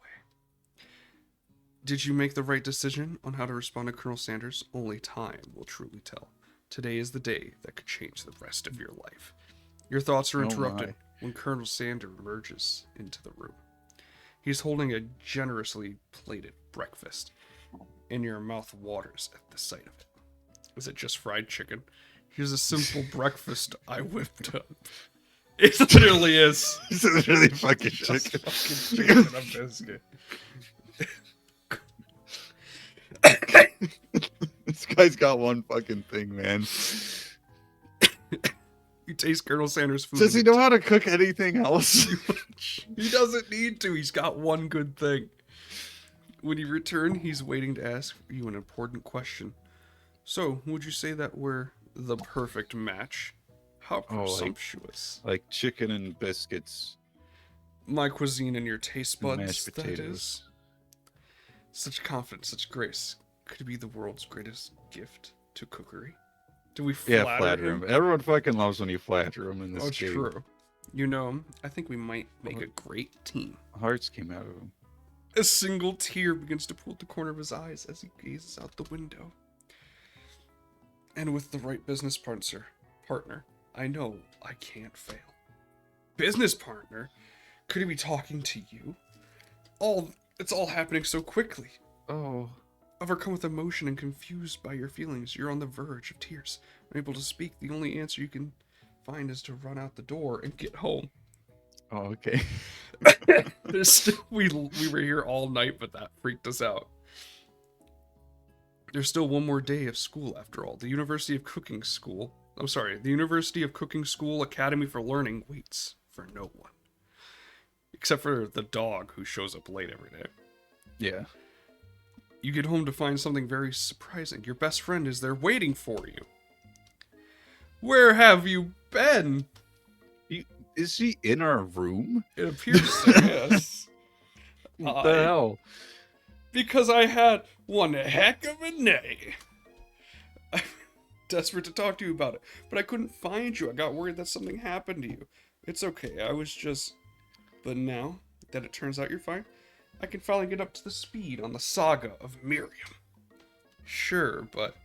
Did you make the right decision on how to respond to Colonel Sanders? Only time will truly tell. Today is the day that could change the rest of your life. Your thoughts are interrupted when Colonel Sanders emerges into the room. He's holding a generously plated breakfast, and your mouth waters at the sight of it. Is it just fried chicken? Here's a simple breakfast I whipped up. It literally is. This is really fucking Just chicken. fucking chicken and a biscuit. This guy's got one fucking thing, man. You taste Colonel Sanders' food. Does he know how to cook anything else? He doesn't need to. He's got one good thing. When you return, he's waiting to ask you an important question. So, would you say that we're the perfect match? How presumptuous. Like chicken and biscuits. My cuisine and your taste buds, Mashed that potatoes. is. Such confidence, such grace. Could it be the world's greatest gift to cookery? Do we flatter him? Everyone fucking loves when you flatter him in this Oh, game. true. You know, I think we might make a great team. Hearts came out of him. A single tear begins to pool at the corner of his eyes as he gazes out the window. And with the right business partner, I know I can't fail. Business partner? Could he be talking to you? It's all happening so quickly. Oh. Overcome with emotion and confused by your feelings, you're on the verge of tears. Unable to speak, the only answer you can find is to run out the door and get home. Oh, okay. We were here all night, but that freaked us out. There's still one more day of school after all. The University of Cooking School Academy for Learning waits for no one. Except for the dog who shows up late every day. Yeah. You get home to find something very surprising. Your best friend is there waiting for you. Where have you been? Is she in our room? It appears so, yes. What the hell? Because I had one heck of a day. I'm desperate to talk to you about it, but I couldn't find you. I got worried that something happened to you. It's okay, I was just... But now that it turns out you're fine, I can finally get up to the speed on the saga of Miriam. Sure, but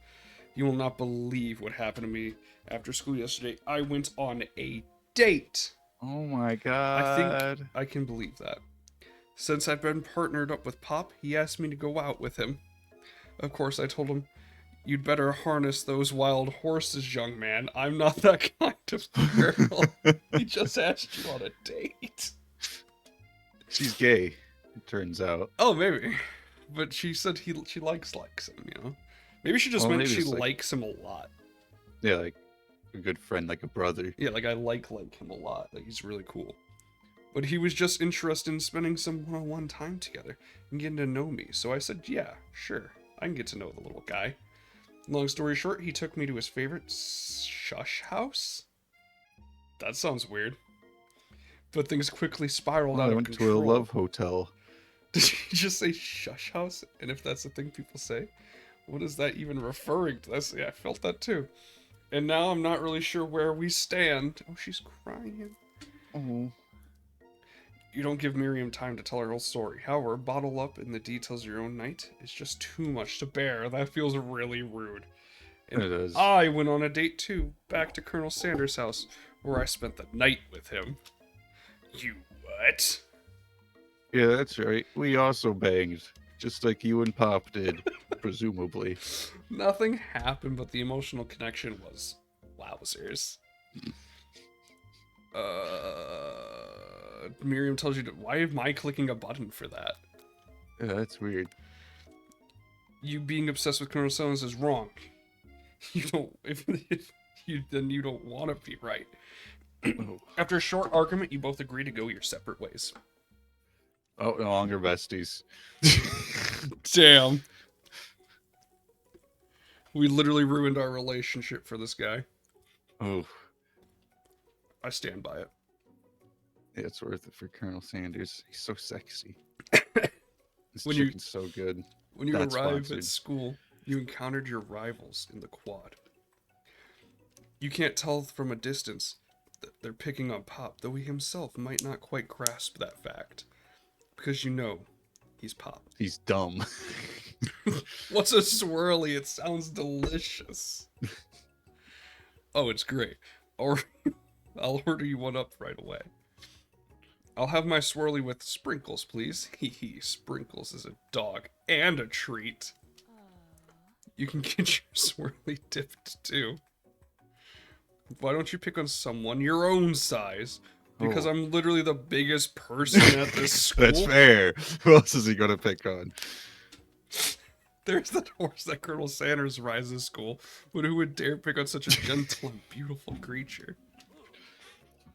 you will not believe what happened to me after school yesterday. I went on a date. Oh my god. I think I can believe that. Since I've been partnered up with Pop, he asked me to go out with him. Of course, I told him, you'd better harness those wild horses, young man. I'm not that kind of girl. He just asked you on a date. She's gay, it turns out. Oh, maybe. But she said she likes him, you know? Maybe she just meant maybe she it's like- likes him a lot. Yeah, like a good friend, like a brother. Yeah, like I like him a lot. Like he's really cool. But he was just interested in spending some one-on-one time together and getting to know me. So I said, yeah, sure. I can get to know the little guy. Long story short, he took me to his favorite shush house. That sounds weird. But things quickly spiraled out I of went control. to a love hotel. Did you just say shush house? And if that's the thing people say, what is that even referring to? Yeah, I felt that too. And now I'm not really sure where we stand. Oh, she's crying. Oh. You don't give Miriam time to tell her whole story. However, bottle up in the details of your own night is just too much to bear. That feels really rude. And It is. I went on a date too, back to Colonel Sanders' house, where I spent the night with him. You what? Yeah, that's right. We also banged, just like you and Pop did, presumably. Nothing happened, but the emotional connection was wowzers. Miriam tells you to. Why am I clicking a button for that? Yeah, that's weird. You being obsessed with Colonel Sanders is wrong. You don't. If you then you don't want to be right. Oh. After a short argument, you both agree to go your separate ways. Oh, no longer besties. Damn. We literally ruined our relationship for this guy. Oh, I stand by it. yeah, it's worth it for Colonel Sanders. He's so sexy. This When you- chicken's so good. When you Not arrive sponsored. at school, you encountered your rivals in the quad. You can't tell from a distance that they're picking on Pop, though he himself might not quite grasp that fact. Because you know, he's Pop. He's dumb. What's a swirly? It sounds delicious. Oh, it's great. Or I'll order you one up right away. I'll have my swirly with sprinkles, please. Hee sprinkles is a dog and a treat. You can get your swirly dipped too. Why don't you pick on someone your own size? Because Oh. I'm literally the biggest person at this school. That's fair. Who else is he gonna pick on? There's that horse that Colonel Sanders rides to school, but who would dare pick on such a gentle and beautiful creature?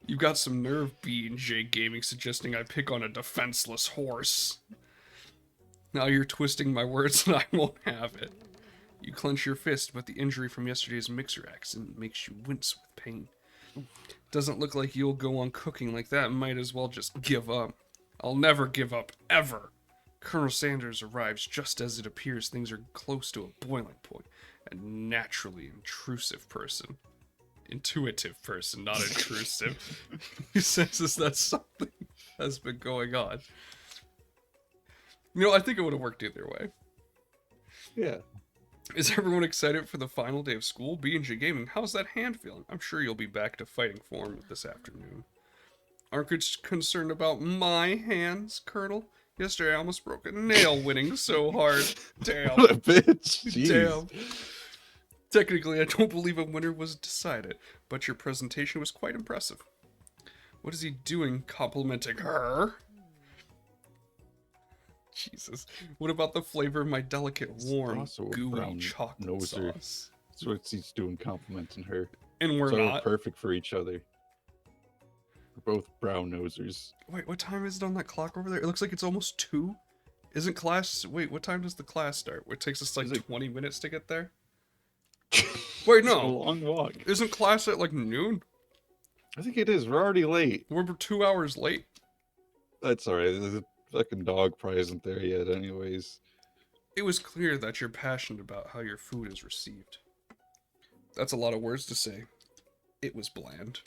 You've got some nerve, B&J Gaming, suggesting I pick on a defenseless horse. Now you're twisting my words and I won't have it. You clench your fist, but the injury from yesterday's mixer accident makes you wince with pain. Doesn't look like you'll go on cooking like that, might as well just give up. I'll never give up, ever. Colonel Sanders arrives just as it appears things are close to a boiling point. A naturally intrusive person. Intuitive person, not intrusive. He senses that something has been going on. You know, I think it would have worked either way. Yeah. Is everyone excited for the final day of school? B&J Gaming, how's that hand feeling? I'm sure you'll be back to fighting form this afternoon. Aren't you concerned about my hands, Colonel? Yesterday I almost broke a nail winning so hard. Damn. What a bitch. Jeez. Damn. Technically, I don't believe a winner was decided, but your presentation was quite impressive. What is he doing complimenting her? Jesus. What about the flavor of my delicate, warm, also a gooey brown chocolate noser. sauce? That's what he's doing, complimenting her. And we're So not. perfect for each other. We're both brown nosers. Wait, what time is it on that clock over there? It looks like it's almost 2. Isn't class... Wait, what time does the class start? It takes us like Is it- 20 minutes to get there? Wait, It's a no. long walk. Isn't class at like noon? I think it is. We're already late. We're 2 hours late. That's alright. The fucking dog probably isn't there yet, anyways. It was clear that you're passionate about how your food is received. That's a lot of words to say. It was bland.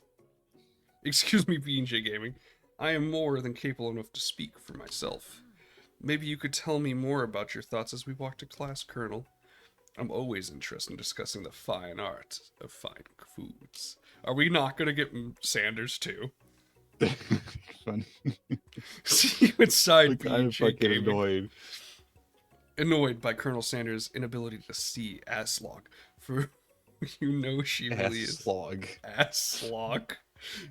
Excuse me, B&J Gaming. I am more than capable enough to speak for myself. Maybe you could tell me more about your thoughts as we walk to class, Colonel. I'm always interested in discussing the fine art of fine foods. Are we not going to get Sanders too? Fun. See you inside, I'm B&J fucking Gaming. annoyed. Annoyed by Colonel Sanders' inability to see Asslog, for you know she really is. Slog. Asslog.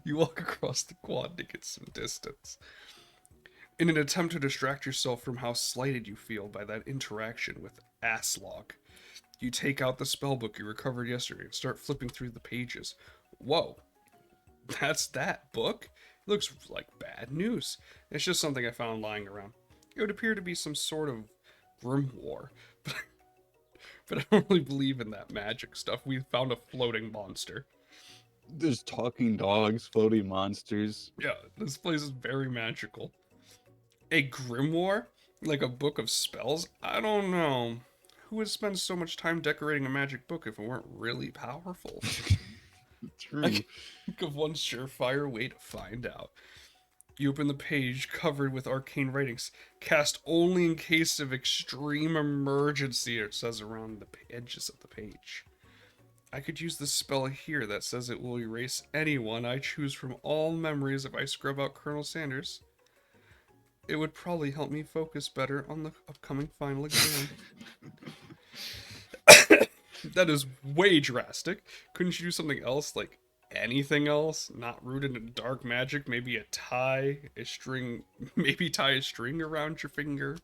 You walk across the quad to get some distance. In an attempt to distract yourself from how slighted you feel by that interaction with Asslog, you take out the spellbook you recovered yesterday and start flipping through the pages. Whoa. That's that book? It looks like bad news. It's just something I found lying around. It would appear to be some sort of grimoire, but I don't really believe in that magic stuff. We found a floating monster. There's talking dogs, floating monsters. Yeah, this place is very magical. A grimoire? Like a book of spells? I don't know. Who would spend so much time decorating a magic book if it weren't really powerful? True. I can think of one surefire way to find out. You open the page covered with arcane writings. Cast only in case of extreme emergency, it says around the edges of the page. I could use this spell here that says it will erase anyone I choose from all memories if I scrub out Colonel Sanders. It would probably help me focus better on the upcoming final exam. That is way drastic. Couldn't you do something else, like anything else? Not rooted in dark magic? Maybe a string, maybe tie a string around your finger?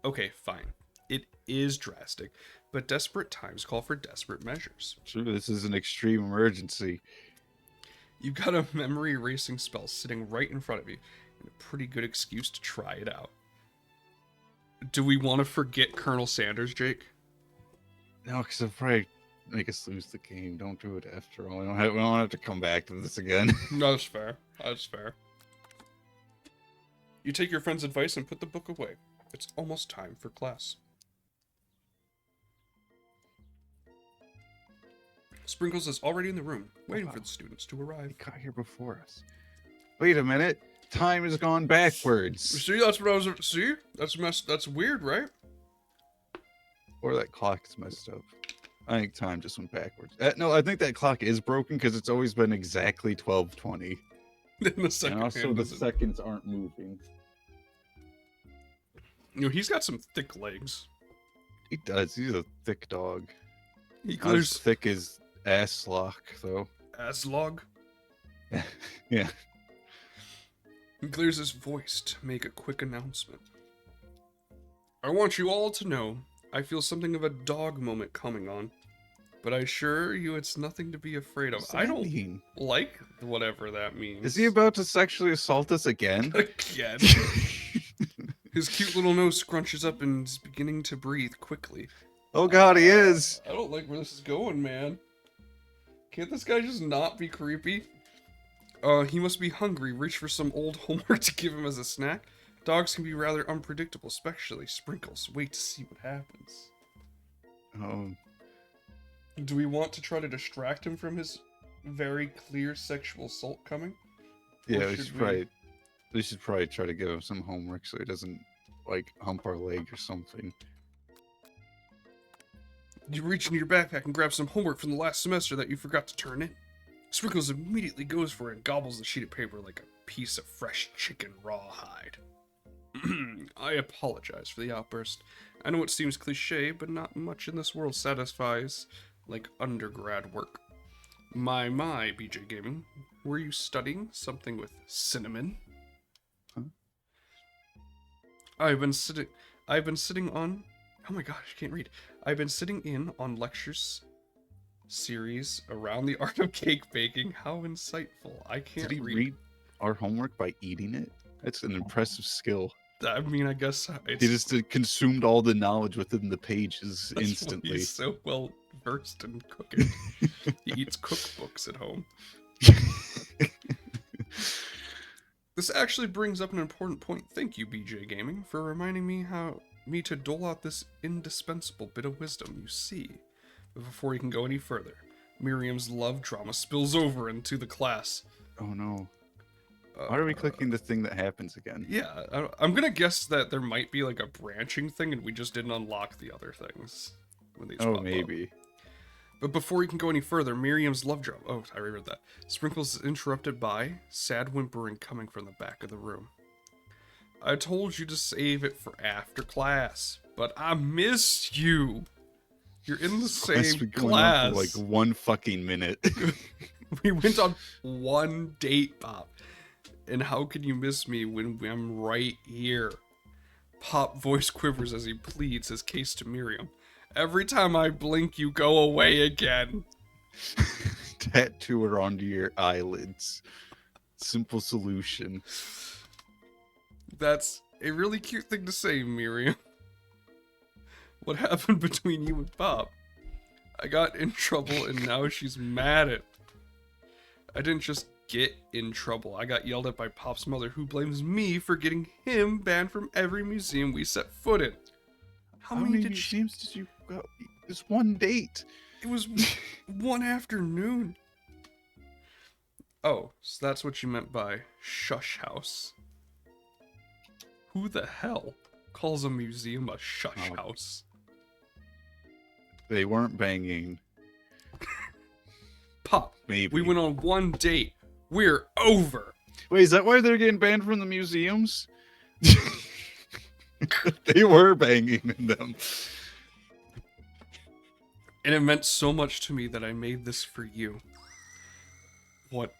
Okay, fine. It is drastic, but desperate times call for desperate measures. Sure, this is an extreme emergency. You've got a memory erasing spell sitting right in front of you, and a pretty good excuse to try it out. Do we want to forget Colonel Sanders, Jake? No, because it'll probably make us lose the game. Don't do it after all. We don't have to come back to this again. No, that's fair. That's fair. You take your friend's advice and put the book away. It's almost time for class. Sprinkles is already in the room, waiting for the students to arrive. He got here before us. Wait a minute. Time has gone backwards. See, that's what I was. See, that's weird, right? Or that clock's messed up. I think time just went backwards. No, I think that clock is broken because it's always been exactly 12:20. In the second And also hand, the doesn't- seconds aren't moving. You know, he's got some thick legs. He does. He's a thick dog. He Not as clears thick as ass lock, though. Aslog. Yeah. He clears his voice to make a quick announcement. I want you all to know I feel something of a dog moment coming on, but I assure you it's nothing to be afraid of. What's I that don't mean? like whatever that means. Is he about to sexually assault us again? Again. His cute little nose scrunches up and is beginning to breathe quickly. Oh god, he is! I don't like where this is going, man. Can't this guy just not be creepy? He must be hungry. Reach for some old homework to give him as a snack. Dogs can be rather unpredictable, especially Sprinkles. Wait to see what happens. Do we want to try to distract him from his very clear sexual assault coming? Yeah, Or we should should probably try to give him some homework so he doesn't, like, hump our leg or something. You reach into your backpack and grab some homework from the last semester that you forgot to turn in. Sprinkles immediately goes for it and gobbles the sheet of paper like a piece of fresh chicken rawhide. I apologize for the outburst. I know it seems cliche, but not much in this world satisfies like undergrad work. My, BJ Gaming. Were you studying something with cinnamon? Huh? I've been sitting on... Oh my gosh, I can't read. I've been sitting in on lectures series around the art of cake baking. How insightful. I can't Did he read our homework by eating it? That's an impressive skill. I mean, I guess it's... He just consumed all the knowledge within the pages That's why instantly. He's so well versed in cooking. He eats cookbooks at home. This actually brings up an important point. Thank you, BJ Gaming, for reminding me to dole out this indispensable bit of wisdom. You see, but before you can go any further, Miriam's love drama spills over into the class. Oh no. Why are we clicking the thing that happens again? Yeah, I'm gonna guess that there might be like a branching thing and we just didn't unlock the other things. When these Oh, pop up. maybe. But before you can go any further, Miriam's love drama. Oh, I reread that. Sprinkles is interrupted by sad whimpering coming from the back of the room. I told you to save it for after class, but I miss you. You're in the That's same been going on class. for like 1 fucking minute. We went on one date, Pop. And how can you miss me when I'm right here? Pop voice quivers as he pleads his case to Miriam. Every time I blink, you go away again. Tattoo her onto your eyelids. Simple solution. That's a really cute thing to say, Miriam. What happened between you and Pop? I got in trouble and now she's mad at me. I didn't just get in trouble. I got yelled at by Pop's mother, who blames me for getting him banned from every museum we set foot in. How many museums did you go? It's one date. It was one afternoon. Oh, so that's what you meant by shush house. Who the hell calls a museum a shush house? They weren't banging. Pop, Maybe. we went on one date. We're over. Wait, is that why they're getting banned from the museums? They were banging in them. And it meant so much to me that I made this for you. What?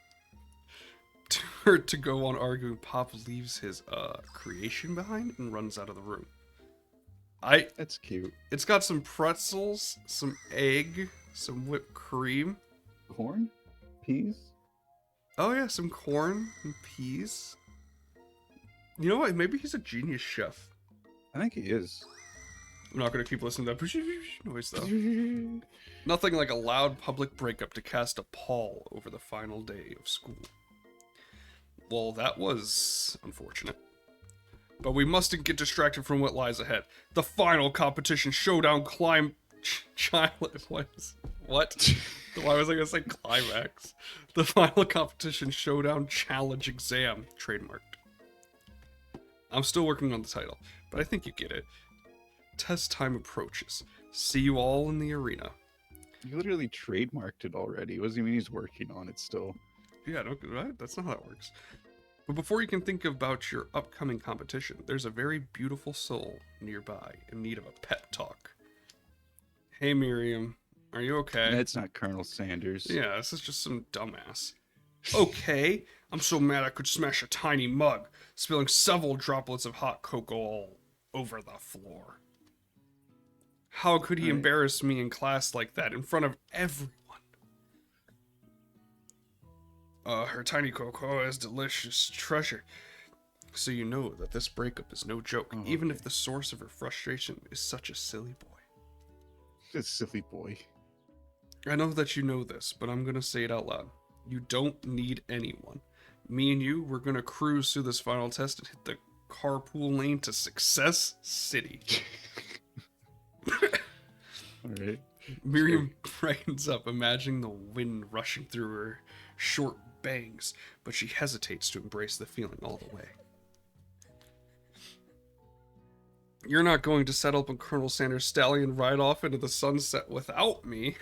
To go on arguing, Pop leaves his creation behind and runs out of the room. That's cute. It's got some pretzels, some egg, some whipped cream. Corn? Peas? Oh yeah, some corn and peas. You know what? Maybe he's a genius chef. I think he is. I'm not gonna keep listening to that noise though. Nothing like a loud public breakup to cast a pall over the final day of school. Well, that was unfortunate. But we mustn't get distracted from what lies ahead. The final competition showdown child. What? Why was I gonna say climax? The final competition showdown challenge exam, trademarked. I'm still working on the title, but I think you get it. Test time approaches. See you all in the arena. You literally trademarked it already. What does he mean he's working on it still? Yeah, right? That's not how it works. But before you can think about your upcoming competition, there's a very beautiful soul nearby in need of a pep talk. Hey, Miriam. Are you okay? That's not Colonel Sanders. Yeah, this is just some dumbass. Okay, I'm so mad I could smash a tiny mug, spilling several droplets of hot cocoa all over the floor. How could he embarrass me in class like that in front of everyone? Her tiny cocoa is delicious treasure. So you know that this breakup is no joke, even if the source of her frustration is such a silly boy. This silly boy. I know that you know this, but I'm gonna say it out loud. You don't need anyone. Me and you, we're gonna cruise through this final test and hit the carpool lane to Success City. Alright. Miriam brightens up, imagining the wind rushing through her short bangs, but she hesitates to embrace the feeling all the way. You're not going to settle up on Colonel Sanders' stallion right off into the sunset without me.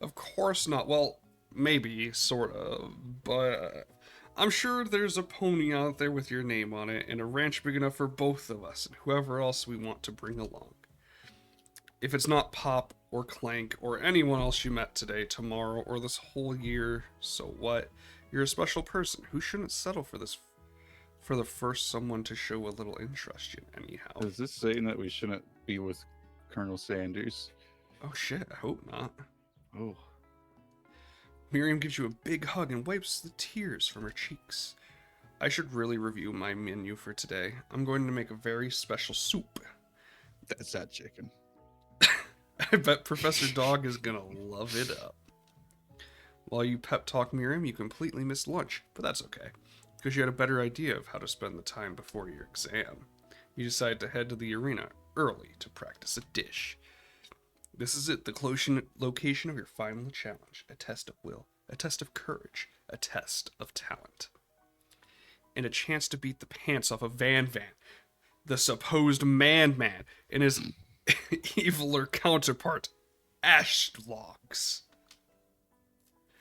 Of course not. Well, maybe, sort of, but I'm sure there's a pony out there with your name on it and a ranch big enough for both of us and whoever else we want to bring along. If it's not Pop or Clank or anyone else you met today, tomorrow, or this whole year, so what? You're a special person who shouldn't settle for this for the first someone to show a little interest in anyhow. Is this saying that we shouldn't be with Colonel Sanders? Oh shit, I hope not. Oh. Miriam gives you a big hug and wipes the tears from her cheeks. I should really review my menu for today. I'm going to make a very special soup. That's that chicken. I bet Professor Dog is gonna love it up. While you pep talk Miriam, you completely missed lunch, but that's okay, because you had a better idea of how to spend the time before your exam. You decided to head to the arena early to practice a dish. This is it, the location of your final challenge. A test of will, a test of courage, a test of talent. And a chance to beat the pants off of Van, the supposed man, and his eviler counterpart, Ashlocks.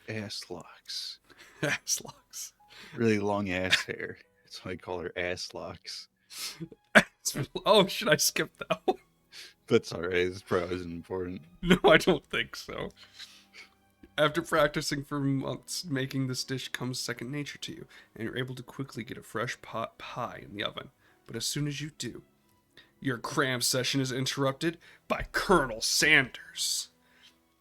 Asslocks. Asslocks. Really long ass hair. That's why I call her Asslocks. Oh, should I skip that one? That's alright. This probably isn't important. No, I don't think so. After practicing for months, making this dish comes second nature to you, and you're able to quickly get a fresh pot pie in the oven. But as soon as you do, your cram session is interrupted by Colonel Sanders.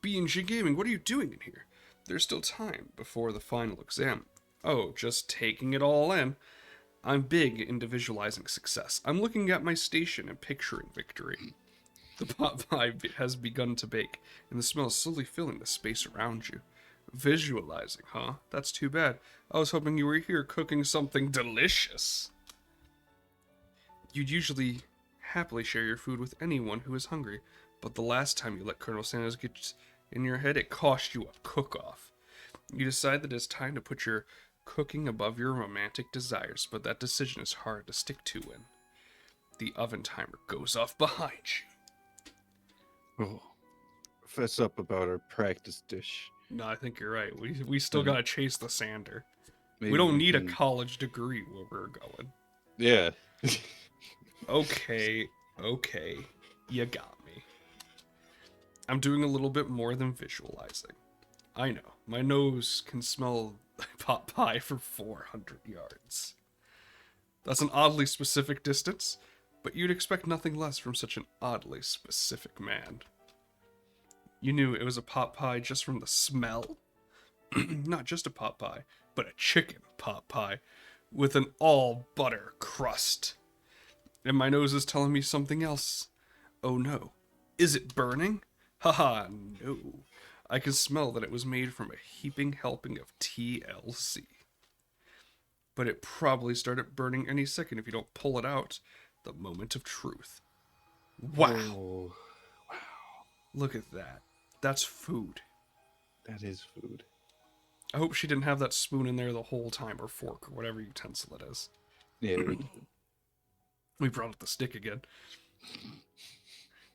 B&G Gaming, what are you doing in here? There's still time before the final exam. Oh, just taking it all in. I'm big into visualizing success. I'm looking at my station and picturing victory. The pot pie has begun to bake, and the smell is slowly filling the space around you. Visualizing, huh? That's too bad. I was hoping you were here cooking something delicious. You'd usually happily share your food with anyone who is hungry, but the last time you let Colonel Sanders get in your head, it cost you a cook-off. You decide that it's time to put your cooking above your romantic desires, but that decision is hard to stick to when the oven timer goes off behind you. Oh. Fess up about our practice dish. No, I think you're right. We still Uh, gotta chase the sander. We Maybe don't we need a can. college degree where we're going. Yeah. Okay, okay, you got me. I'm doing a little bit more than visualizing. I know, my nose can smell pot pie for 400 yards. That's an oddly specific distance, but you'd expect nothing less from such an oddly specific man. You knew it was a pot pie just from the smell? Not just a pot pie, but a chicken pot pie with an all butter crust. And my nose is telling me something else. Oh no. Is it burning? Haha, no. I can smell that it was made from a heaping helping of TLC. But it probably started burning any second if you don't pull it out. The moment of truth. Wow. Oh, Look at that. That's food. that is food. I hope she didn't have that spoon in there the whole time, or fork, or whatever utensil it is. Yeah. We brought up the stick again.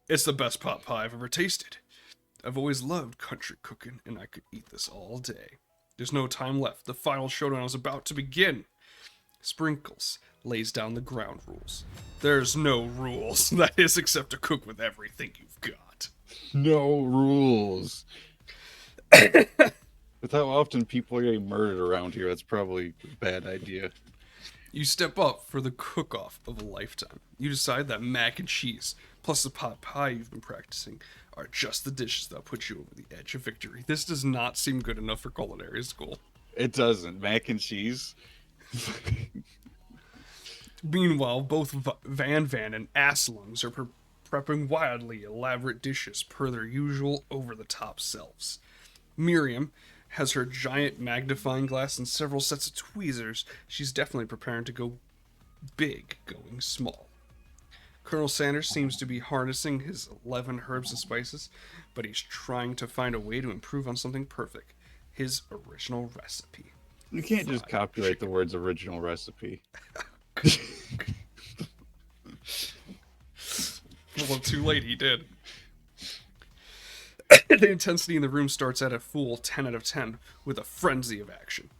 It's the best pot pie I've ever tasted. I've always loved country cooking, and I could eat this all day. There's no time left. The final showdown is about to begin. Sprinkles lays down the ground rules. There's no rules, that is, except to cook with everything you've got. No rules. With how often people are getting murdered around here, that's probably a bad idea. You step up for the cook-off of a lifetime. You decide that mac and cheese, plus the pot pie you've been practicing, are just the dishes that put you over the edge of victory. This does not seem good enough for culinary school. It doesn't. Mac and cheese. Meanwhile, both Van Van and Asslungs are prepping wildly elaborate dishes per their usual over-the-top selves. Miriam has her giant magnifying glass and several sets of tweezers. She's definitely preparing to go big, going small. Colonel Sanders seems to be harnessing his 11 herbs and spices, but he's trying to find a way to improve on something perfect. His original recipe. You can't just copyright the words original recipe. Well, too late, he did. The intensity in the room starts at a full 10 out of 10 with a frenzy of action.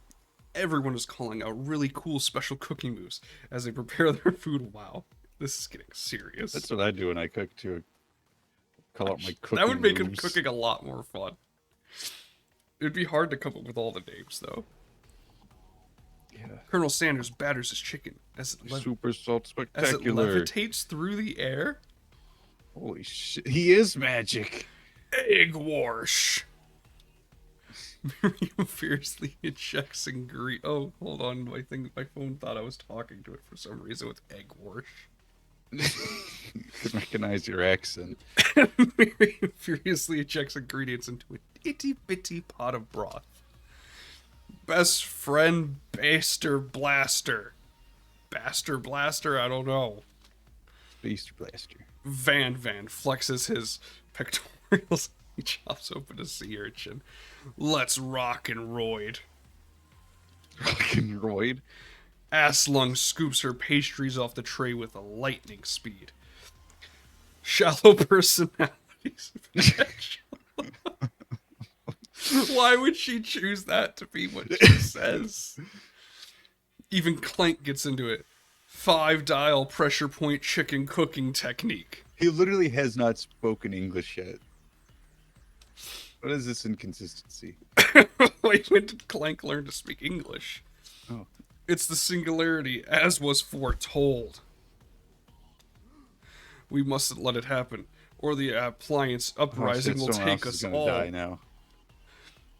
Everyone is calling out really cool special cooking moves as they prepare their food. Wow, this is getting serious. That's what I do when I cook too. Call out my cooking That would make moves. cooking a lot more fun. It'd be hard to come up with all the names, though. Yeah. Colonel Sanders batters his chicken as Super salt as it spectacular. levitates through the air. Holy shit. He is magic. Egg wash. Miriam fiercely ejects ingredient. Oh, hold on. My phone thought I was talking to it for some reason with egg wash. Could recognize your accent. Miriam furiously ejects ingredients into a itty bitty pot of broth. Best friend Baster Blaster. Baster Blaster? I don't know. Beast Blaster. Van Van flexes his pectorals. He chops open a sea urchin. Let's rock and roid. Fucking Royd. Asslung scoops her pastries off the tray with a lightning speed. Shallow personalities. Why would she choose that to be what she says? Even Clank gets into it. 5-dial pressure point chicken cooking technique. He literally has not spoken English yet. What is this inconsistency? Wait, when did Clank learn to speak English? Oh. It's the singularity, as was foretold. We mustn't let it happen, or the appliance uprising will take us all. Die now.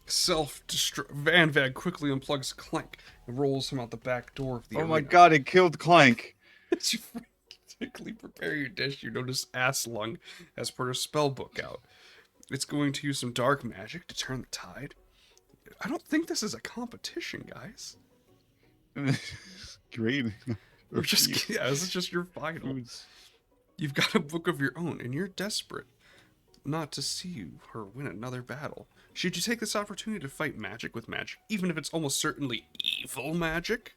Self-destruct. Van Van quickly unplugs Clank and rolls him out the back door of the Oh arena. my god, it killed Clank. As you frantically prepare your dish, you notice Asslung has put her spell book out. It's going to use some dark magic to turn the tide. I don't think this is a competition, guys. Great. We're just this is just your final. You've got a book of your own, and you're desperate not to see her win another battle. Should you take this opportunity to fight magic with magic, even if it's almost certainly evil magic?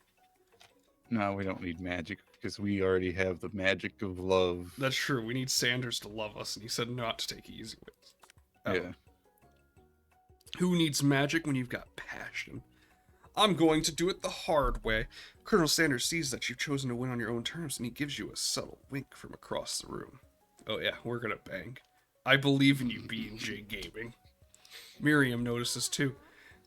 No, we don't need magic because we already have the magic of love. That's true. We need Sanders to love us, and he said not to take it easy with. Yeah. Who needs magic when you've got passion? I'm going to do it the hard way. Colonel Sanders sees that you've chosen to win on your own terms, and he gives you a subtle wink from across the room. Oh yeah, we're gonna bang. I believe in you, B&J Gaming. Miriam notices too.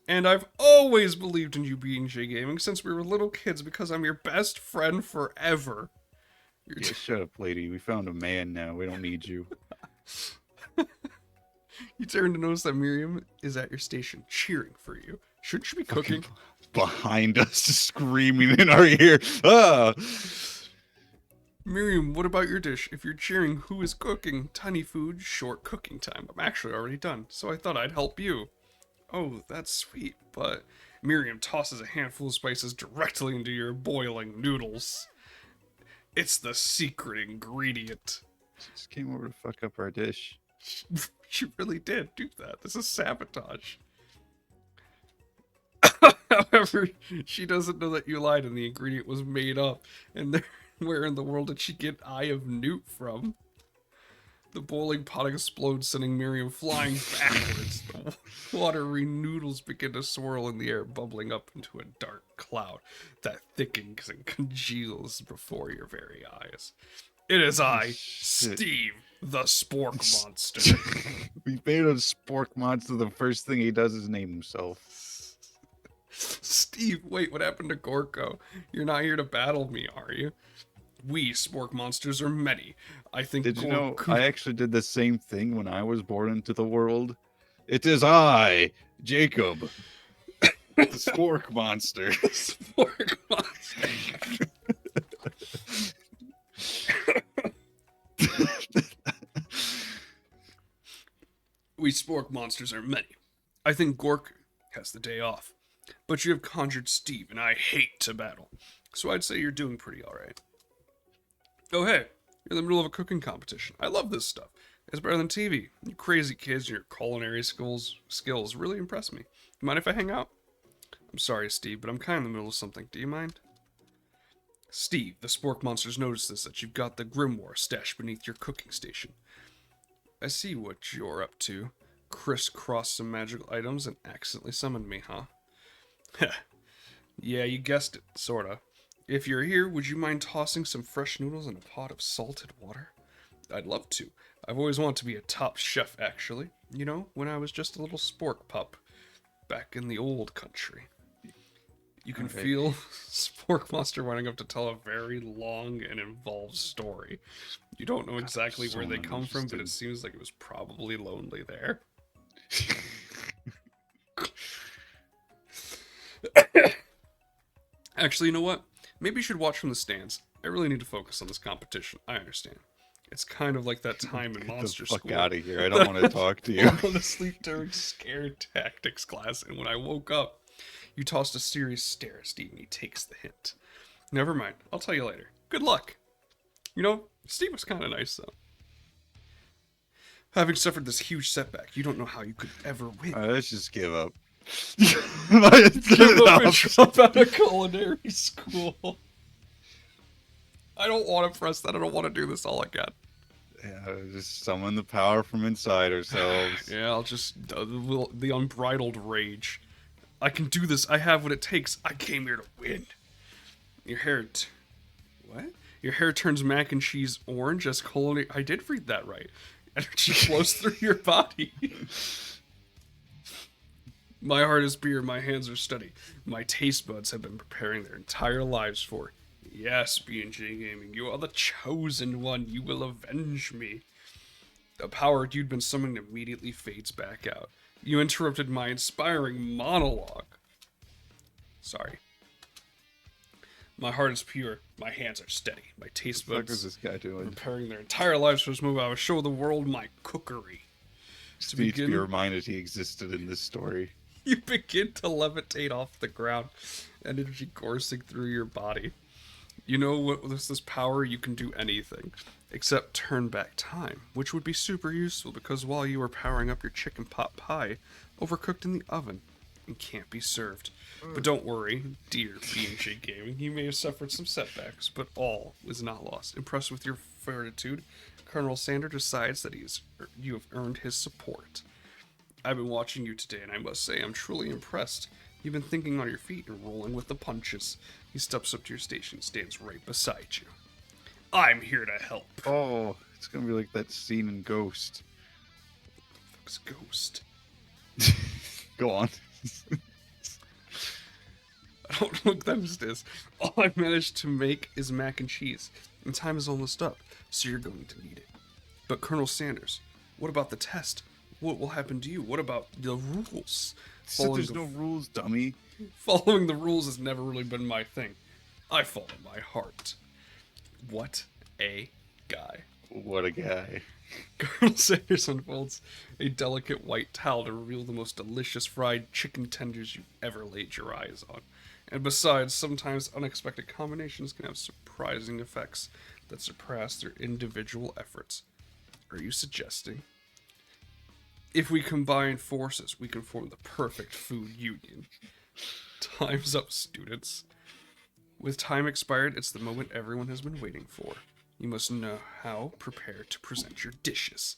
And I've always believed in you, B&J Gaming, since we were little kids, because I'm your best friend forever. Yeah, shut up, lady. We found a man now. We don't need you. You turn to notice that Miriam is at your station, cheering for you. Shouldn't you be cooking? Behind us, screaming in our ear. Ah! Miriam, what about your dish? If you're cheering, who is cooking? Tiny food, short cooking time. I'm actually already done, so I thought I'd help you. Oh, that's sweet, but Miriam tosses a handful of spices directly into your boiling noodles. It's the secret ingredient. Just came over to fuck up our dish. You really did do that. This is sabotage. However, she doesn't know that you lied and the ingredient was made up. And where in the world did she get Eye of Newt from? The boiling pot explodes, sending Miriam flying backwards. The watery noodles begin to swirl in the air, bubbling up into a dark cloud that thickens and congeals before your very eyes. It is I, Steve, the Spork Monster. We made a spork monster. The first thing he does is name himself. Steve, wait, what happened to Gorko? You're not here to battle me, are you? We Spork monsters are many. I think. Did you know I actually did the same thing when I was born into the world? It is I, Jacob, the spork monster. Spork monster. We Spork monsters are many. I think Gork has the day off. But you have conjured Steve, and I hate to battle. So I'd say you're doing pretty alright. Oh hey, you're in the middle of a cooking competition. I love this stuff. It's better than TV. You crazy kids and your culinary skills really impress me. You mind if I hang out? I'm sorry, Steve, but I'm kind of in the middle of something. Do you mind? Steve, the Spork monsters notice this, that you've got the grimoire stashed beneath your cooking station. I see what you're up to. Crisscross some magical items and accidentally summoned me, huh? Yeah, you guessed it, sorta. If you're here, would you mind tossing some fresh noodles in a pot of salted water? I'd love to. I've always wanted to be a top chef, actually. You know, when I was just a little spork pup. Back in the old country. You can feel Spork Monster wanting up to tell a very long and involved story. You don't know exactly where they come from, but it seems like it was probably lonely there. Actually, you know what? Maybe you should watch from the stands. I really need to focus on this competition. I understand. It's kind of like that time in Monster School. Get the fuck out of here. I don't want to talk to you. I fell asleep during scare tactics class, and when I woke up, you tossed a serious stare at Steve, and he takes the hint. Never mind. I'll tell you later. Good luck. You know, Steve was kind of nice, though. Having suffered this huge setback, you don't know how you could ever win. Let's just give up. Give up and drop out of culinary school. I don't want to press that. I don't want to do this all again. Yeah, just summon the power from inside ourselves. Yeah, I'll just the unbridled rage. I can do this. I have what it takes. I came here to win. Your hair, what? Your hair turns mac and cheese orange as culinary. I did read that right. Energy flows through your body. My heart is pure. My hands are steady. My taste buds have been preparing their entire lives for. Yes, B&J Gaming, you are the chosen one. You will avenge me. The power you'd been summoning immediately fades back out. You interrupted my inspiring monologue. Sorry. My heart is pure. My hands are steady. My taste buds. What is this guy doing? Preparing their entire lives for this move. I will show the world my cookery. To be reminded he existed in this story. You begin to levitate off the ground, energy coursing through your body. You know what? With this power, you can do anything except turn back time, which would be super useful because while you were powering up your chicken pot pie, overcooked in the oven and can't be served. But don't worry, dear B&J Gaming, you may have suffered some setbacks, but all is not lost. Impressed with your fortitude, Colonel Sander decides that you have earned his support. I've been watching you today, and I must say I'm truly impressed. You've been thinking on your feet and rolling with the punches. He steps up to your station, stands right beside you. I'm here to help. Oh, it's gonna be like that scene in Ghost. Fuck's Ghost. Go on. I don't know what Ghost is. All I've managed to make is mac and cheese, and time is almost up, so you're going to need it. But Colonel Sanders, what about the test? What will happen to you? What about the rules? So there's no rules, dummy. Following the rules has never really been my thing. I follow my heart. What a guy. What a guy. Colonel Sanders unfolds a delicate white towel to reveal the most delicious fried chicken tenders you've ever laid your eyes on. And besides, sometimes unexpected combinations can have surprising effects that surpass their individual efforts. Are you suggesting? If we combine forces, we can form the perfect food union. Time's up, students. With time expired, it's the moment everyone has been waiting for. You must know how prepared to present your dishes.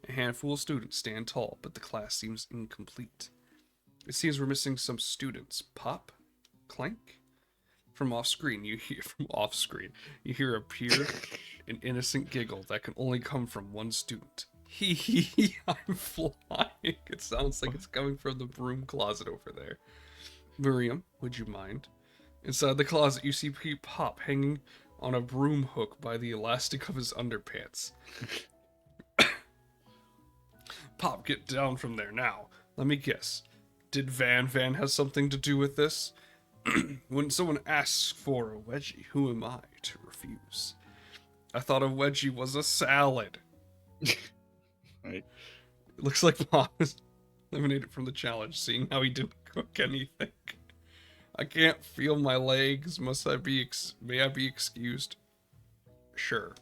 A handful of students stand tall, but the class seems incomplete. It seems we're missing some students. Pop? Clank? From off screen, you hear appear an innocent giggle that can only come from one student. Hee hee hee, I'm flying. It sounds like it's coming from the broom closet over there. Miriam, would you mind? Inside the closet, you see Pop hanging on a broom hook by the elastic of his underpants. Pop, get down from there now. Let me guess. Did Van have something to do with this? When someone asks for a wedgie, who am I to refuse? I thought a wedgie was a salad. Right. It looks like Pop is eliminated from the challenge, seeing how he didn't cook anything. I can't feel my legs. May I be excused? Sure.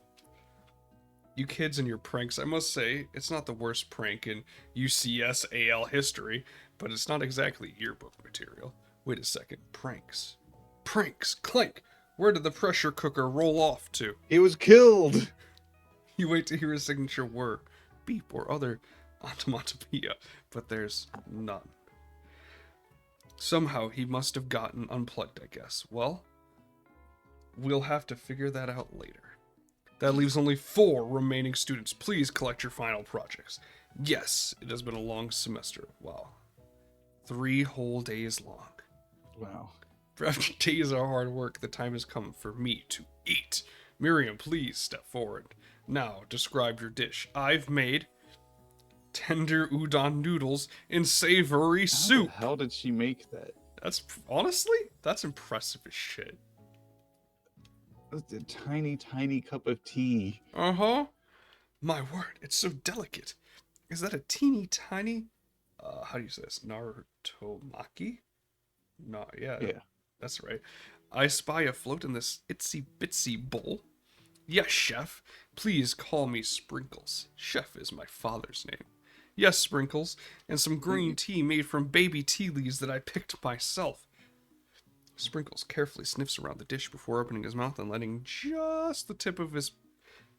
You kids and your pranks, I must say, it's not the worst prank in UCSAL history, but it's not exactly yearbook material. Wait a second. Pranks. Clank! Where did the pressure cooker roll off to? He was killed! You wait to hear his signature word, beep, or other onomatopoeia, but there's none. Somehow he must have gotten unplugged, I guess. Well, we'll have to figure that out later. That leaves only 4 remaining students. Please collect your final projects. Yes, it has been a long semester. Wow. 3 whole days long. Wow. After days of hard work, the time has come for me to eat. Miriam, please step forward. Now, describe your dish. I've made tender udon noodles in savory soup. How did she make that? Honestly, that's impressive as shit. That's a tiny, tiny cup of tea. Uh-huh. My word, it's so delicate. Is that a teeny tiny, how do you say this? Narutomaki? No, yeah. That's right. I spy afloat in this itsy bitsy bowl. Yes, chef. Please call me Sprinkles. Chef is my father's name. Yes, Sprinkles. And some green tea made from baby tea leaves that I picked myself. Sprinkles carefully sniffs around the dish before opening his mouth and letting just the tip of his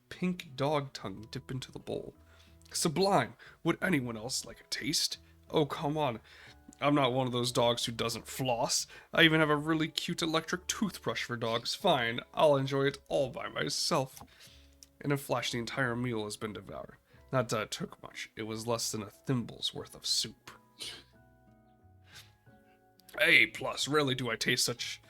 pink dog tongue dip into the bowl. Sublime. Would anyone else like a taste? Oh, come on. I'm not one of those dogs who doesn't floss. I even have a really cute electric toothbrush for dogs. Fine, I'll enjoy it all by myself. In a flash, the entire meal has been devoured. Not that it took much. It was less than a thimble's worth of soup. A+. Rarely do I taste such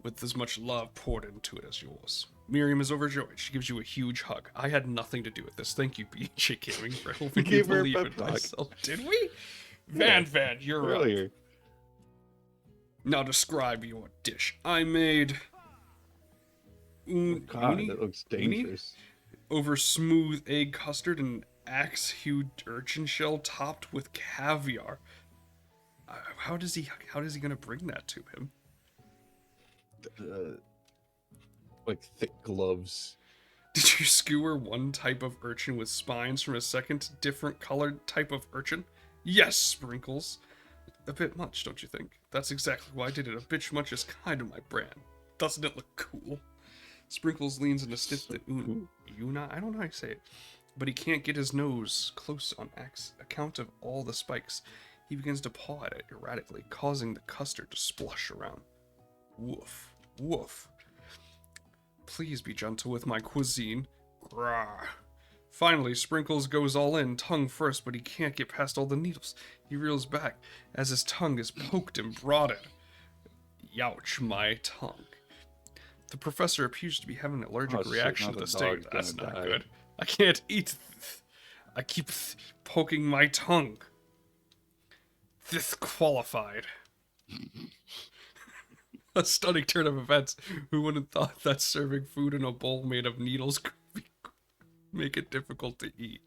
with as much love poured into it as yours. Miriam is overjoyed. She gives you a huge hug. I had nothing to do with this. Thank you, BJ Gaming, for helping me believe in myself. Did we? Van, you're earlier. up. Now describe your dish. I made God, that looks dangerous. over smooth egg custard and axe-hewed urchin shell topped with caviar. How is he gonna bring that to him? Like thick gloves. Did you skewer one type of urchin with spines from a second different colored type of urchin? Yes, Sprinkles. A bit much, don't you think? That's exactly why I did it. A bitch much is kind of my brand. Doesn't it look cool? Sprinkles leans in a stiff that Una, I don't know how you say it, but he can't get his nose close on account of all the spikes. He begins to paw at it erratically, causing the custard to splush around. Woof. Woof. Please be gentle with my cuisine. Grah. Finally, Sprinkles goes all in, tongue first, but he can't get past all the needles. He reels back as his tongue is poked and prodded. Youch, my tongue. The professor appears to be having an allergic reaction to the sting. That's not good. I can't eat. I keep poking my tongue. Disqualified. A stunning turn of events. Who would have thought that serving food in a bowl made of needles could make it difficult to eat?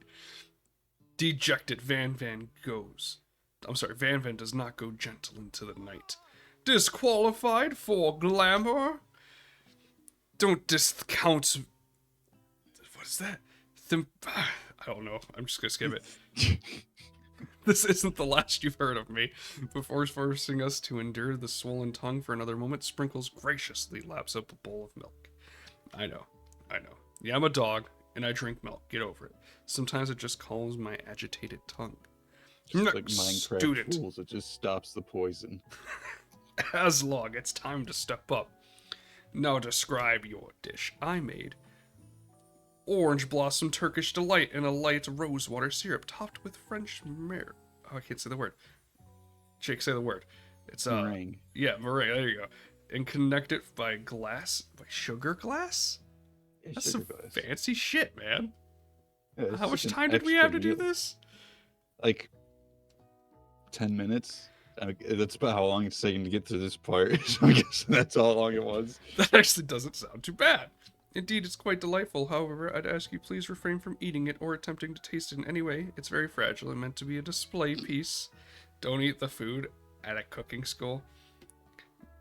Dejected, Van goes. Van does not go gentle into the night. Disqualified for glamour? Don't discount. What is that? I don't know. I'm just gonna skip it. This isn't the last you've heard of me. Before forcing us to endure the swollen tongue for another moment, Sprinkles graciously laps up a bowl of milk. I know. Yeah, I'm a dog, and I drink milk. Get over it. Sometimes it just calms my agitated tongue. Just like Minecraft rules, it just stops the poison. Aslog, it's time to step up. Now describe your dish. I made orange blossom Turkish delight and a light rosewater syrup topped with French meringue. Oh, I can't say the word. Jake, say the word. It's meringue. Yeah, meringue. There you go. And connect it by sugar glass. Yeah, that's some fancy shit, man. Yeah, how much time did we have to do this? Like 10 minutes. That's about how long it's taking to get to this part. So I guess that's how long it was. That actually doesn't sound too bad. Indeed, it's quite delightful. However, I'd ask you please refrain from eating it or attempting to taste it in any way. It's very fragile and meant to be a display piece. Don't eat the food at a cooking school.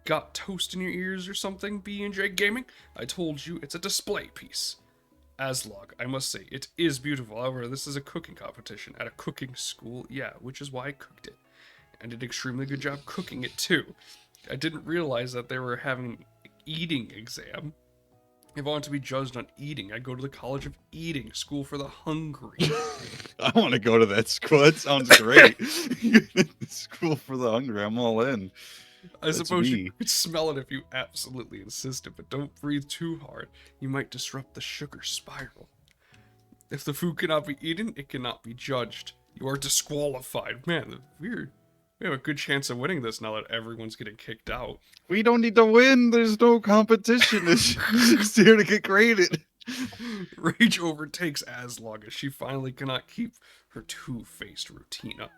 Got toast in your ears or something, B&J Gaming? I told you it's a display piece. Aslog, I must say, it is beautiful. However, this is a cooking competition at a cooking school. Yeah, which is why I cooked it. I did an extremely good job cooking it too. I didn't realize that they were having an eating exam. If I want to be judged on eating, I go to the College of Eating, School for the Hungry. I want to go to that school. That sounds great. School for the Hungry. I'm all in. I suppose you could smell it if you absolutely insisted, but don't breathe too hard. You might disrupt the sugar spiral. If the food cannot be eaten, it cannot be judged. You are disqualified. Man, weird. We have a good chance of winning this now that everyone's getting kicked out. We don't need to win. There's no competition. It's just here to get graded. Rage overtakes Aslog as she finally cannot keep her two-faced routine up.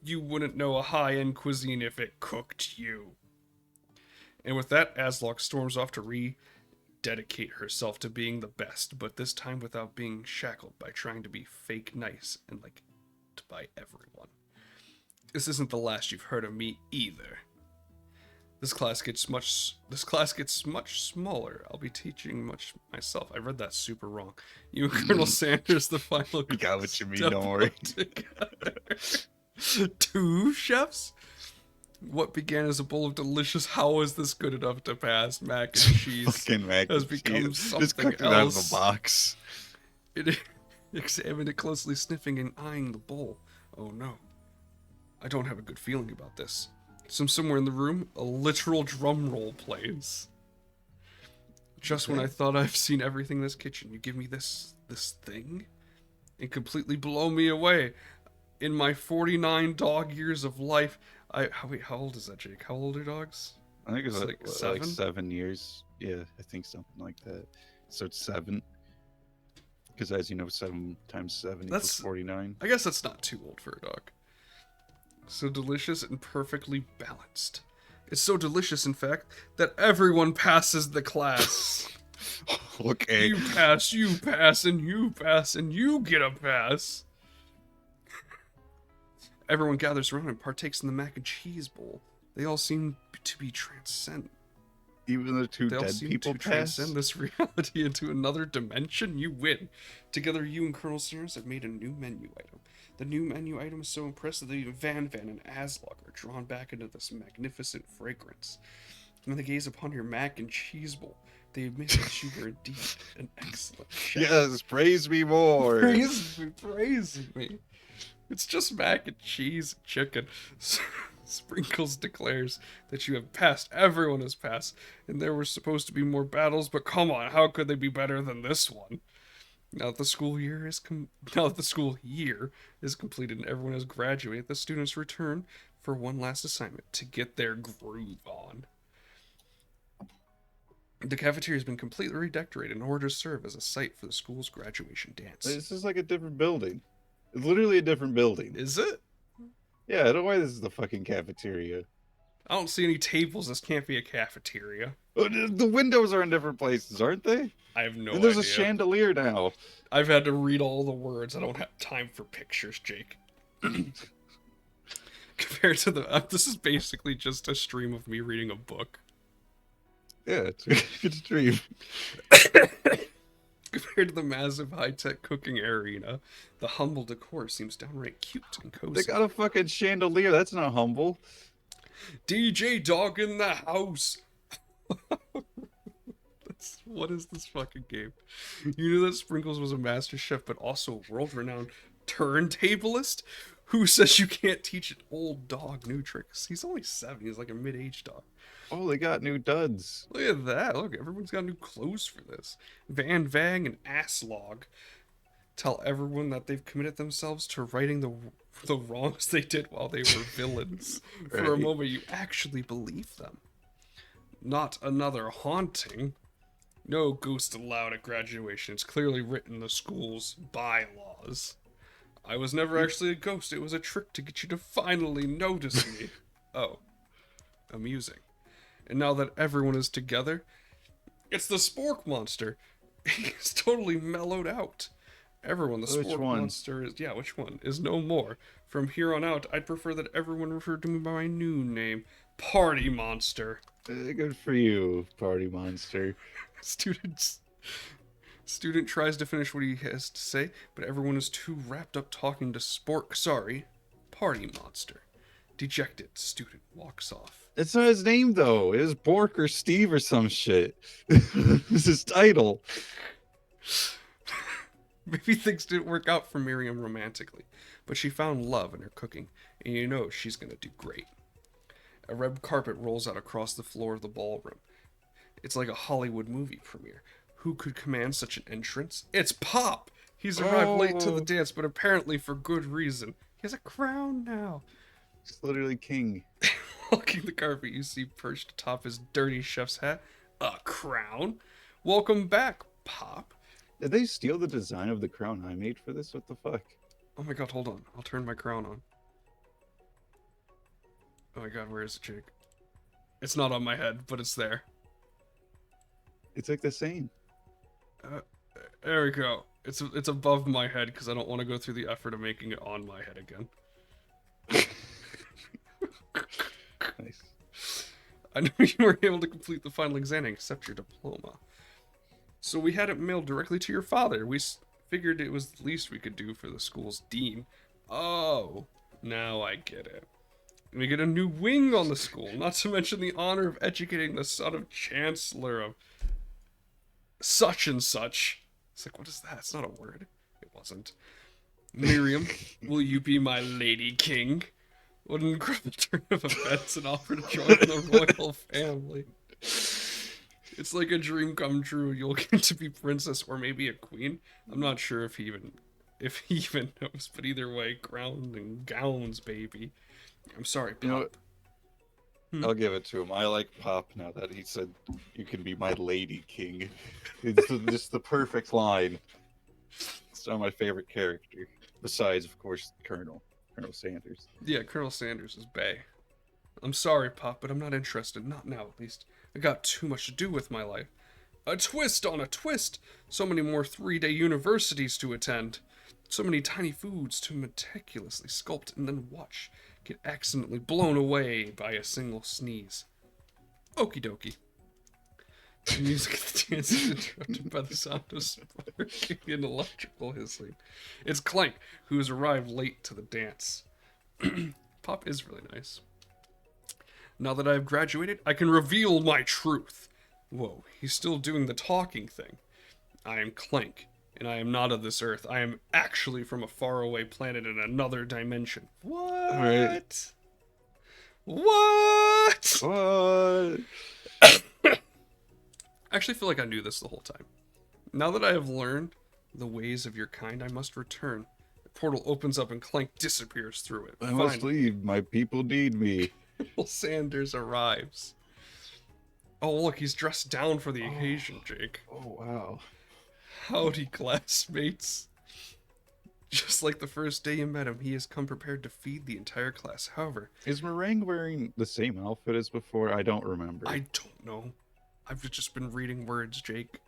You wouldn't know a high-end cuisine if it cooked you. And with that, Aslog storms off to rededicate herself to being the best, but this time without being shackled by trying to be fake nice and liked by everyone. This isn't the last you've heard of me either. This class gets much smaller. I'll be teaching much myself. I read that super wrong. You and Colonel Sanders, the final. We got what you mean. Don't worry. 2 chefs. What began as a bowl of delicious, how is this good enough to pass? Mac and cheese Fucking mac has and become cheese. something Just cooked else. it out of the box. It examined it closely, sniffing and eyeing the bowl. Oh no. I don't have a good feeling about this. Somewhere in the room, a literal drum roll plays. Just when I thought I've seen everything in this kitchen, you give me this thing? And completely blow me away. In my 49 dog years of life, wait, how old is that, Jake? How old are dogs? I think it's like 7? 7 years. Yeah, I think something like that. So it's 7. Because as you know, 7 times 7 equals 49. I guess that's not too old for a dog. So delicious and perfectly balanced. It's so delicious, in fact, that everyone passes the class. Okay. You pass, and you pass, and you get a pass. Everyone gathers around and partakes in the mac and cheese bowl. They all seem to be transcendent. Even the 2 dead people pass? Transcend this reality into another dimension. You win. Together, you and Colonel Sanders have made a new menu item. The new menu item is so impressive that even Van and Aslog are drawn back into this magnificent fragrance. When they gaze upon your mac and cheese bowl, they admit that you were indeed an excellent chef. Yes, praise me more. Praise me. It's just mac and cheese and chicken. Sprinkles declares that you have passed. Everyone has passed. And there were supposed to be more battles, but come on, how could they be better than this one? Now that the school year is completed and everyone has graduated, the students return for one last assignment to get their groove on. The cafeteria has been completely redecorated in order to serve as a site for the school's graduation dance. This is like a different building. It's literally a different building. Is it? Yeah, I don't know why this is the fucking cafeteria. I don't see any tables. This can't be a cafeteria. Oh, the windows are in different places, aren't they? I have no And there's idea. a chandelier now. I've had to read all the words. I don't have time for pictures, Jake. Compared to this is basically just a stream of me reading a book. Yeah, it's a good stream. Compared to the massive high-tech cooking arena, the humble decor seems downright cute and cozy. They got a fucking chandelier. That's not humble. DJ Dog in the house. What is this fucking game? You knew that Sprinkles was a master chef, but also a world-renowned turntablist? Who says you can't teach an old dog new tricks? He's only 7. He's like a mid-aged dog. Oh, they got new duds. Look at that. Look, everyone's got new clothes for this. Van Vang and Asslog tell everyone that they've committed themselves to righting the wrongs they did while they were villains. For a Right. moment, you actually believe them. Not another haunting. No ghost allowed at graduation. It's clearly written in the school's bylaws. I was never actually a ghost. It was a trick to get you to finally notice me. Oh. Amusing. And now that everyone is together, it's the Spork Monster. He's totally mellowed out. Everyone, the Which Spork one? Monster is... Yeah, which one? Is no more. From here on out, I'd prefer that everyone referred to me by my new name. Party Monster. Good for you, party monster. Student tries to finish what he has to say, but everyone is too wrapped up talking to Spork. Sorry. Party Monster. Dejected, student walks off. It's not his name though. It was Bork or Steve or some shit. This is his title. Maybe things didn't work out for Miriam romantically, but she found love in her cooking, and you know she's gonna do great. A red carpet rolls out across the floor of the ballroom. It's like a Hollywood movie premiere. Who could command such an entrance? It's Pop! He's arrived late to the Oh. dance, but apparently for good reason. He has a crown now. He's literally king. Walking the carpet, you see perched atop his dirty chef's hat a crown. Welcome back, Pop. Did they steal the design of the crown I made for this? What the fuck? Oh my god, hold on. I'll turn my crown on. Oh my god, where is it, Jake? It's not on my head, but it's there. It's like the same. There we go. It's above my head because I don't want to go through the effort of making it on my head again. Nice. I knew you were able to complete the final exam and accept your diploma. So we had it mailed directly to your father. We figured it was the least we could do for the school's dean. Oh, now I get it. We get a new wing on the school, not to mention the honor of educating the son of Chancellor of such and such. It's like, what is that? It's not a word. It wasn't. Miriam, will you be my lady king? What an incredible turn of events and offer to join the royal family. It's like a dream come true. You'll get to be princess or maybe a queen. I'm not sure if he even knows, but either way, crown and gowns, baby. I'm sorry, Pop. You know what? I'll give it to him. I like Pop now that he said you can be my lady king. It's just the perfect line. It's not my favorite character. Besides, of course, Colonel Sanders. Yeah, Colonel Sanders is bae. I'm sorry, Pop, but I'm not interested. Not now, at least. I got too much to do with my life. A twist on a twist! So many more 3-day universities to attend. So many tiny foods to meticulously sculpt and then watch get accidentally blown away by a single sneeze. Okie dokie. The music of the dance is interrupted by the sound of sparking and electrical hissing. It's Clank, who has arrived late to the dance. Pop is really nice. Now that I've graduated, I can reveal my truth. Whoa, he's still doing the talking thing. I am Clank, and I am not of this earth. I am actually from a faraway planet in another dimension. All right. What? What? I actually feel like I knew this the whole time. Now that I have learned the ways of your kind, I must return. The portal opens up and Clank disappears through it. I must Finally, leave. My people need me. Colonel Sanders arrives. Oh, look, he's dressed down for the occasion, Jake. Oh, wow. Howdy, classmates. Just like the first day you met him, he has come prepared to feed the entire class. However, Is Meringue wearing the same outfit as before? I don't remember. I don't know. I've just been reading words, Jake.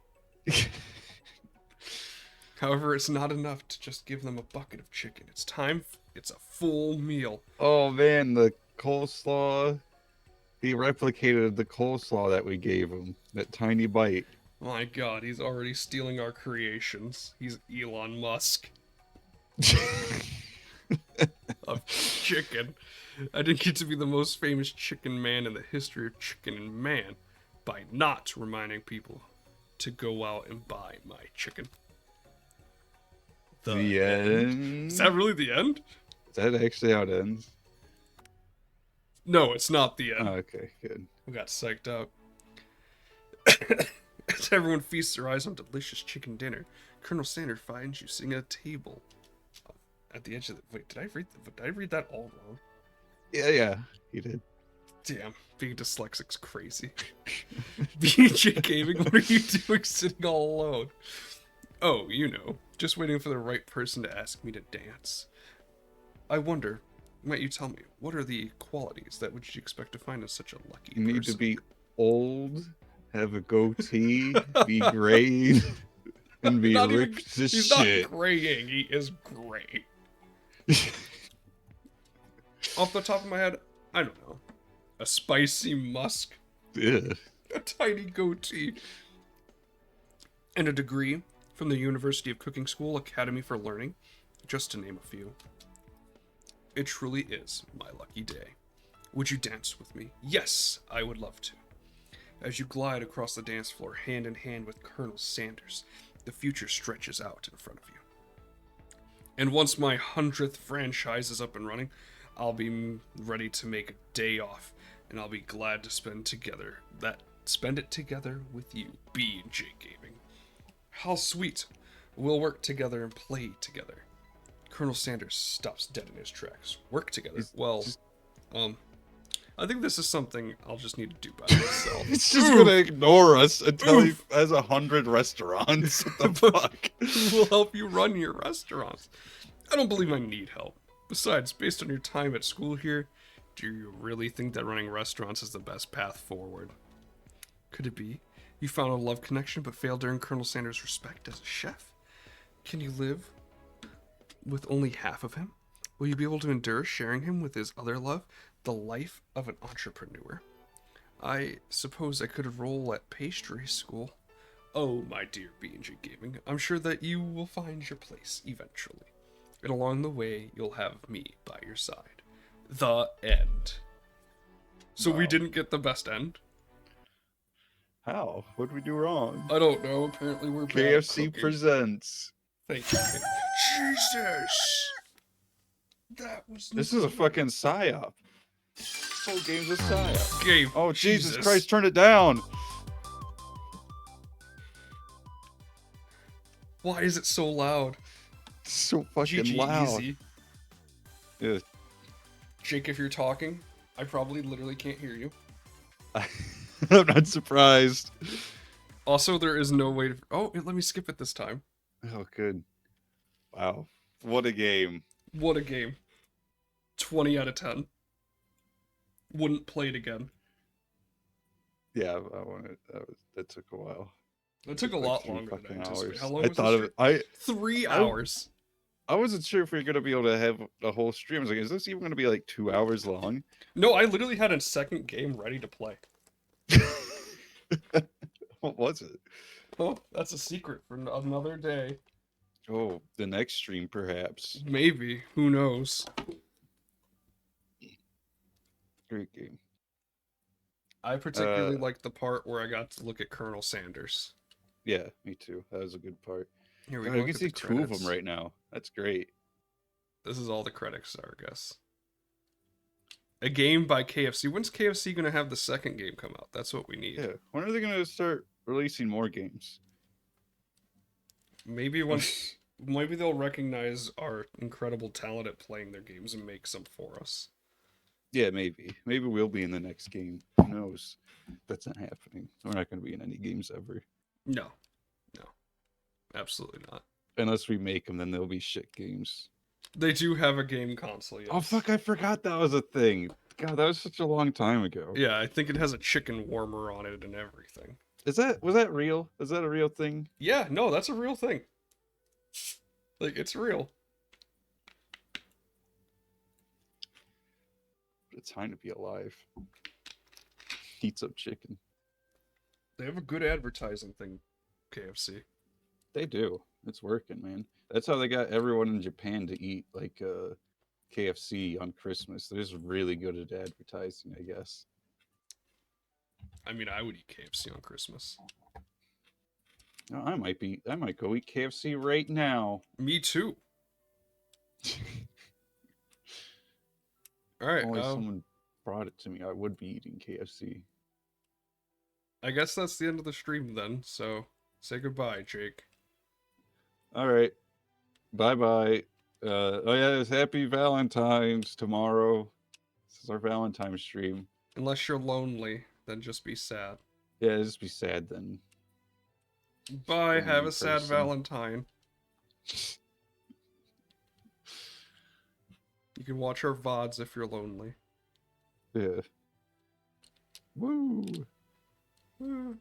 However, it's not enough to just give them a bucket of chicken. It's a full meal. Oh, man, the coleslaw. He replicated the coleslaw that we gave him. That tiny bite. My god, he's already stealing our creations. He's Elon Musk of chicken. I didn't get to be the most famous chicken man in the history of chicken and man by not reminding people to go out and buy my chicken. The end? Is that really the end? Is that actually how it ends? No, it's not the end. Oh, okay, good. We got psyched out. As everyone feasts their eyes on delicious chicken dinner, Colonel Sanders finds you sitting at a table at the edge of the. Wait, did I read that all wrong? Yeah, he did. Damn, being dyslexic's crazy. BJ Gaming, what are you doing sitting all alone? Oh, you know, just waiting for the right person to ask me to dance. I wonder, might you tell me, what are the qualities that would you expect to find in such a lucky You need person? to be old, have a goatee, be grayed, and be Not even- ripped to He's shit. not graying, he is gray. Off the top of my head, I don't know. A spicy musk, Ugh. a tiny goatee, and a degree from the University of Cooking School Academy for Learning, just to name a few. It truly is my lucky day. Would you dance with me? Yes, I would love to. As you glide across the dance floor hand in hand with Colonel Sanders, the future stretches out in front of you. And once my 100th franchise is up and running, I'll be ready to make a day off, and I'll be glad to spend it together with you, B&J Gaming. How sweet. We'll work together and play together. Colonel Sanders stops dead in his tracks. Work together? Well, I think this is something I'll just need to do by myself. It's just gonna ignore us until he has 100 restaurants. What the fuck? Who will help you run your restaurants? I don't believe I need help. Besides, based on your time at school here, do you really think that running restaurants is the best path forward? Could it be you found a love connection but failed to earn Colonel Sanders' respect as a chef? Can you live with only half of him? Will you be able to endure sharing him with his other love, the life of an entrepreneur? I suppose I could enroll at pastry school. Oh, my dear B&J Gaming, I'm sure that you will find your place eventually. And along the way, you'll have me by your side. The end. So we Wow. didn't get the best end? How? What did we do wrong? I don't know. Apparently we're bad at KFC cooking. presents. Thank you. Jesus! That was... This is a fucking psyop. This whole game's a psyop. Game. Oh, Jesus Christ, turn it down. Why is it so loud? It's so fucking GG loud. easy. Yeah. Jake, if you're talking, I probably literally can't hear you. I'm not surprised. Also, there is no way to... Oh, let me skip it this time. Oh, good. Wow. What a game. What a game. 20 out of 10. Wouldn't play it again. Yeah, that took a while. It took a Like lot 3 longer than I fucking anticipated. hours. How long I was thought this of it. 3 hours. I wasn't sure if we were gonna be able to have a whole stream. I was like, is this even gonna be like 2 hours long? No, I literally had a second game ready to play. What was it? Oh, that's a secret for another day. Oh, the next stream perhaps. Maybe. Who knows? Great game. I particularly liked the part where I got to look at Colonel Sanders. Yeah, me too. That was a good part. Here we God, go. I Look can at the see two of credits. them right now. That's great. This is all the credits are, I guess. A game by KFC. When's KFC gonna have the second game come out? That's what we need. Yeah. When are they gonna start releasing more games? Maybe once, maybe they'll recognize our incredible talent at playing their games and make some for us. Yeah, maybe. Maybe we'll be in the next game. Who knows? That's not happening. We're not gonna be in any games ever. No, no, absolutely not. Unless we make them, then they'll be shit games. They do have a game console, yes. Oh fuck! I forgot that was a thing. God, that was such a long time ago. Yeah, I think it has a chicken warmer on it and everything. Was that real? Is that a real thing? Yeah, no, that's a real thing. Like, it's real. It's time to be alive. Eat some chicken. They have a good advertising thing, KFC. They do. It's working, man. That's how they got everyone in Japan to eat like KFC on Christmas. They're just really good at advertising, I guess. I mean, I would eat KFC on Christmas. No, I might go eat KFC right now. Me too. All right. Only someone brought it to me, I would be eating KFC. I guess that's the end of the stream then. So say goodbye, Jake. All right. Bye bye. Oh yeah, it's Happy Valentine's tomorrow. This is our Valentine stream. Unless you're lonely, then just be sad. Yeah, just be sad then. Bye. Lonely Have a sad person. Valentine. You can watch our VODs if you're lonely. Yeah. Woo. Woo.